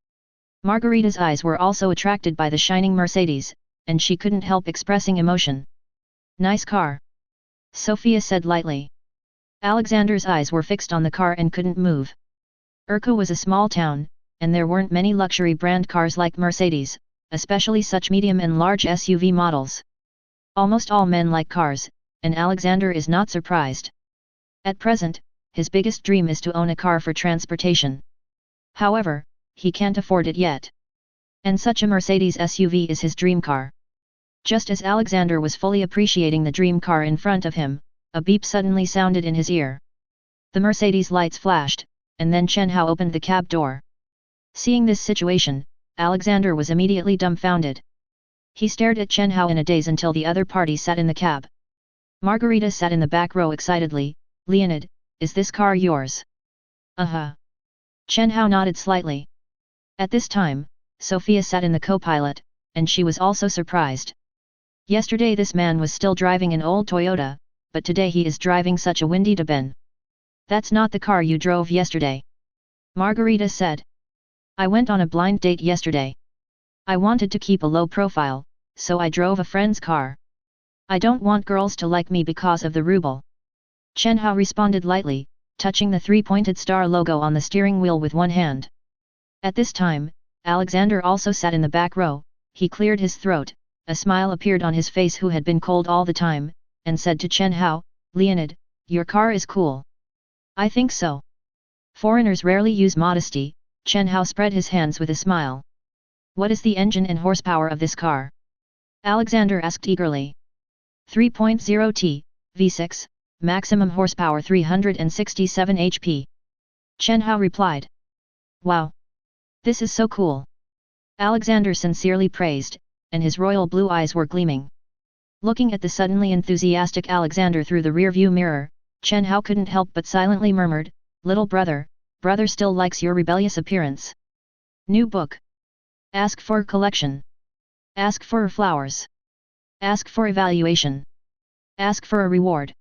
Margarita's eyes were also attracted by the shining Mercedes, and she couldn't help expressing emotion. Nice car. Sophia said lightly. Alexander's eyes were fixed on the car and couldn't move. Urko was a small town, and there weren't many luxury brand cars like Mercedes, especially such medium and large SUV models. Almost all men like cars, and Alexander is not surprised. At present, his biggest dream is to own a car for transportation. However, he can't afford it yet. And such a Mercedes SUV is his dream car. Just as Alexander was fully appreciating the dream car in front of him, a beep suddenly sounded in his ear. The Mercedes lights flashed, and then Chen Hao opened the cab door. Seeing this situation, Alexander was immediately dumbfounded. He stared at Chen Hao in a daze until the other party sat in the cab. Margarita sat in the back row excitedly. "Leonid, is this car yours?" "Uh-huh." Chen Hao nodded slightly. At this time, Sophia sat in the co-pilot, and she was also surprised. Yesterday this man was still driving an old Toyota, but today he is driving such a windy Deben. "That's not the car you drove yesterday," Margarita said. "I went on a blind date yesterday. I wanted to keep a low profile, so I drove a friend's car. I don't want girls to like me because of the ruble." Chen Hao responded lightly, touching the three-pointed star logo on the steering wheel with one hand. At this time, Alexander also sat in the back row. He cleared his throat, a smile appeared on his face who had been cold all the time, and said to Chen Hao, "Leonid, your car is cool." "I think so." Foreigners rarely use modesty. Chen Hao spread his hands with a smile. "What is the engine and horsepower of this car?" Alexander asked eagerly. 3.0 T, V6, maximum horsepower 367 HP. Chen Hao replied. "Wow! This is so cool!" Alexander sincerely praised, and his royal blue eyes were gleaming. Looking at the suddenly enthusiastic Alexander through the rearview mirror, Chen Hao couldn't help but silently murmured, "Little brother, brother still likes your rebellious appearance." New book. Ask for collection. Ask for flowers. Ask for evaluation. Ask for a reward.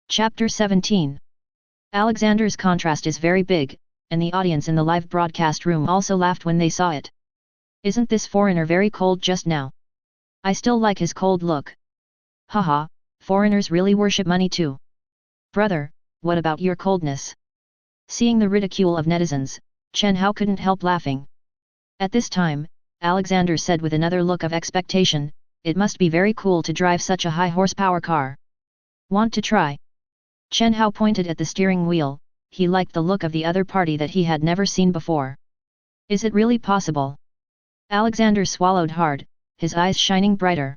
Chapter 17. Alexander's contrast is very big, and the audience in the live broadcast room also laughed when they saw it. "Isn't this foreigner very cold just now? I still like his cold look. Haha, foreigners really worship money too. Brother, what about your coldness?" Seeing the ridicule of netizens, Chen Hao couldn't help laughing. At this time, Alexander said with another look of expectation, "It must be very cool to drive such a high horsepower car. Want to try?" Chen Hao pointed at the steering wheel. He liked the look of the other party that he had never seen before. "Is it really possible?" Alexander swallowed hard, his eyes shining brighter.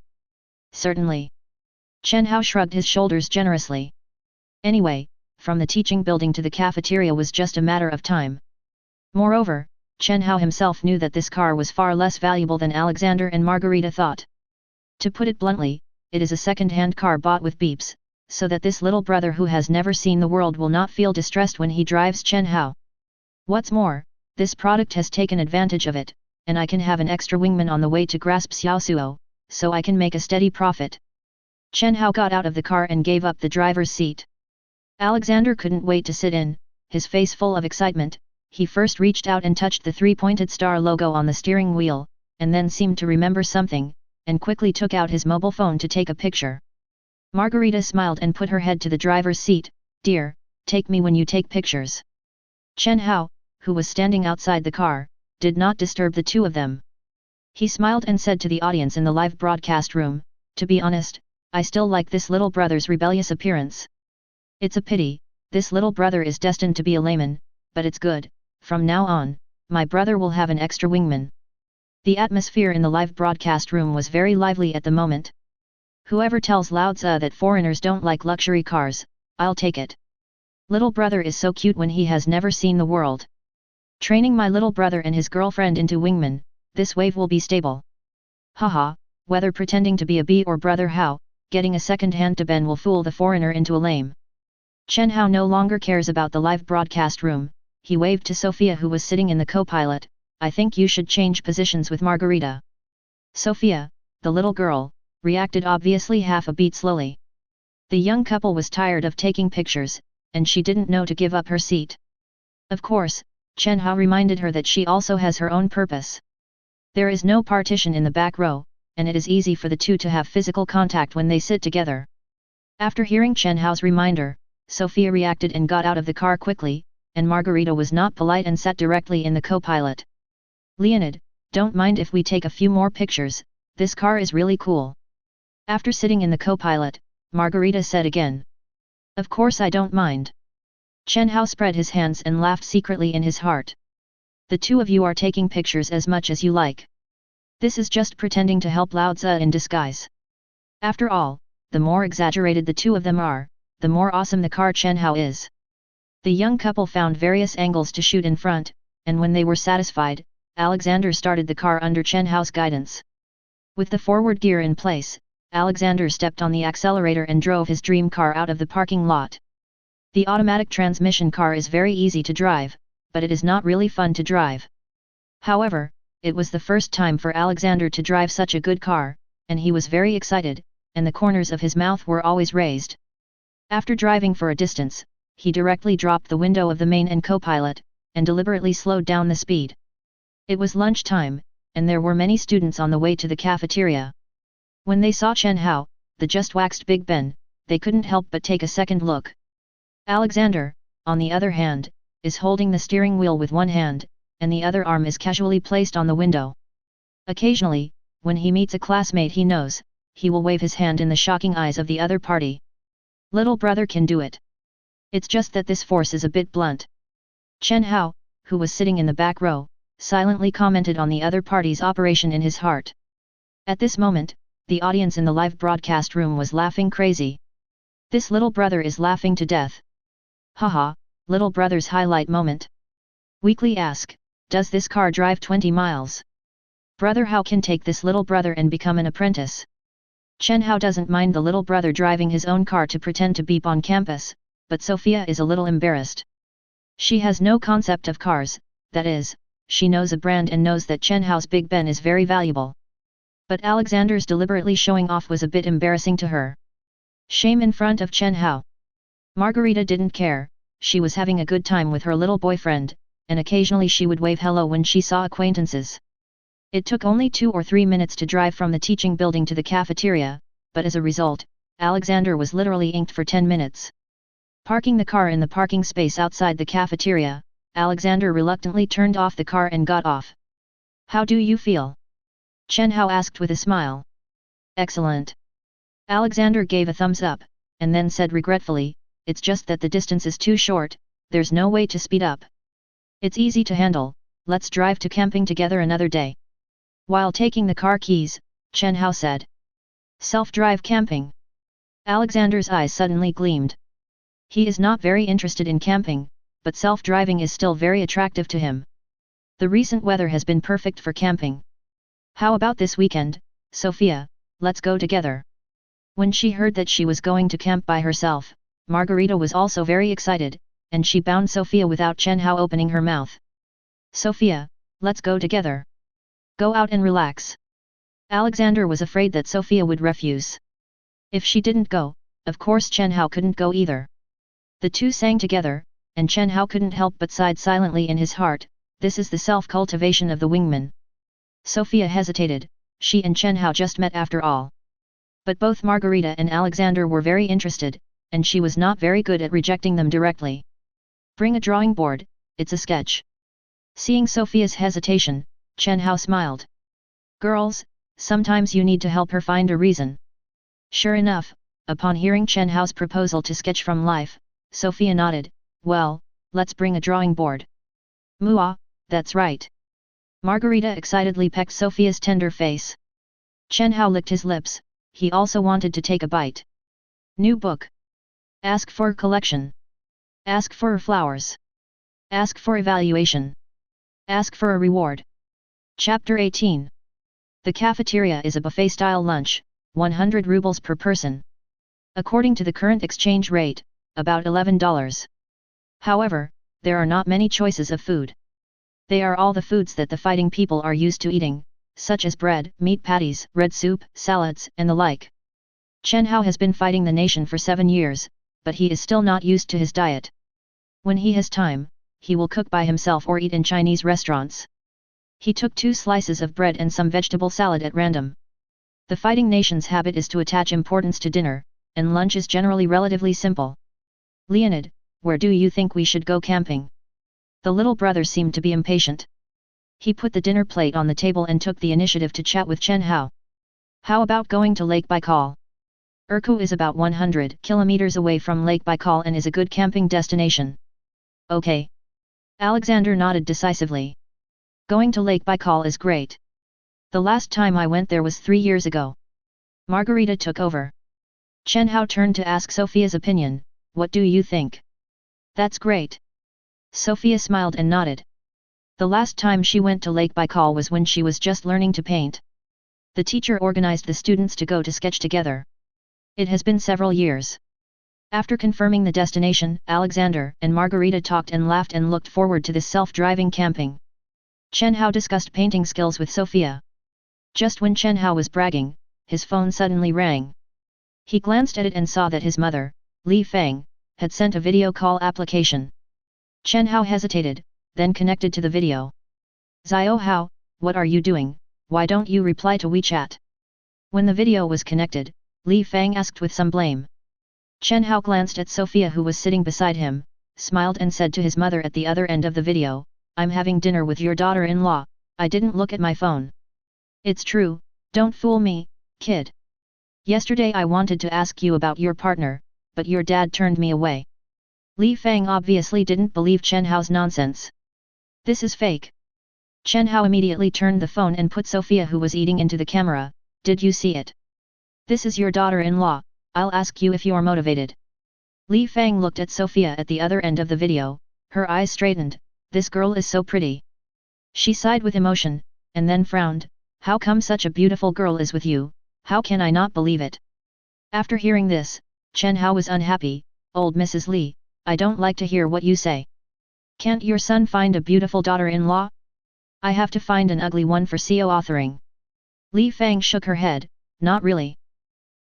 "Certainly." Chen Hao shrugged his shoulders generously. Anyway, from the teaching building to the cafeteria was just a matter of time. Moreover, Chen Hao himself knew that this car was far less valuable than Alexander and Margarita thought. To put it bluntly, it is a second-hand car bought with beeps, so that this little brother who has never seen the world will not feel distressed when he drives Chen Hao. What's more, this product has taken advantage of it, and I can have an extra wingman on the way to grasp Xiaosuo, so I can make a steady profit. Chen Hao got out of the car and gave up the driver's seat. Alexander couldn't wait to sit in, his face full of excitement. He first reached out and touched the three-pointed star logo on the steering wheel, and then seemed to remember something, and quickly took out his mobile phone to take a picture. Margarita smiled and put her head to the driver's seat. "Dear, take me when you take pictures." Chen Hao, who was standing outside the car, did not disturb the two of them. He smiled and said to the audience in the live broadcast room, "To be honest, I still like this little brother's rebellious appearance. It's a pity, this little brother is destined to be a layman, but it's good, from now on, my brother will have an extra wingman." The atmosphere in the live broadcast room was very lively at the moment. "Whoever tells Lao Tzu that foreigners don't like luxury cars, I'll take it. Little brother is so cute when he has never seen the world. Training my little brother and his girlfriend into wingman, this wave will be stable. Haha, whether pretending to be a bee or brother Hao, getting a second-hand Deben will fool the foreigner into a lame." Chen Hao no longer cares about the live broadcast room. He waved to Sophia who was sitting in the co-pilot. "I think you should change positions with Margarita." Sophia, the little girl, reacted obviously half a beat slowly. The young couple was tired of taking pictures, and she didn't know to give up her seat. Of course, Chen Hao reminded her that she also has her own purpose. There is no partition in the back row, and it is easy for the two to have physical contact when they sit together. After hearing Chen Hao's reminder, Sophia reacted and got out of the car quickly, and Margarita was not polite and sat directly in the co-pilot. "Leonid, don't mind if we take a few more pictures, this car is really cool." After sitting in the co-pilot, Margarita said again. "Of course I don't mind. Chen Hao spread his hands and laughed secretly in his heart. The two of you are taking pictures as much as you like. This is just pretending to help Lao Tzu in disguise. After all, the more exaggerated the two of them are, the more awesome the car Chen Hao is. The young couple found various angles to shoot in front, and when they were satisfied, Alexander started the car under Chen Hao's guidance. With the forward gear in place, Alexander stepped on the accelerator and drove his dream car out of the parking lot. The automatic transmission car is very easy to drive, but it is not really fun to drive. However, it was the first time for Alexander to drive such a good car, and he was very excited, and the corners of his mouth were always raised. After driving for a distance, he directly dropped the window of the main and co-pilot, and deliberately slowed down the speed. It was lunchtime, and there were many students on the way to the cafeteria. When they saw Chen Hao, the just waxed Big Ben, they couldn't help but take a second look. Alexander, on the other hand, is holding the steering wheel with one hand, and the other arm is casually placed on the window. Occasionally, when he meets a classmate he knows, he will wave his hand in the shocking eyes of the other party. Little brother can do it. It's just that this force is a bit blunt. Chen Hao, who was sitting in the back row, silently commented on the other party's operation in his heart. At this moment, the audience in the live broadcast room was laughing crazy. This little brother is laughing to death. Haha, little brother's highlight moment. Weekly ask, does this car drive 20 miles? Brother Hao can take this little brother and become an apprentice. Chen Hao doesn't mind the little brother driving his own car to pretend to beep on campus, but Sophia is a little embarrassed. She has no concept of cars, that is, she knows a brand and knows that Chen Hao's Big Ben is very valuable. But Alexander's deliberately showing off was a bit embarrassing to her. Shame in front of Chen Hao. Margarita didn't care, she was having a good time with her little boyfriend, and occasionally she would wave hello when she saw acquaintances. It took only 2 or 3 minutes to drive from the teaching building to the cafeteria, but as a result, Alexander was literally inked for 10 minutes. Parking the car in the parking space outside the cafeteria, Alexander reluctantly turned off the car and got off. How do you feel? Chen Hao asked with a smile. Excellent. Alexander gave a thumbs up, and then said regretfully, it's just that the distance is too short, there's no way to speed up. It's easy to handle, let's drive to camping together another day. While taking the car keys, Chen Hao said. Self-drive camping. Alexander's eyes suddenly gleamed. He is not very interested in camping, but self-driving is still very attractive to him. The recent weather has been perfect for camping. How about this weekend, Sophia, let's go together. When she heard that she was going to camp by herself, Margarita was also very excited, and she bound Sophia without Chen Hao opening her mouth. Sophia, let's go together. Go out and relax. Alexander was afraid that Sophia would refuse. If she didn't go, of course Chen Hao couldn't go either. The two sang together, and Chen Hao couldn't help but sigh silently in his heart, this is the self-cultivation of the wingman. Sophia hesitated, she and Chen Hao just met after all. But both Margarita and Alexander were very interested, and she was not very good at rejecting them directly. Bring a drawing board, it's a sketch. Seeing Sophia's hesitation, Chen Hao smiled. Girls, sometimes you need to help her find a reason. Sure enough, upon hearing Chen Hao's proposal to sketch from life, Sophia nodded, well, let's bring a drawing board. Muah, that's right. Margarita excitedly pecked Sophia's tender face. Chen Hao licked his lips, he also wanted to take a bite. New book. Ask for collection. Ask for flowers. Ask for evaluation. Ask for a reward. Chapter 18. The cafeteria is a buffet-style lunch, 100 rubles per person. According to the current exchange rate, about $11. However, there are not many choices of food. They are all the foods that the fighting people are used to eating, such as bread, meat patties, red soup, salads, and the like. Chen Hao has been fighting the nation for 7 years, but he is still not used to his diet. When he has time, he will cook by himself or eat in Chinese restaurants. He took 2 slices of bread and some vegetable salad at random. The fighting nation's habit is to attach importance to dinner, and lunch is generally relatively simple. Leonid, where do you think we should go camping? The little brother seemed to be impatient. He put the dinner plate on the table and took the initiative to chat with Chen Hao. How about going to Lake Baikal? Urku is about 100 kilometers away from Lake Baikal and is a good camping destination. Okay. Alexander nodded decisively. Going to Lake Baikal is great. The last time I went there was 3 years ago. Margarita took over. Chen Hao turned to ask Sophia's opinion, what do you think? That's great. Sophia smiled and nodded. The last time she went to Lake Baikal was when she was just learning to paint. The teacher organized the students to go to sketch together. It has been several years. After confirming the destination, Alexander and Margarita talked and laughed and looked forward to this self-driving camping. Chen Hao discussed painting skills with Sophia. Just when Chen Hao was bragging, his phone suddenly rang. He glanced at it and saw that his mother, Li Feng, had sent a video call application. Chen Hao hesitated, then connected to the video. Xiao Hao, what are you doing, why don't you reply to WeChat? When the video was connected, Li Feng asked with some blame. Chen Hao glanced at Sophia who was sitting beside him, smiled and said to his mother at the other end of the video, I'm having dinner with your daughter-in-law, I didn't look at my phone. It's true, don't fool me, kid. Yesterday I wanted to ask you about your partner, but your dad turned me away. Li Feng obviously didn't believe Chen Hao's nonsense. This is fake. Chen Hao immediately turned the phone and put Sophia who was eating into the camera, did you see it? This is your daughter-in-law, I'll ask you if you're motivated. Li Feng looked at Sophia at the other end of the video, her eyes straightened, this girl is so pretty. She sighed with emotion, and then frowned, how come such a beautiful girl is with you, how can I not believe it? After hearing this, Chen Hao was unhappy, old Mrs. Li, I don't like to hear what you say. Can't your son find a beautiful daughter-in-law? I have to find an ugly one for CO authoring. Li Feng shook her head, not really.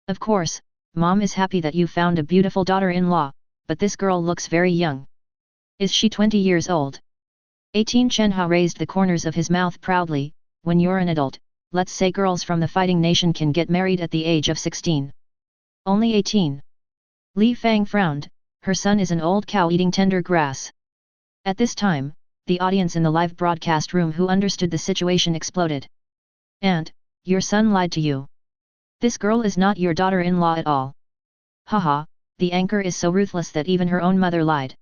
Of course, Mom is happy that you found a beautiful daughter-in-law, but this girl looks very young. Is she 20 years old? 18. Chen Hao raised the corners of his mouth proudly, when you're an adult, let's say girls from the fighting nation can get married at the age of 16. Only 18. Li Feng frowned, her son is an old cow eating tender grass. At this time, the audience in the live broadcast room who understood the situation exploded. Aunt, your son lied to you. This girl is not your daughter-in-law at all. Haha, the anchor is so ruthless that even her own mother lied.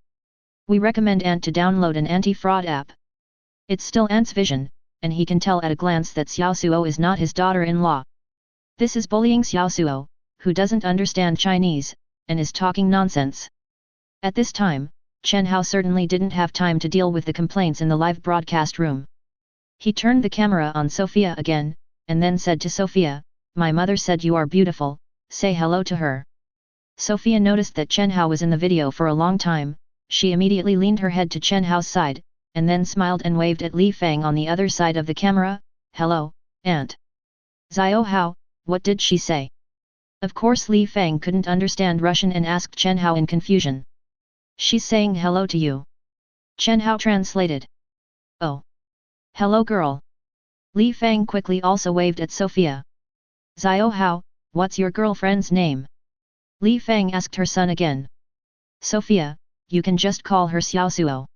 We recommend Aunt to download an anti-fraud app. It's still Aunt's vision, and he can tell at a glance that Xiao Suo is not his daughter-in-law. This is bullying Xiao Suo, who doesn't understand Chinese, and is talking nonsense. At this time, Chen Hao certainly didn't have time to deal with the complaints in the live broadcast room. He turned the camera on Sophia again, and then said to Sophia, my mother said you are beautiful, say hello to her. Sophia noticed that Chen Hao was in the video for a long time, she immediately leaned her head to Chen Hao's side, and then smiled and waved at Li Feng on the other side of the camera, hello, Aunt. Xiao Hao, what did she say? Of course Li Feng couldn't understand Russian and asked Chen Hao in confusion. She's saying hello to you. Chen Hao translated. Oh. Hello girl. Li Feng quickly also waved at Sophia. Xiao Hao, what's your girlfriend's name? Li Feng asked her son again. Sophia, you can just call her Xiao Suo.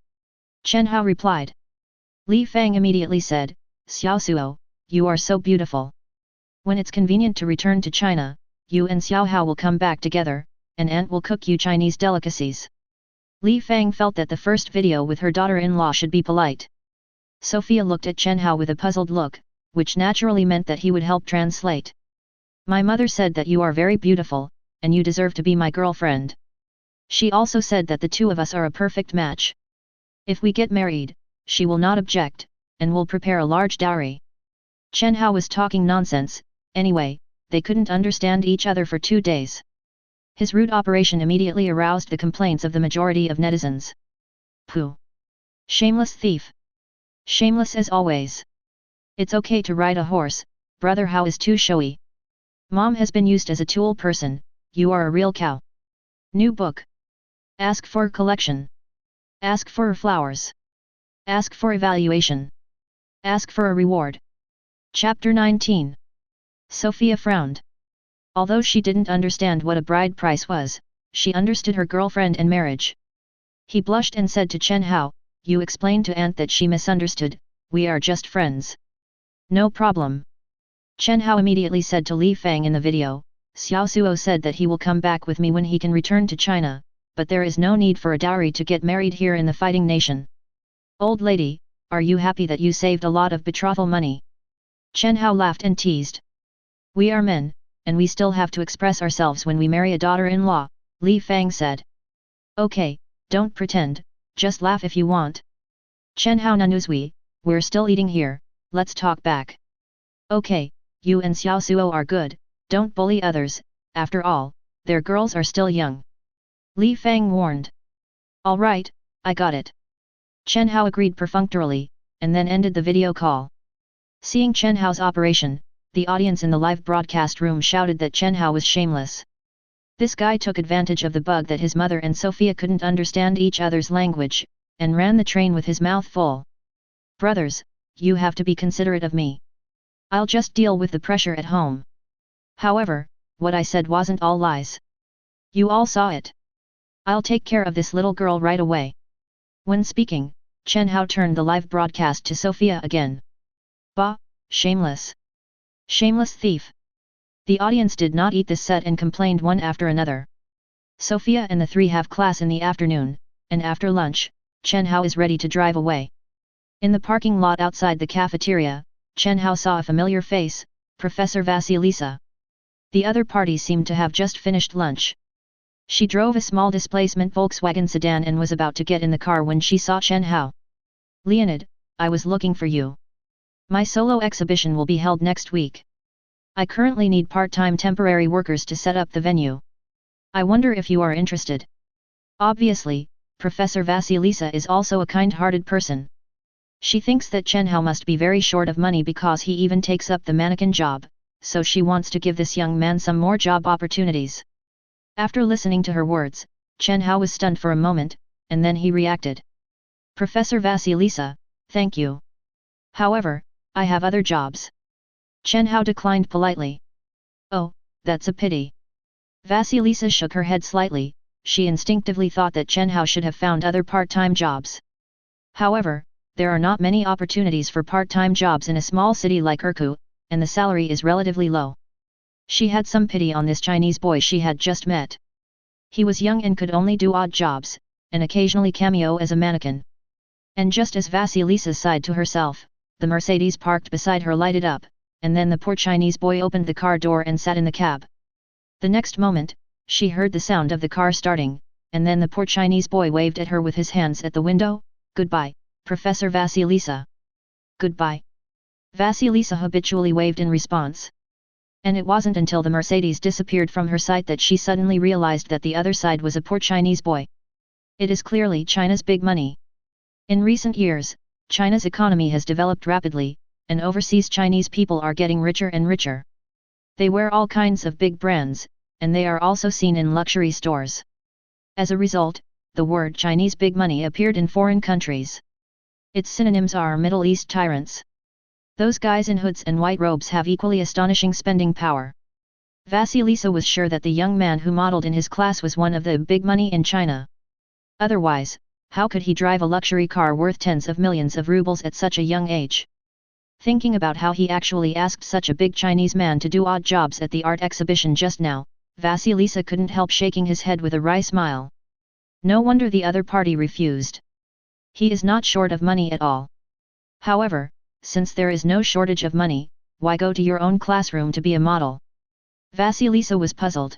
Chen Hao replied. Li Feng immediately said, Xiao Suo, you are so beautiful. When it's convenient to return to China, you and Xiao Hao will come back together, and Aunt will cook you Chinese delicacies. Li Feng felt that the first video with her daughter-in-law should be polite. Sophia looked at Chen Hao with a puzzled look, which naturally meant that he would help translate. My mother said that you are very beautiful, and you deserve to be my girlfriend. She also said that the two of us are a perfect match. If we get married, she will not object, and will prepare a large dowry. Chen Hao was talking nonsense, anyway, they couldn't understand each other for 2 days. His rude operation immediately aroused the complaints of the majority of netizens. Pooh! Shameless thief! Shameless as always! It's okay to ride a horse, brother Hao is too showy. Mom has been used as a tool person, you are a real cow. New book. Ask for collection. Ask for flowers. Ask for evaluation. Ask for a reward. Chapter 19. Sophia frowned. Although she didn't understand what a bride price was, she understood her girlfriend and marriage. He blushed and said to Chen Hao, you explain to Aunt that she misunderstood, we are just friends. No problem. Chen Hao immediately said to Li Feng in the video, Xiao Suo said that he will come back with me when he can return to China, but there is no need for a dowry to get married here in the fighting nation. Old lady, are you happy that you saved a lot of betrothal money? Chen Hao laughed and teased. We are men, and we still have to express ourselves when we marry a daughter-in-law, Li Fang said. Okay, don't pretend, just laugh if you want. Chen Hao nanuzui, we're still eating here, let's talk back. Okay, you and Xiao Suo are good, don't bully others, after all, their girls are still young. Li Fang warned. Alright, I got it. Chen Hao agreed perfunctorily, and then ended the video call. Seeing Chen Hao's operation, the audience in the live broadcast room shouted that Chen Hao was shameless. This guy took advantage of the bug that his mother and Sophia couldn't understand each other's language, and ran the train with his mouth full. Brothers, you have to be considerate of me. I'll just deal with the pressure at home. However, what I said wasn't all lies. You all saw it. I'll take care of this little girl right away. When speaking, Chen Hao turned the live broadcast to Sophia again. Bah, shameless. Shameless thief. The audience did not eat this set and complained one after another. Sophia and the three have class in the afternoon, and after lunch, Chen Hao is ready to drive away. In the parking lot outside the cafeteria, Chen Hao saw a familiar face, Professor Vasilisa. The other party seemed to have just finished lunch. She drove a small displacement Volkswagen sedan and was about to get in the car when she saw Chen Hao. Leonid, I was looking for you. My solo exhibition will be held next week. I currently need part-time temporary workers to set up the venue. I wonder if you are interested. Obviously, Professor Vasilisa is also a kind-hearted person. She thinks that Chen Hao must be very short of money because he even takes up the mannequin job, so she wants to give this young man some more job opportunities. After listening to her words, Chen Hao was stunned for a moment, and then he reacted. Professor Vasilisa, thank you. However, I have other jobs. Chen Hao declined politely. Oh, that's a pity. Vasilisa shook her head slightly, she instinctively thought that Chen Hao should have found other part-time jobs. However, there are not many opportunities for part-time jobs in a small city like Urku, and the salary is relatively low. She had some pity on this Chinese boy she had just met. He was young and could only do odd jobs, and occasionally cameo as a mannequin. And just as Vasilisa sighed to herself, the Mercedes parked beside her lighted up, and then the poor Chinese boy opened the car door and sat in the cab. The next moment, she heard the sound of the car starting, and then the poor Chinese boy waved at her with his hands at the window. Goodbye, Professor Vasilisa. Goodbye. Vasilisa habitually waved in response. And it wasn't until the Mercedes disappeared from her sight that she suddenly realized that the other side was a poor Chinese boy. It is clearly China's big money. In recent years, China's economy has developed rapidly, and overseas Chinese people are getting richer and richer. They wear all kinds of big brands, and they are also seen in luxury stores. As a result, the word Chinese big money appeared in foreign countries. Its synonyms are Middle East tyrants. Those guys in hoods and white robes have equally astonishing spending power. Vasilisa was sure that the young man who modeled in his class was one of the big money in China. Otherwise, how could he drive a luxury car worth tens of millions of rubles at such a young age? Thinking about how he actually asked such a big Chinese man to do odd jobs at the art exhibition just now, Vasilisa couldn't help shaking his head with a wry smile. No wonder the other party refused. He is not short of money at all. However, since there is no shortage of money, why go to your own classroom to be a model? Vasilisa was puzzled.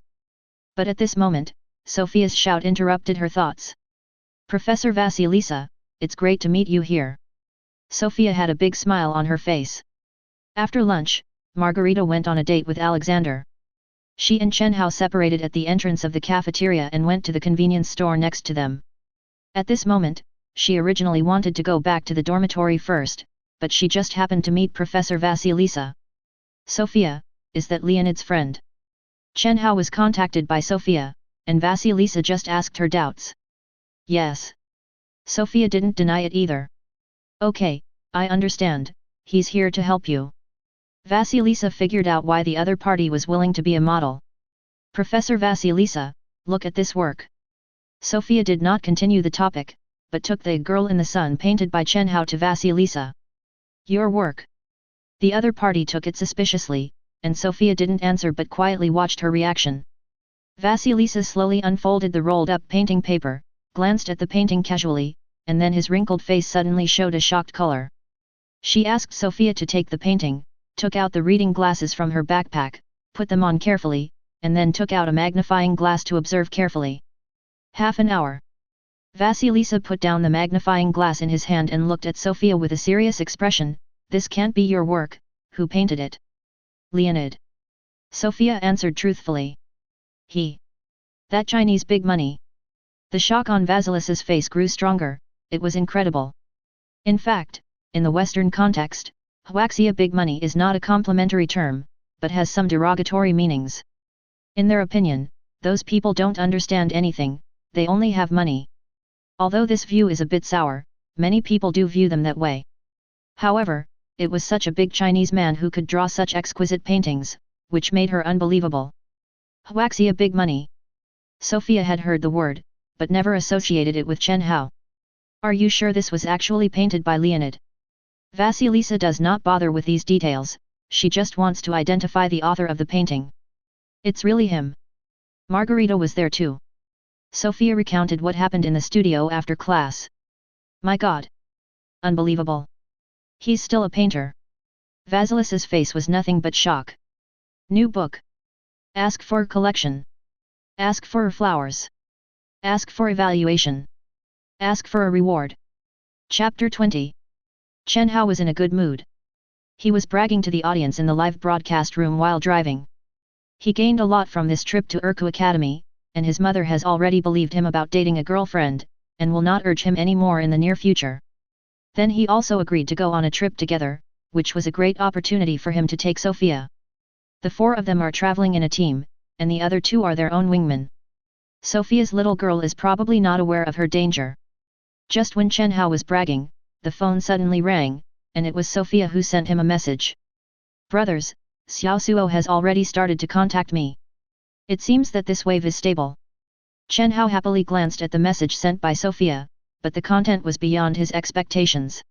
But at this moment, Sophia's shout interrupted her thoughts. Professor Vasilisa, it's great to meet you here. Sophia had a big smile on her face. After lunch, Margarita went on a date with Alexander. She and Chen Hao separated at the entrance of the cafeteria and went to the convenience store next to them. At this moment, she originally wanted to go back to the dormitory first, but she just happened to meet Professor Vasilisa. Sophia, is that Leonid's friend? Chen Hao was contacted by Sophia, and Vasilisa just asked her doubts. Yes. Sophia didn't deny it either. Okay, I understand, he's here to help you. Vasilisa figured out why the other party was willing to be a model. Professor Vasilisa, look at this work. Sophia did not continue the topic, but took the girl in the sun painted by Chen Hao to Vasilisa. Your work. The other party took it suspiciously, and Sophia didn't answer but quietly watched her reaction. Vasilisa slowly unfolded the rolled-up painting paper, glanced at the painting casually, and then his wrinkled face suddenly showed a shocked color. She asked Sophia to take the painting, took out the reading glasses from her backpack, put them on carefully, and then took out a magnifying glass to observe carefully. Half an hour. Vasilisa put down the magnifying glass in his hand and looked at Sophia with a serious expression. This can't be your work, who painted it? Leonid. Sophia answered truthfully. He. That Chinese big money. The shock on Vasilisa's face grew stronger, it was incredible. In fact, in the Western context, Huaxia big money is not a complimentary term, but has some derogatory meanings. In their opinion, those people don't understand anything, they only have money. Although this view is a bit sour, many people do view them that way. However, it was such a big Chinese man who could draw such exquisite paintings, which made her unbelievable. Huaxia big money. Sophia had heard the word, but never associated it with Chen Hao. Are you sure this was actually painted by Leonid? Vasilisa does not bother with these details, she just wants to identify the author of the painting. It's really him. Margarita was there too. Sophia recounted what happened in the studio after class. My God! Unbelievable! He's still a painter. Vasilisa's face was nothing but shock. New book. Ask for collection. Ask for flowers. Ask for evaluation. Ask for a reward. Chapter 20. Chen Hao was in a good mood. He was bragging to the audience in the live broadcast room while driving. He gained a lot from this trip to Urku Academy, and his mother has already believed him about dating a girlfriend, and will not urge him anymore in the near future. Then he also agreed to go on a trip together, which was a great opportunity for him to take Sophia. The four of them are traveling in a team, and the other two are their own wingmen. Sophia's little girl is probably not aware of her danger. Just when Chen Hao was bragging, the phone suddenly rang, and it was Sophia who sent him a message. Brothers, Xiao Suo has already started to contact me. It seems that this wave is stable. Chen Hao happily glanced at the message sent by Sophia, but the content was beyond his expectations.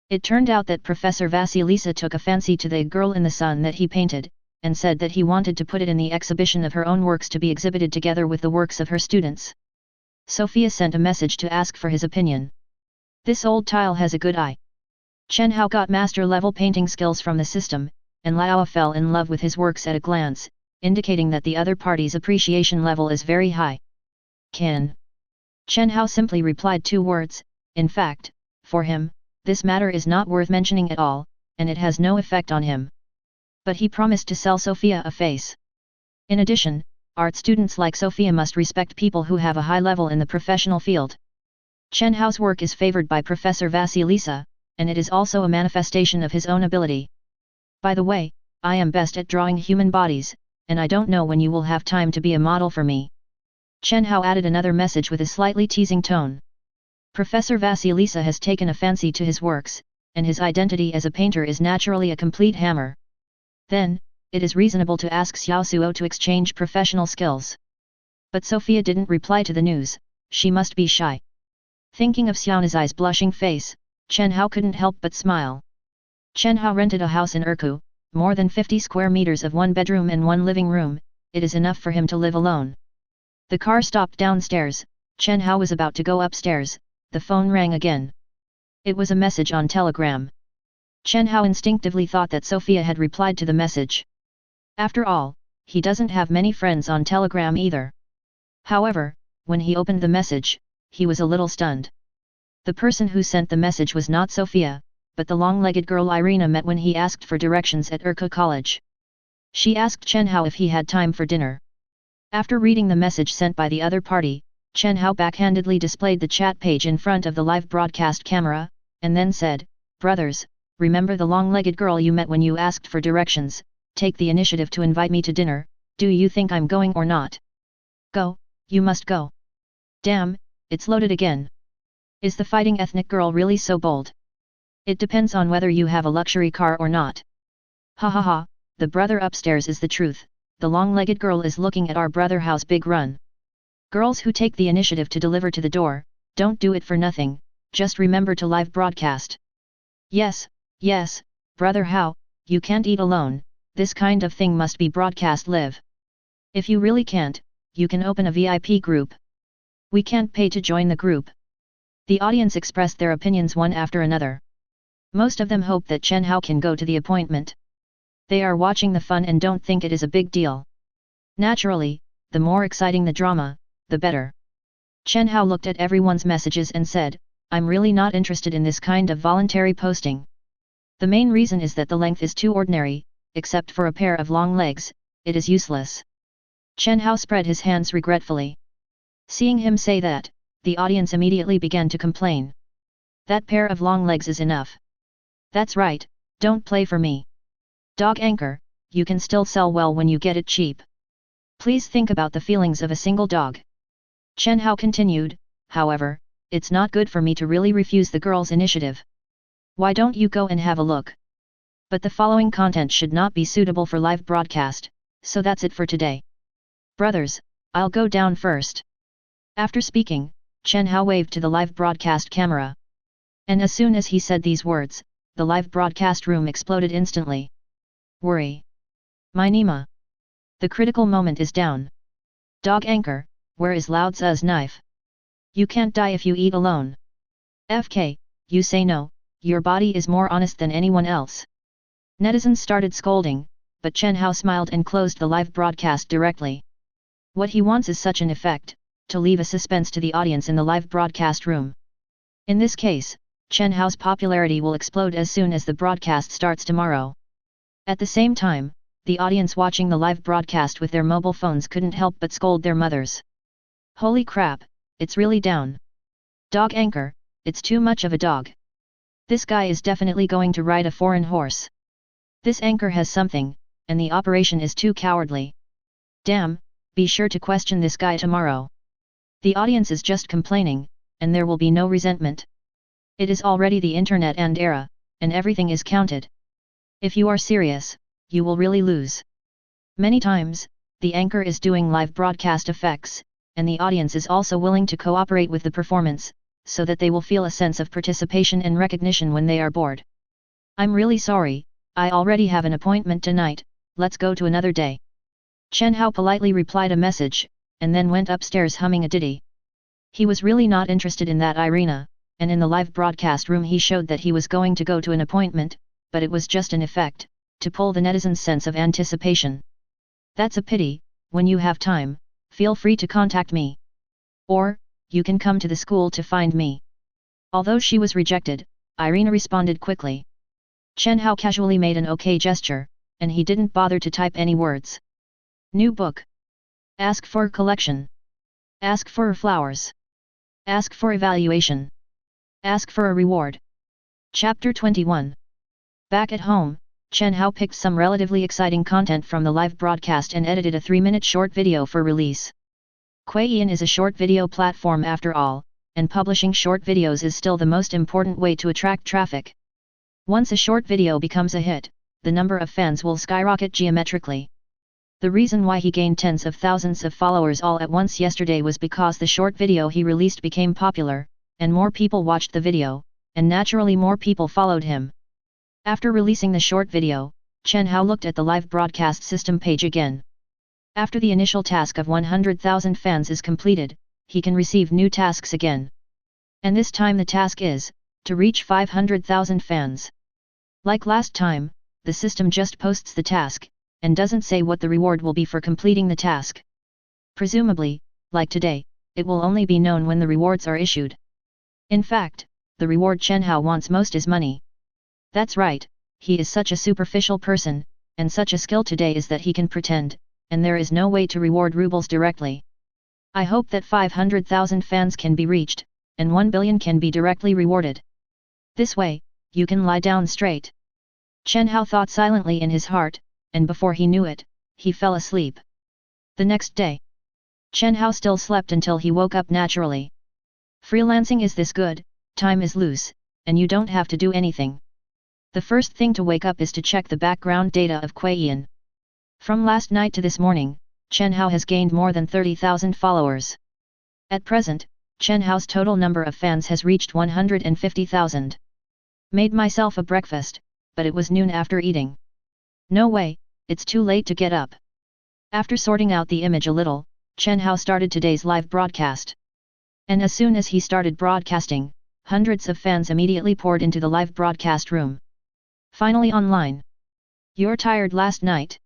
It turned out that Professor Vasilisa took a fancy to the girl in the sun that he painted, and said that he wanted to put it in the exhibition of her own works to be exhibited together with the works of her students. Sophia sent a message to ask for his opinion. This old tile has a good eye. Chen Hao got master-level painting skills from the system, and Lao fell in love with his works at a glance, indicating that the other party's appreciation level is very high. Can. Chen Hao simply replied 2 words, in fact, for him, this matter is not worth mentioning at all, and it has no effect on him. But he promised to sell Sophia a face. In addition, art students like Sophia must respect people who have a high level in the professional field. Chen Hao's work is favored by Professor Vasilisa, and it is also a manifestation of his own ability. By the way, I am best at drawing human bodies, and I don't know when you will have time to be a model for me. Chen Hao added another message with a slightly teasing tone. Professor Vasilisa has taken a fancy to his works, and his identity as a painter is naturally a complete hammer. Then, it is reasonable to ask Xiao Suo to exchange professional skills. But Sophia didn't reply to the news, she must be shy. Thinking of Xiaona's blushing face, Chen Hao couldn't help but smile. Chen Hao rented a house in Urku, more than 50 square meters of 1 bedroom and 1 living room, it is enough for him to live alone. The car stopped downstairs, Chen Hao was about to go upstairs, the phone rang again. It was a message on Telegram. Chen Hao instinctively thought that Sophia had replied to the message. After all, he doesn't have many friends on Telegram either. However, when he opened the message, he was a little stunned. The person who sent the message was not Sophia, but the long-legged girl Irina met when he asked for directions at Urku College. She asked Chen Hao if he had time for dinner. After reading the message sent by the other party, Chen Hao backhandedly displayed the chat page in front of the live broadcast camera, and then said, Brothers, remember the long-legged girl you met when you asked for directions, take the initiative to invite me to dinner, do you think I'm going or not? Go, you must go. Damn, it's loaded again. Is the fighting ethnic girl really so bold? It depends on whether you have a luxury car or not. Ha ha ha, the brother upstairs is the truth, the long-legged girl is looking at our brother house big run. Girls who take the initiative to deliver to the door, don't do it for nothing, just remember to live broadcast. Yes, yes, brother Hao, you can't eat alone, this kind of thing must be broadcast live. If you really can't, you can open a VIP group. We can't pay to join the group. The audience expressed their opinions one after another. Most of them hope that Chen Hao can go to the appointment. They are watching the fun and don't think it is a big deal. Naturally, the more exciting the drama, the better. Chen Hao looked at everyone's messages and said, I'm really not interested in this kind of voluntary posting. The main reason is that the length is too ordinary, except for a pair of long legs, it is useless. Chen Hao spread his hands regretfully. Seeing him say that, the audience immediately began to complain. That pair of long legs is enough. That's right, don't play for me. Dog anchor, you can still sell well when you get it cheap. Please think about the feelings of a single dog. Chen Hao continued, however, it's not good for me to really refuse the girl's initiative. Why don't you go and have a look? But the following content should not be suitable for live broadcast, so that's it for today. Brothers, I'll go down first. After speaking, Chen Hao waved to the live broadcast camera. And as soon as he said these words, the live broadcast room exploded instantly. Worry. My Nima. The critical moment is down. Dog anchor, where is Lao Tzu's knife? You can't die if you eat alone. FK, you say no, your body is more honest than anyone else. Netizens started scolding, but Chen Hao smiled and closed the live broadcast directly. What he wants is such an effect, to leave a suspense to the audience in the live broadcast room. In this case, Chen Hao's popularity will explode as soon as the broadcast starts tomorrow. At the same time, the audience watching the live broadcast with their mobile phones couldn't help but scold their mothers. Holy crap, it's really down. Dog anchor, it's too much of a dog. This guy is definitely going to ride a foreign horse. This anchor has something, and the operation is too cowardly. Damn, be sure to question this guy tomorrow. The audience is just complaining, and there will be no resentment. It is already the internet and era, and everything is counted. If you are serious, you will really lose. Many times, the anchor is doing live broadcast effects, and the audience is also willing to cooperate with the performance, so that they will feel a sense of participation and recognition when they are bored. I'm really sorry, I already have an appointment tonight, let's go to another day. Chen Hao politely replied a message, and then went upstairs humming a ditty. He was really not interested in that arena, and in the live broadcast room he showed that he was going to go to an appointment, but it was just an effect, to pull the netizens' sense of anticipation. That's a pity, when you have time, feel free to contact me. Or, you can come to the school to find me. Although she was rejected, Irina responded quickly. Chen Hao casually made an OK gesture, and he didn't bother to type any words. New book. Ask for collection. Ask for flowers. Ask for evaluation. Ask for a reward. Chapter 21. Back at home, Chen Hao picked some relatively exciting content from the live broadcast and edited a 3-minute short video for release. Kuaiyin is a short video platform after all, and publishing short videos is still the most important way to attract traffic. Once a short video becomes a hit, the number of fans will skyrocket geometrically. The reason why he gained tens of thousands of followers all at once yesterday was because the short video he released became popular, and more people watched the video, and naturally more people followed him. After releasing the short video, Chen Hao looked at the live broadcast system page again. After the initial task of 100,000 fans is completed, he can receive new tasks again. And this time the task is, to reach 500,000 fans. Like last time, the system just posts the task, and doesn't say what the reward will be for completing the task. Presumably, like today, it will only be known when the rewards are issued. In fact, the reward Chen Hao wants most is money. That's right, he is such a superficial person, and such a skill today is that he can pretend, and there is no way to reward rubles directly. I hope that 500,000 fans can be reached, and 1 billion can be directly rewarded. This way, you can lie down straight. Chen Hao thought silently in his heart, and before he knew it, he fell asleep. The next day, Chen Hao still slept until he woke up naturally. Freelancing is this good, time is loose, and you don't have to do anything. The first thing to wake up is to check the background data of Kuaiyin. From last night to this morning, Chen Hao has gained more than 30,000 followers. At present, Chen Hao's total number of fans has reached 150,000. Made myself a breakfast, but it was noon after eating. No way, it's too late to get up. After sorting out the image a little, Chen Hao started today's live broadcast. And as soon as he started broadcasting, hundreds of fans immediately poured into the live broadcast room. Finally online. You're tired last night?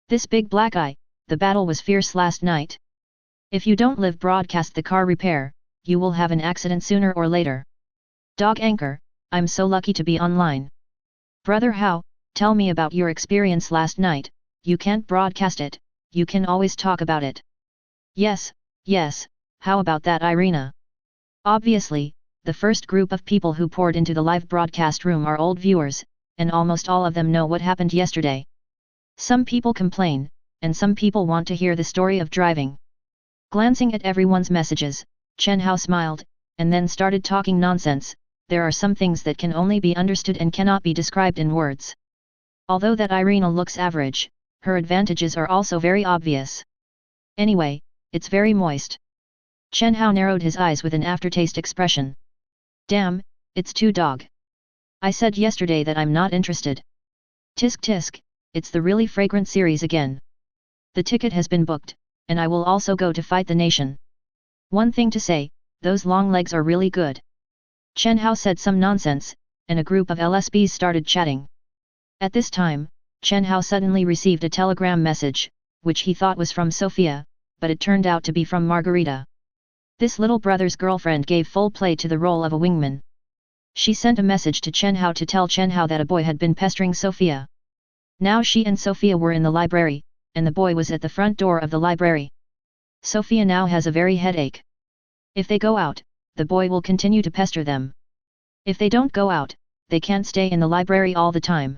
This big black eye, the battle was fierce last night. If you don't live broadcast the car repair, you will have an accident sooner or later. Dog anchor, I'm so lucky to be online. Brother Hao, tell me about your experience last night. You can't broadcast it, you can always talk about it. Yes, how about that Irina? Obviously, the first group of people who poured into the live broadcast room are old viewers, and almost all of them know what happened yesterday. Some people complain, and some people want to hear the story of driving. Glancing at everyone's messages, Chen Hao smiled, and then started talking nonsense. There are some things that can only be understood and cannot be described in words. Although that Irina looks average, her advantages are also very obvious. Anyway, it's very moist. Chen Hao narrowed his eyes with an aftertaste expression. Damn, it's too dog. I said yesterday that I'm not interested. Tisk tisk, it's the really fragrant series again. The ticket has been booked, and I will also go to fight the nation. One thing to say, those long legs are really good. Chen Hao said some nonsense, and a group of LSBs started chatting. At this time, Chen Hao suddenly received a telegram message, which he thought was from Sophia, but it turned out to be from Margarita. This little brother's girlfriend gave full play to the role of a wingman. She sent a message to Chen Hao to tell Chen Hao that a boy had been pestering Sophia. Now she and Sophia were in the library, and the boy was at the front door of the library. Sophia now has a very headache. If they go out, the boy will continue to pester them. If they don't go out, they can't stay in the library all the time.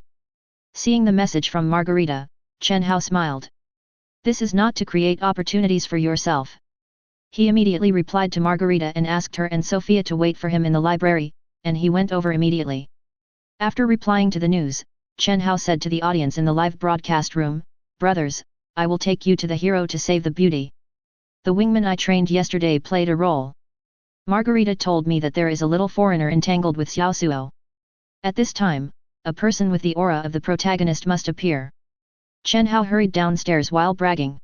Seeing the message from Margarita, Chen Hao smiled. This is not to create opportunities for yourself. He immediately replied to Margarita and asked her and Sophia to wait for him in the library, and he went over immediately. After replying to the news, Chen Hao said to the audience in the live broadcast room, "Brothers, I will take you to the hero to save the beauty. The wingman I trained yesterday played a role. Margarita told me that there is a little foreigner entangled with Xiao Suo. At this time, a person with the aura of the protagonist must appear." Chen Hao hurried downstairs while bragging.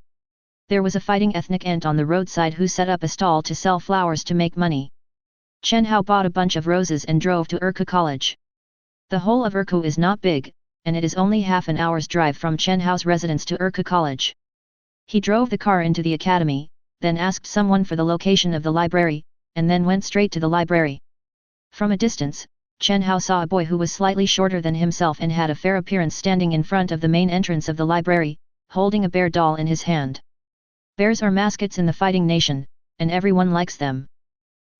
There was a fighting ethnic ant on the roadside who set up a stall to sell flowers to make money. Chen Hao bought a bunch of roses and drove to Urku College. The whole of Urku is not big, and it is only half an hour's drive from Chen Hao's residence to Urku College. He drove the car into the academy, then asked someone for the location of the library, and then went straight to the library. From a distance, Chen Hao saw a boy who was slightly shorter than himself and had a fair appearance standing in front of the main entrance of the library, holding a bear doll in his hand. Bears are mascots in the fighting nation, and everyone likes them.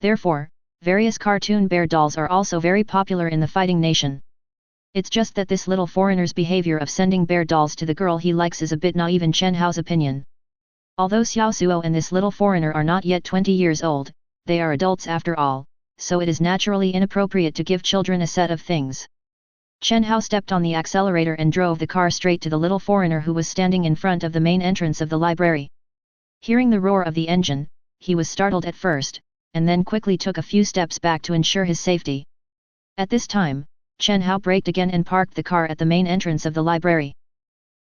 Therefore, various cartoon bear dolls are also very popular in the fighting nation. It's just that this little foreigner's behavior of sending bear dolls to the girl he likes is a bit naive in Chen Hao's opinion. Although Xiao Suo and this little foreigner are not yet 20 years old, they are adults after all, so it is naturally inappropriate to give children a set of things. Chen Hao stepped on the accelerator and drove the car straight to the little foreigner who was standing in front of the main entrance of the library. Hearing the roar of the engine, he was startled at first, and then quickly took a few steps back to ensure his safety. At this time, Chen Hao braked again and parked the car at the main entrance of the library.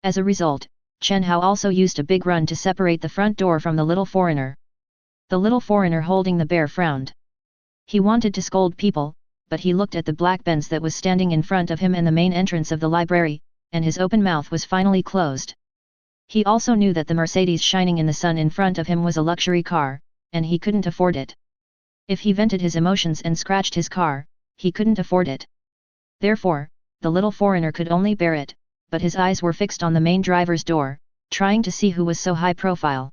As a result, Chen Hao also used a big run to separate the front door from the little foreigner. The little foreigner holding the bear frowned. He wanted to scold people, but he looked at the black Benz that was standing in front of him and the main entrance of the library, and his open mouth was finally closed. He also knew that the Mercedes shining in the sun in front of him was a luxury car, and he couldn't afford it. If he vented his emotions and scratched his car, he couldn't afford it. Therefore, the little foreigner could only bear it, but his eyes were fixed on the main driver's door, trying to see who was so high profile.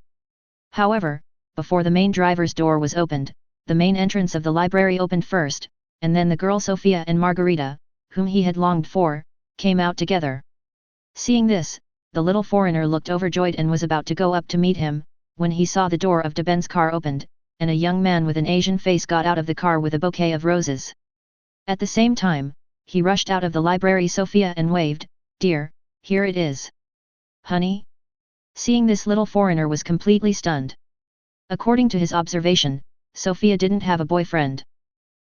However, before the main driver's door was opened, the main entrance of the library opened first, and then the girl Sophia and Margarita, whom he had longed for, came out together. Seeing this, the little foreigner looked overjoyed and was about to go up to meet him, when he saw the door of Ben's car opened, and a young man with an Asian face got out of the car with a bouquet of roses. At the same time, he rushed out of the library Sophia and waved, "Dear, here it is." "Honey?" Seeing this, little foreigner was completely stunned. According to his observation, Sophia didn't have a boyfriend.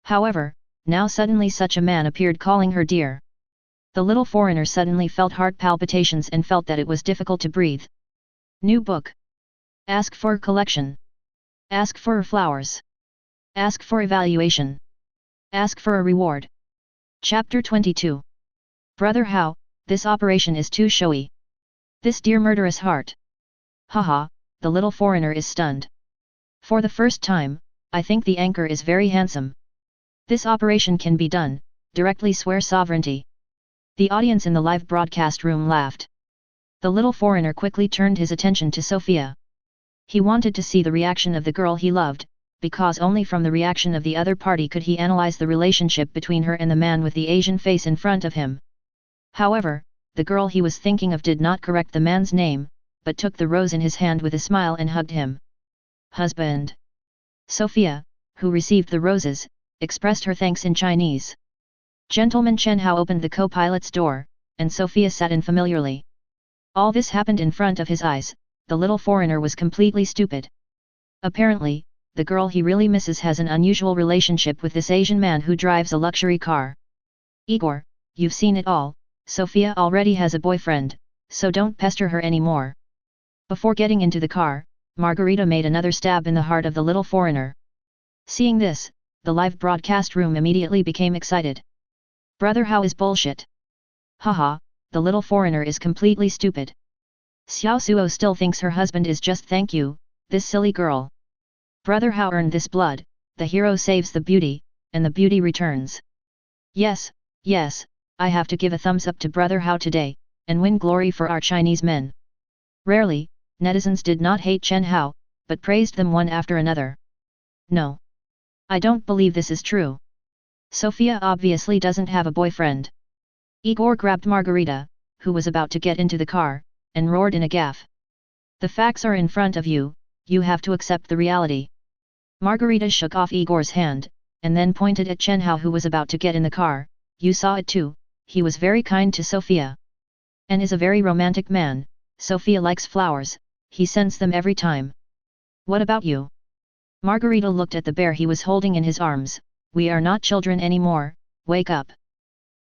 However, now suddenly such a man appeared calling her dear. The little foreigner suddenly felt heart palpitations and felt that it was difficult to breathe. New book. Ask for collection. Ask for flowers. Ask for evaluation. Ask for a reward. Chapter 22. Brother Hao, this operation is too showy. This dear murderous heart. Haha, the little foreigner is stunned. For the first time, I think the anchor is very handsome. This operation can be done, directly swear sovereignty. The audience in the live broadcast room laughed. The little foreigner quickly turned his attention to Sophia. He wanted to see the reaction of the girl he loved, because only from the reaction of the other party could he analyze the relationship between her and the man with the Asian face in front of him. However, the girl he was thinking of did not correct the man's name, but took the rose in his hand with a smile and hugged him. Husband. Sophia, who received the roses, expressed her thanks in Chinese. Gentleman Chen Hao opened the co-pilot's door, and Sophia sat in familiarly. All this happened in front of his eyes. The little foreigner was completely stupid. Apparently, the girl he really misses has an unusual relationship with this Asian man who drives a luxury car. Igor, you've seen it all, Sophia already has a boyfriend, so don't pester her anymore. Before getting into the car, Margarita made another stab in the heart of the little foreigner. Seeing this, the live broadcast room immediately became excited. Brother Hao is bullshit. Haha, the little foreigner is completely stupid. Xiao Suo still thinks her husband is just thank you, this silly girl. Brother Hao earned this blood, the hero saves the beauty, and the beauty returns. Yes, yes, I have to give a thumbs up to Brother Hao today, and win glory for our Chinese men. Rarely, netizens did not hate Chen Hao, but praised them one after another. No. I don't believe this is true. Sophia obviously doesn't have a boyfriend. Igor grabbed Margarita, who was about to get into the car, and roared in a gaffe. The facts are in front of you, you have to accept the reality. Margarita shook off Igor's hand, and then pointed at Chen Hao who was about to get in the car. You saw it too, he was very kind to Sophia. And is a very romantic man. Sophia likes flowers, he sends them every time. What about you? Margarita looked at the bear he was holding in his arms. We are not children anymore, wake up.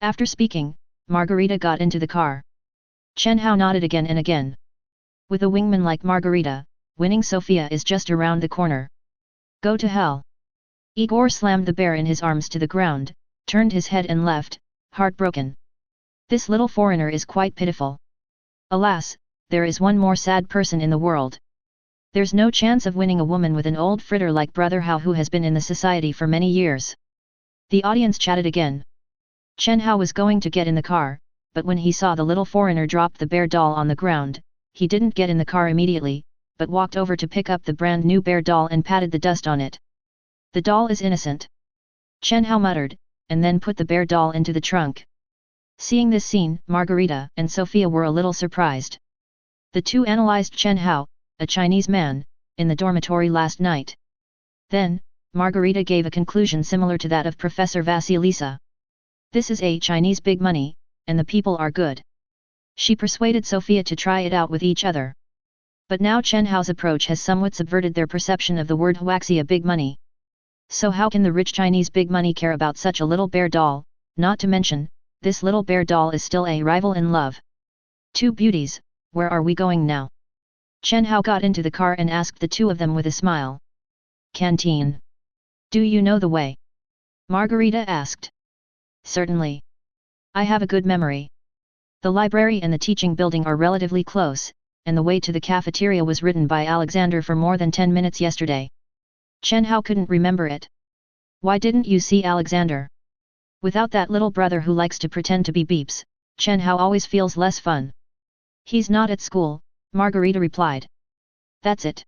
After speaking, Margarita got into the car. Chen Hao nodded again and again. With a wingman like Margarita, winning Sophia is just around the corner. Go to hell. Igor slammed the bear in his arms to the ground, turned his head and left, heartbroken. This little foreigner is quite pitiful. Alas, there is one more sad person in the world. There's no chance of winning a woman with an old fritter like Brother Hao who has been in the society for many years. The audience chatted again. Chen Hao was going to get in the car, but when he saw the little foreigner drop the bear doll on the ground, he didn't get in the car immediately, but walked over to pick up the brand new bear doll and patted the dust on it. The doll is innocent. Chen Hao muttered, and then put the bear doll into the trunk. Seeing this scene, Margarita and Sophia were a little surprised. The two analyzed Chen Hao, a Chinese man, in the dormitory last night. Then, Margarita gave a conclusion similar to that of Professor Vasilisa. This is a Chinese big money, and the people are good. She persuaded Sophia to try it out with each other. But now Chen Hao's approach has somewhat subverted their perception of the word Huaxia big money. So how can the rich Chinese big money care about such a little bear doll, not to mention, this little bear doll is still a rival in love. Two beauties, where are we going now? Chen Hao got into the car and asked the two of them with a smile. Canteen. Do you know the way? Margarita asked. Certainly. I have a good memory. The library and the teaching building are relatively close, and the way to the cafeteria was ridden by Alexander for more than 10 minutes yesterday. Chen Hao couldn't remember it. Why didn't you see Alexander? Without that little brother who likes to pretend to be Beeps, Chen Hao always feels less fun. He's not at school, Margarita replied. That's it.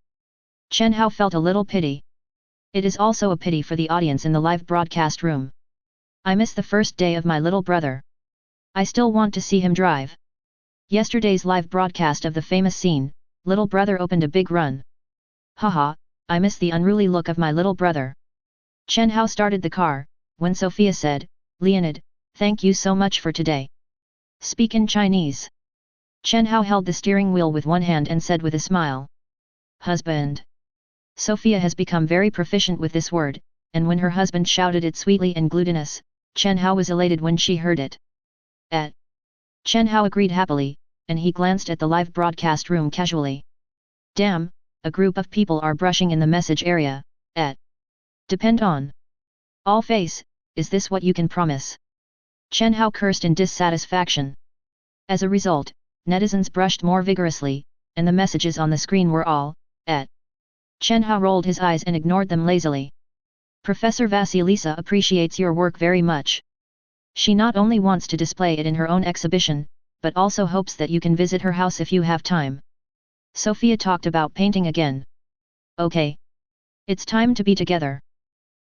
Chen Hao felt a little pity. It is also a pity for the audience in the live broadcast room. I miss the first day of my little brother. I still want to see him drive. Yesterday's live broadcast of the famous scene, little brother opened a big run. Haha, I miss the unruly look of my little brother. Chen Hao started the car, when Sophia said, Leonid, thank you so much for today. Speak in Chinese. Chen Hao held the steering wheel with one hand and said with a smile. Husband. Sophia has become very proficient with this word, and when her husband shouted it sweetly and glutinous, Chen Hao was elated when she heard it. Chen Hao agreed happily, and he glanced at the live broadcast room casually. Damn, a group of people are brushing in the message area, depend on. All face, is this what you can promise? Chen Hao cursed in dissatisfaction. As a result, netizens brushed more vigorously, and the messages on the screen were all, Chen Hao rolled his eyes and ignored them lazily. Professor Vasilisa appreciates your work very much. She not only wants to display it in her own exhibition, but also hopes that you can visit her house if you have time. Sophia talked about painting again. Okay. It's time to be together.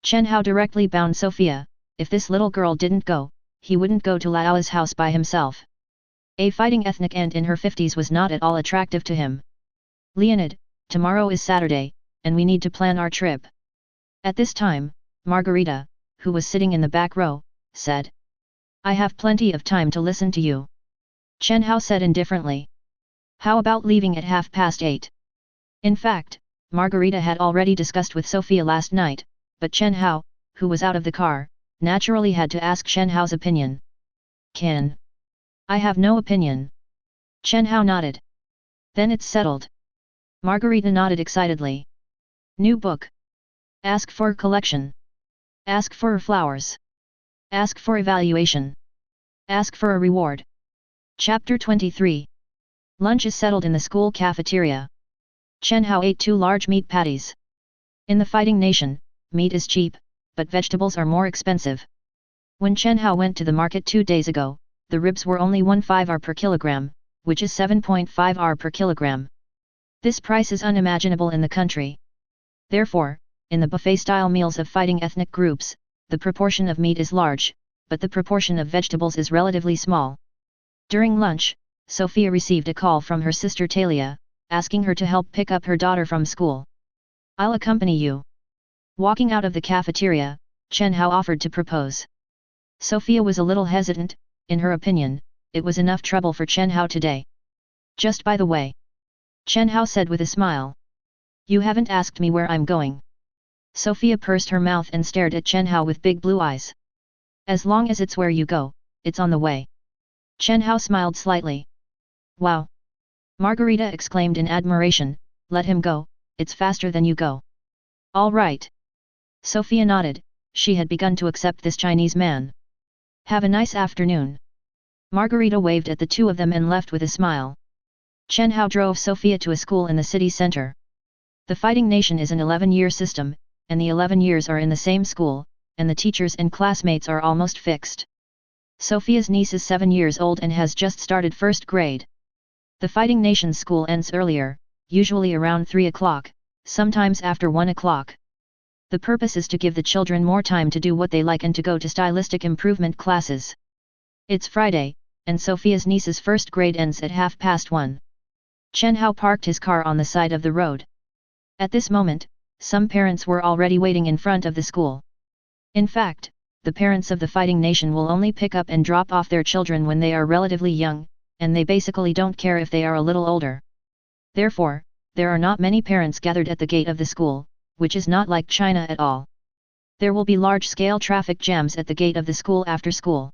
Chen Hao directly bound Sophia. If this little girl didn't go, he wouldn't go to Lao's house by himself. A fighting ethnic aunt in her 50s was not at all attractive to him. Leonid, tomorrow is Saturday, and we need to plan our trip. At this time, Margarita, who was sitting in the back row, said. I have plenty of time to listen to you. Chen Hao said indifferently. How about leaving at 8:30? In fact, Margarita had already discussed with Sophia last night, but Chen Hao, who was out of the car, naturally had to ask Chen Hao's opinion. Can I have no opinion? Chen Hao nodded. Then it's settled. Margarita nodded excitedly. New book. Ask for collection. Ask for flowers. Ask for evaluation. Ask for a reward. Chapter 23. Lunch is settled in the school cafeteria. Chen Hao ate 2 large meat patties. In the fighting nation, meat is cheap, but vegetables are more expensive. When Chen Hao went to the market 2 days ago, the ribs were only 1.5 Rs per kilogram, which is 7.5 Rs per kilogram. This price is unimaginable in the country. Therefore, in the buffet-style meals of fighting ethnic groups, the proportion of meat is large, but the proportion of vegetables is relatively small. During lunch, Sophia received a call from her sister Talia, asking her to help pick up her daughter from school. I'll accompany you. Walking out of the cafeteria, Chen Hao offered to propose. Sophia was a little hesitant. In her opinion, it was enough trouble for Chen Hao today. Just by the way. Chen Hao said with a smile. You haven't asked me where I'm going. Sophia pursed her mouth and stared at Chen Hao with big blue eyes. As long as it's where you go, it's on the way. Chen Hao smiled slightly. Wow! Margarita exclaimed in admiration, let him go, it's faster than you go. All right. Sophia nodded, she had begun to accept this Chinese man. Have a nice afternoon. Margarita waved at the two of them and left with a smile. Chen Hao drove Sophia to a school in the city center. The fighting nation is an 11-year system, and the 11 years are in the same school, and the teachers and classmates are almost fixed. Sophia's niece is 7 years old and has just started first grade. The fighting nation's school ends earlier, usually around 3 o'clock, sometimes after 1 o'clock. The purpose is to give the children more time to do what they like and to go to stylistic improvement classes. It's Friday, and Sophia's niece's first grade ends at 1:30. Chen Hao parked his car on the side of the road. At this moment, some parents were already waiting in front of the school. In fact, the parents of the fighting nation will only pick up and drop off their children when they are relatively young, and they basically don't care if they are a little older. Therefore, there are not many parents gathered at the gate of the school, which is not like China at all. There will be large-scale traffic jams at the gate of the school after school.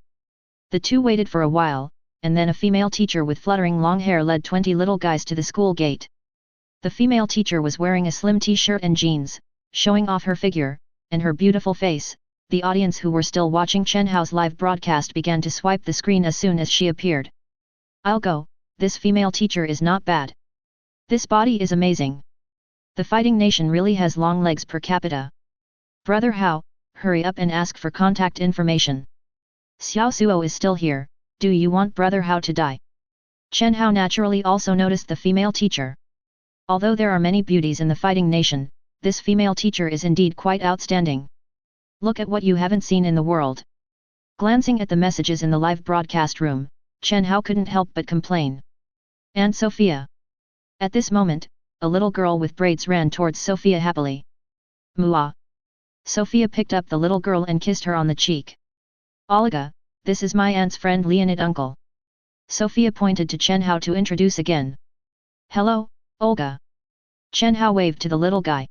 The two waited for a while, and then a female teacher with fluttering long hair led 20 little guys to the school gate. The female teacher was wearing a slim t-shirt and jeans, showing off her figure, and her beautiful face. The audience who were still watching Chen Hao's live broadcast began to swipe the screen as soon as she appeared. I'll go, this female teacher is not bad. This body is amazing. The fighting nation really has long legs per capita. Brother Hao, hurry up and ask for contact information. Xiao Suo is still here, do you want Brother Hao to die? Chen Hao naturally also noticed the female teacher. Although there are many beauties in the fighting nation, this female teacher is indeed quite outstanding. Look at what you haven't seen in the world. Glancing at the messages in the live broadcast room, Chen Hao couldn't help but complain. And Sophia. At this moment, a little girl with braids ran towards Sophia happily. Mua. Sophia picked up the little girl and kissed her on the cheek. Olga, this is my aunt's friend Leonid uncle. Sophia pointed to Chen Hao to introduce again. Hello, Olga. Chen Hao waved to the little guy.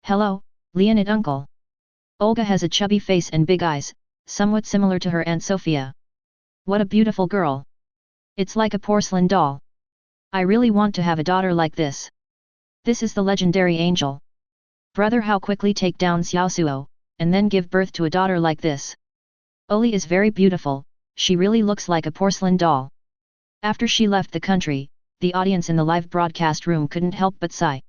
Hello, Leonid uncle. Olga has a chubby face and big eyes, somewhat similar to her Aunt Sophia. What a beautiful girl. It's like a porcelain doll. I really want to have a daughter like this. This is the legendary angel. Brother Hao quickly take down Xiaosuo, and then give birth to a daughter like this. Oli is very beautiful, she really looks like a porcelain doll. After she left the country, the audience in the live broadcast room couldn't help but sigh.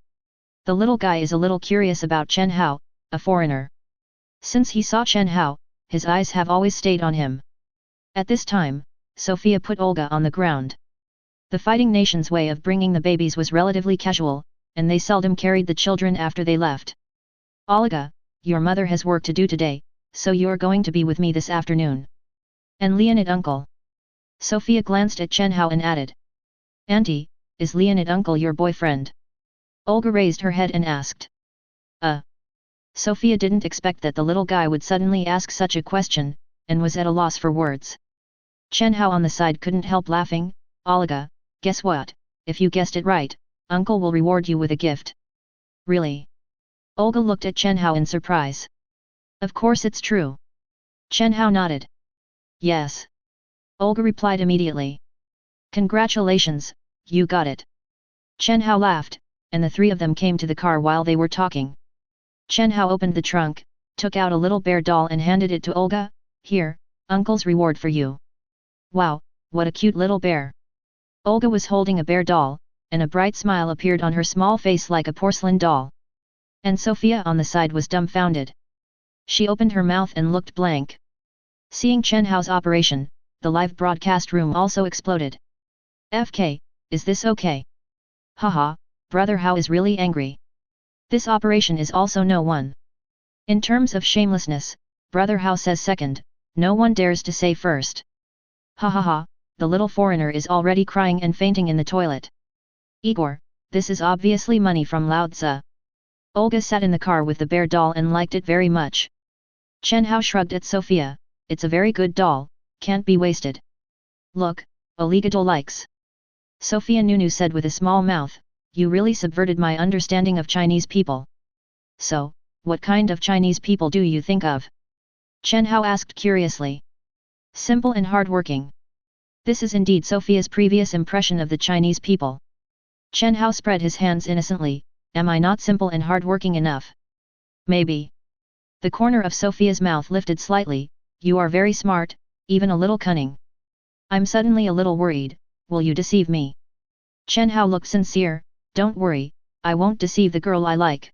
The little guy is a little curious about Chen Hao, a foreigner. Since he saw Chen Hao, his eyes have always stayed on him. At this time, Sophia put Olga on the ground. The fighting nation's way of bringing the babies was relatively casual, and they seldom carried the children after they left. Olga, your mother has work to do today, so you're going to be with me this afternoon. And Leonid uncle. Sophia glanced at Chen Hao and added. Auntie, is Leonid uncle your boyfriend? Olga raised her head and asked. Sophia didn't expect that the little guy would suddenly ask such a question, and was at a loss for words. Chen Hao on the side couldn't help laughing. Olga, guess what, if you guessed it right, uncle will reward you with a gift. Really? Olga looked at Chen Hao in surprise. Of course it's true. Chen Hao nodded. Yes. Olga replied immediately. Congratulations, you got it. Chen Hao laughed, and the three of them came to the car while they were talking. Chen Hao opened the trunk, took out a little bear doll and handed it to Olga. Here, uncle's reward for you. Wow, what a cute little bear. Olga was holding a bear doll, and a bright smile appeared on her small face like a porcelain doll. And Sophia on the side was dumbfounded. She opened her mouth and looked blank. Seeing Chen Hao's operation, the live broadcast room also exploded. FK, is this okay? Haha, brother Hao is really angry. This operation is also no one. In terms of shamelessness, brother Hao says second, no one dares to say first. Ha ha ha, the little foreigner is already crying and fainting in the toilet. Igor, this is obviously money from Lao Tzu. Olga sat in the car with the bear doll and liked it very much. Chen Hao shrugged at Sophia, it's a very good doll, can't be wasted. Look, Oligadol likes. Sophia Nunu said with a small mouth, you really subverted my understanding of Chinese people. So, what kind of Chinese people do you think of? Chen Hao asked curiously. Simple and hardworking. This is indeed Sophia's previous impression of the Chinese people. Chen Hao spread his hands innocently, am I not simple and hardworking enough? Maybe. The corner of Sophia's mouth lifted slightly, you are very smart, even a little cunning. I'm suddenly a little worried, will you deceive me? Chen Hao looked sincere, don't worry, I won't deceive the girl I like.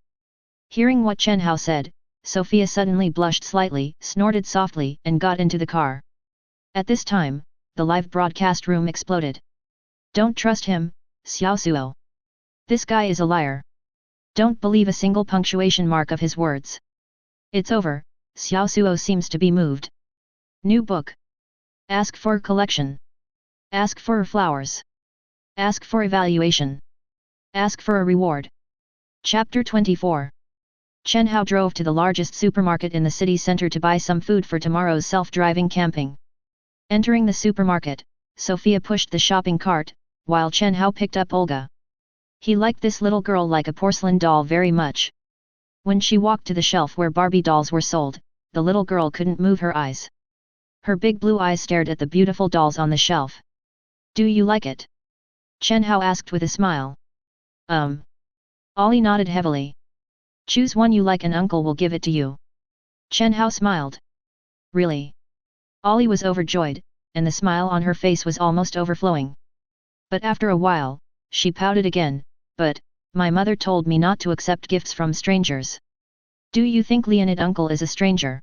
Hearing what Chen Hao said, Sophia suddenly blushed slightly, snorted softly and got into the car. At this time, the live broadcast room exploded. Don't trust him, Xiaosuo. This guy is a liar. Don't believe a single punctuation mark of his words. It's over, Xiaosuo seems to be moved. New book. Ask for collection. Ask for flowers. Ask for evaluation. Ask for a reward. Chapter 24. Chen Hao drove to the largest supermarket in the city center to buy some food for tomorrow's self-driving camping. Entering the supermarket, Sophia pushed the shopping cart, while Chen Hao picked up Olga. He liked this little girl like a porcelain doll very much. When she walked to the shelf where Barbie dolls were sold, the little girl couldn't move her eyes. Her big blue eyes stared at the beautiful dolls on the shelf. Do you like it? Chen Hao asked with a smile. Ollie nodded heavily. Choose one you like and uncle will give it to you. Chen Hao smiled. Really? Ollie was overjoyed, and the smile on her face was almost overflowing. But after a while, she pouted again, but, my mother told me not to accept gifts from strangers. Do you think Leonid uncle is a stranger?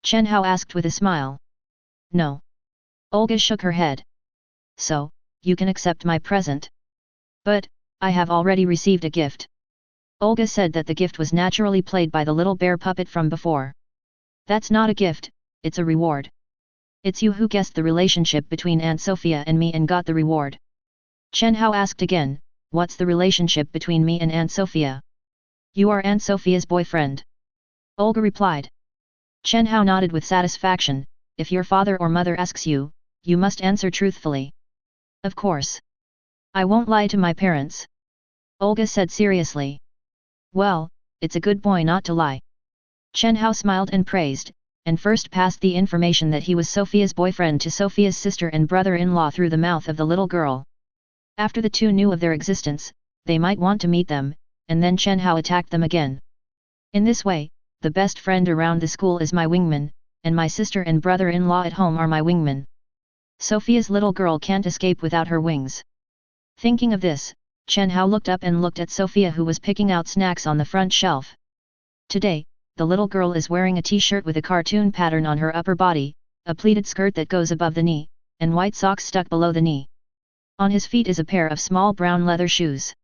Chen Hao asked with a smile. No. Olga shook her head. So, you can accept my present. But, I have already received a gift. Olga said that the gift was naturally played by the little bear puppet from before. That's not a gift, it's a reward. It's you who guessed the relationship between Aunt Sophia and me and got the reward. Chen Hao asked again, what's the relationship between me and Aunt Sophia? You are Aunt Sophia's boyfriend. Olga replied. Chen Hao nodded with satisfaction, if your father or mother asks you, you must answer truthfully. Of course. I won't lie to my parents. Olga said seriously. Well, it's a good boy not to lie. Chen Hao smiled and praised, and first passed the information that he was Sophia's boyfriend to Sophia's sister and brother-in-law through the mouth of the little girl. After the two knew of their existence, they might want to meet them, and then Chen Hao attacked them again. In this way, the best friend around the school is my wingman, and my sister and brother-in-law at home are my wingmen. Sophia's little girl can't escape without her wings. Thinking of this, Chen Hao looked up and looked at Sophia, who was picking out snacks on the front shelf. Today, the little girl is wearing a t-shirt with a cartoon pattern on her upper body, a pleated skirt that goes above the knee, and white socks stuck below the knee. On his feet is a pair of small brown leather shoes.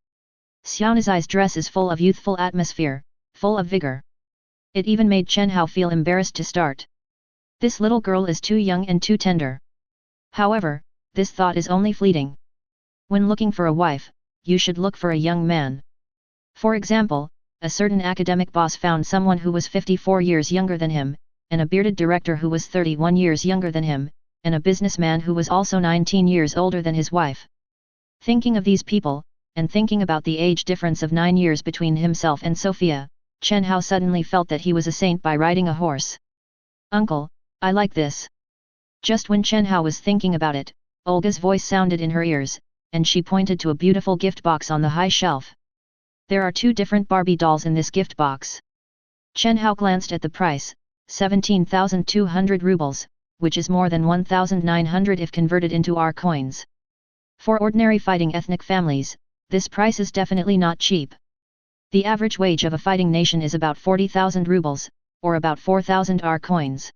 Xiaonazai's dress is full of youthful atmosphere, full of vigor. It even made Chen Hao feel embarrassed to start. This little girl is too young and too tender. However, this thought is only fleeting. When looking for a wife, you should look for a young man. For example, a certain academic boss found someone who was 54 years younger than him, and a bearded director who was 31 years younger than him, and a businessman who was also 19 years older than his wife. Thinking of these people, and thinking about the age difference of 9 years between himself and Sophia, Chen Hao suddenly felt that he was a saint by riding a horse. "Uncle, I like this." Just when Chen Hao was thinking about it, Olga's voice sounded in her ears, and she pointed to a beautiful gift box on the high shelf. There are 2 different Barbie dolls in this gift box. Chen Hao glanced at the price, 17,200 rubles, which is more than 1,900 if converted into our coins. For ordinary fighting ethnic families, this price is definitely not cheap. The average wage of a fighting nation is about 40,000 rubles, or about 4,000 R coins.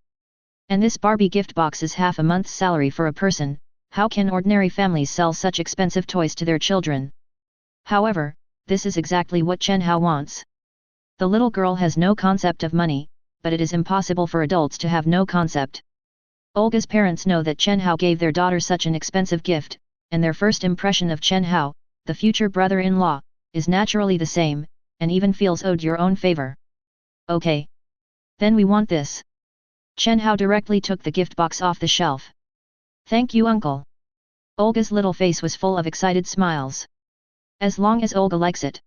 And this Barbie gift box is half a month's salary for a person. How can ordinary families sell such expensive toys to their children? However, this is exactly what Chen Hao wants. The little girl has no concept of money, but it is impossible for adults to have no concept. Olga's parents know that Chen Hao gave their daughter such an expensive gift, and their first impression of Chen Hao, the future brother-in-law, is naturally the same, and even feels owed your own favor. Okay. Then we want this. Chen Hao directly took the gift box off the shelf. "Thank you, uncle." Olga's little face was full of excited smiles. As long as Olga likes it.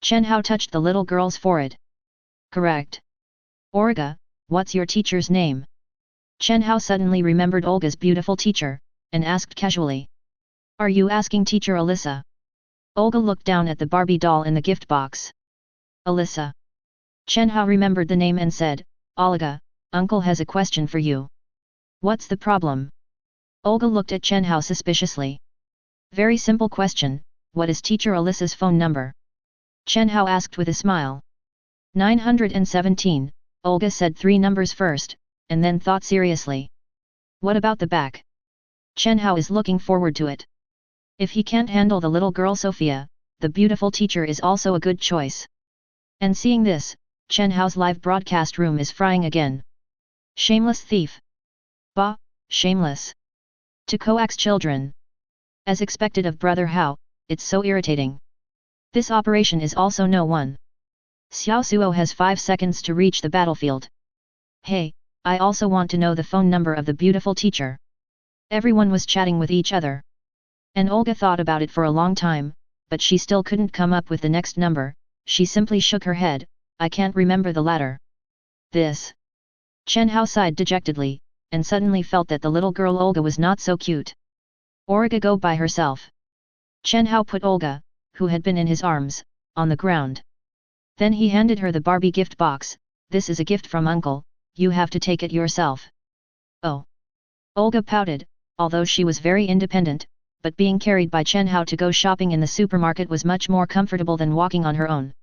Chen Hao touched the little girl's forehead. "Correct. Olga, what's your teacher's name?" Chen Hao suddenly remembered Olga's beautiful teacher, and asked casually. "Are you asking teacher Alyssa?" Olga looked down at the Barbie doll in the gift box. "Alyssa." Chen Hao remembered the name and said, "Olga, uncle has a question for you." "What's the problem?" Olga looked at Chen Hao suspiciously. "Very simple question, what is teacher Alyssa's phone number?" Chen Hao asked with a smile. 917, Olga said 3 numbers first, and then thought seriously. "What about the back?" Chen Hao is looking forward to it. If he can't handle the little girl Sophia, the beautiful teacher is also a good choice. And seeing this, Chen Hao's live broadcast room is frying again. Shameless thief! Bah, shameless! To coax children. As expected of Brother Hao, it's so irritating. This operation is also no one. Xiao Suo has 5 seconds to reach the battlefield. Hey, I also want to know the phone number of the beautiful teacher. Everyone was chatting with each other. And Olga thought about it for a long time, but she still couldn't come up with the next number. She simply shook her head. "I can't remember the latter." This. Chen Hao sighed dejectedly, and suddenly felt that the little girl Olga was not so cute. Olga go by herself. Chen Hao put Olga, who had been in his arms, on the ground. Then he handed her the Barbie gift box. "This is a gift from uncle, you have to take it yourself." Oh. Olga pouted, although she was very independent, but being carried by Chen Hao to go shopping in the supermarket was much more comfortable than walking on her own.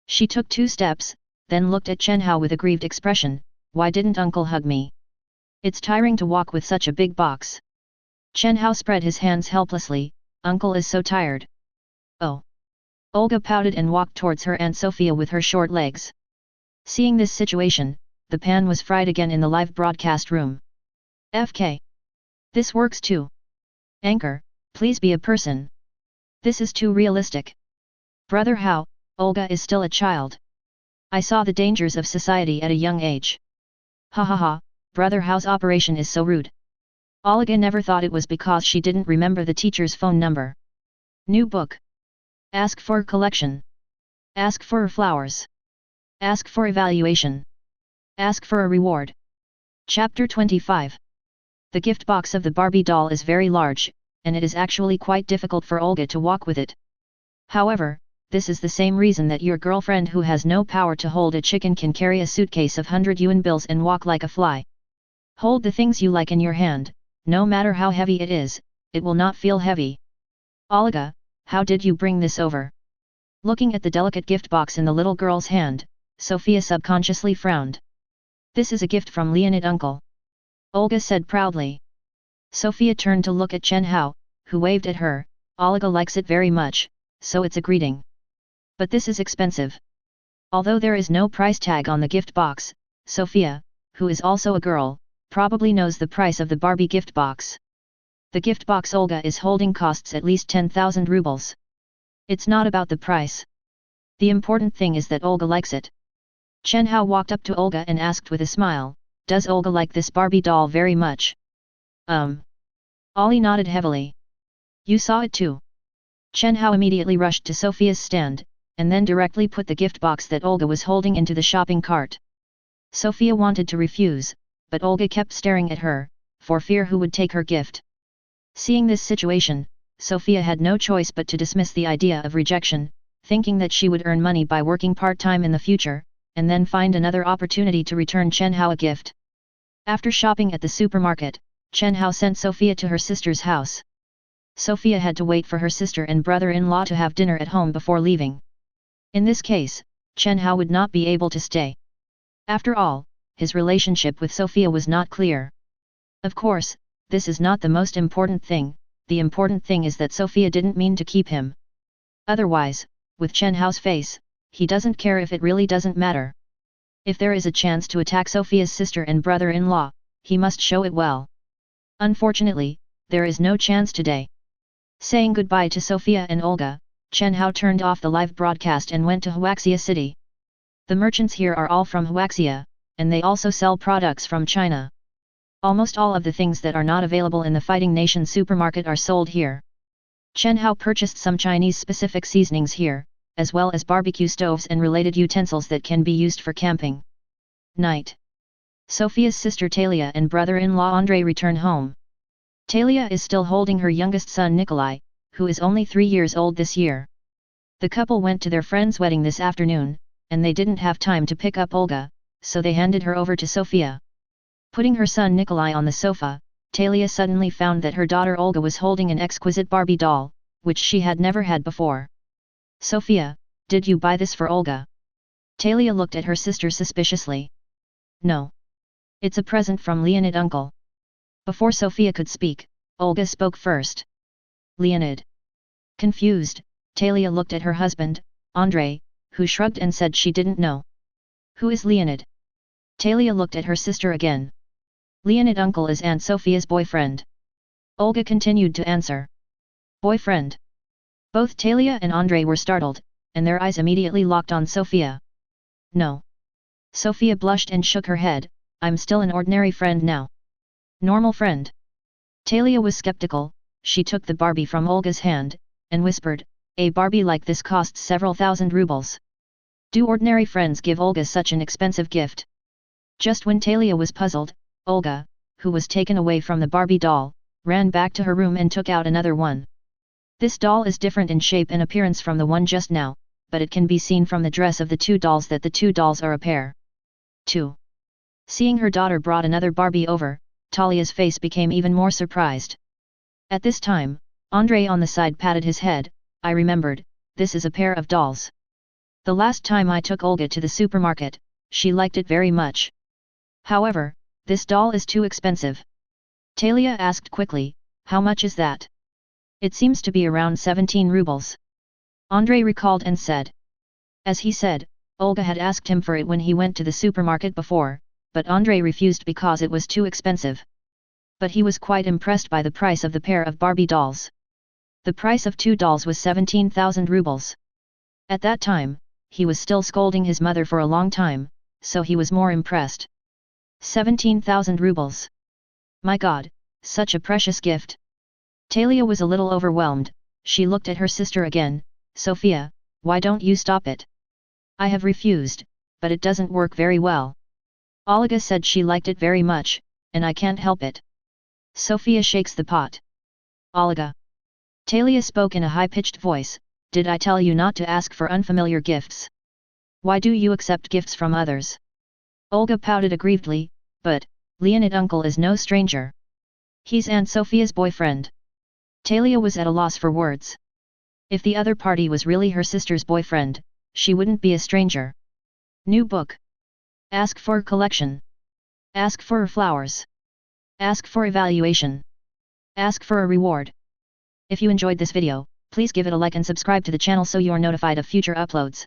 She took 2 steps, then looked at Chen Hao with a grieved expression. "Why didn't uncle hug me? It's tiring to walk with such a big box." Chen Hao spread his hands helplessly. "Uncle is so tired." Oh. Olga pouted and walked towards her Aunt Sophia with her short legs. Seeing this situation, the pan was fried again in the live broadcast room. FK. This works too. Anchor, please be a person. This is too realistic. Brother Hao, Olga is still a child. I saw the dangers of society at a young age. Ha ha ha, Brother Hao's operation is so rude. Olga never thought it was because she didn't remember the teacher's phone number. New book. Ask for collection. Ask for flowers. Ask for evaluation. Ask for a reward. Chapter 25. The gift box of the Barbie doll is very large, and it is actually quite difficult for Olga to walk with it. However, this is the same reason that your girlfriend who has no power to hold a chicken can carry a suitcase of 100 yuan bills and walk like a fly. Hold the things you like in your hand, no matter how heavy it is, it will not feel heavy. Olga, how did you bring this over? Looking at the delicate gift box in the little girl's hand, Sophia subconsciously frowned. This is a gift from Leonid uncle. Olga said proudly. Sophia turned to look at Chen Hao, who waved at her. Olga likes it very much, so it's a greeting. But this is expensive. Although there is no price tag on the gift box, Sophia, who is also a girl, probably knows the price of the Barbie gift box. The gift box Olga is holding costs at least 10,000 rubles. It's not about the price. The important thing is that Olga likes it. Chen Hao walked up to Olga and asked with a smile, does Olga like this Barbie doll very much? Ollie nodded heavily. You saw it too. Chen Hao immediately rushed to Sophia's stand, and then directly put the gift box that Olga was holding into the shopping cart. Sophia wanted to refuse, but Olga kept staring at her, for fear who would take her gift. Seeing this situation, Sophia had no choice but to dismiss the idea of rejection, thinking that she would earn money by working part-time in the future, and then find another opportunity to return Chen Hao a gift. After shopping at the supermarket, Chen Hao sent Sophia to her sister's house. Sophia had to wait for her sister and brother-in-law to have dinner at home before leaving. In this case, Chen Hao would not be able to stay. After all, his relationship with Sophia was not clear. Of course, this is not the most important thing, the important thing is that Sophia didn't mean to keep him. Otherwise, with Chen Hao's face, he doesn't care if it really doesn't matter. If there is a chance to attack Sophia's sister and brother-in-law, he must show it well. Unfortunately, there is no chance today. Saying goodbye to Sophia and Olga, Chen Hao turned off the live broadcast and went to Huaxia city. The merchants here are all from Huaxia, and they also sell products from China. Almost all of the things that are not available in the Fighting Nation supermarket are sold here. Chen Hao purchased some Chinese-specific seasonings here, as well as barbecue stoves and related utensils that can be used for camping. Night. Sophia's sister Talia and brother-in-law Andrei return home. Talia is still holding her youngest son Nikolai, who is only 3 years old this year. The couple went to their friend's wedding this afternoon, and they didn't have time to pick up Olga, so they handed her over to Sophia. Putting her son Nikolai on the sofa, Talia suddenly found that her daughter Olga was holding an exquisite Barbie doll, which she had never had before. Sophia, did you buy this for Olga? Talia looked at her sister suspiciously. No. It's a present from Leonid uncle. Before Sophia could speak, Olga spoke first. Leonid. Confused, Talia looked at her husband, Andrei, who shrugged and said she didn't know. Who is Leonid? Talia looked at her sister again. Leonid uncle is Aunt Sophia's boyfriend. Olga continued to answer. Boyfriend. Both Talia and Andrei were startled, and their eyes immediately locked on Sophia. No. Sophia blushed and shook her head, I'm still an ordinary friend now. Normal friend. Talia was skeptical, she took the Barbie from Olga's hand, and whispered, a Barbie like this costs several thousand rubles. Do ordinary friends give Olga such an expensive gift? Just when Talia was puzzled, Olga, who was taken away from the Barbie doll, ran back to her room and took out another one. This doll is different in shape and appearance from the one just now, but it can be seen from the dress of the two dolls that the two dolls are a pair. 2. Seeing her daughter brought another Barbie over, Talia's face became even more surprised. At this time, Andrei on the side patted his head, I remembered, this is a pair of dolls. The last time I took Olga to the supermarket, she liked it very much. However, this doll is too expensive. Talia asked quickly, how much is that? It seems to be around 17 rubles. Andrei recalled and said. As he said, Olga had asked him for it when he went to the supermarket before, but Andrei refused because it was too expensive. But he was quite impressed by the price of the pair of Barbie dolls. The price of 2 dolls was 17,000 rubles. At that time, he was still scolding his mother for a long time, so he was more impressed. 17,000 rubles. My God, such a precious gift. Talia was a little overwhelmed, she looked at her sister again, Sophia, why don't you stop it? I have refused, but it doesn't work very well. Olga said she liked it very much, and I can't help it. Sophia shakes the pot. Olga. Talia spoke in a high-pitched voice, Did I tell you not to ask for unfamiliar gifts? Why do you accept gifts from others? Olga pouted aggrievedly, but, Leonid uncle is no stranger. He's Aunt Sophia's boyfriend. Talia was at a loss for words. If the other party was really her sister's boyfriend, she wouldn't be a stranger. New book. Ask for a collection. Ask for flowers. Ask for evaluation. Ask for a reward. If you enjoyed this video, please give it a like and subscribe to the channel so you are notified of future uploads.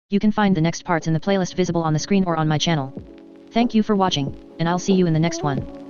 You can find the next parts in the playlist visible on the screen or on my channel. Thank you for watching, and I'll see you in the next one.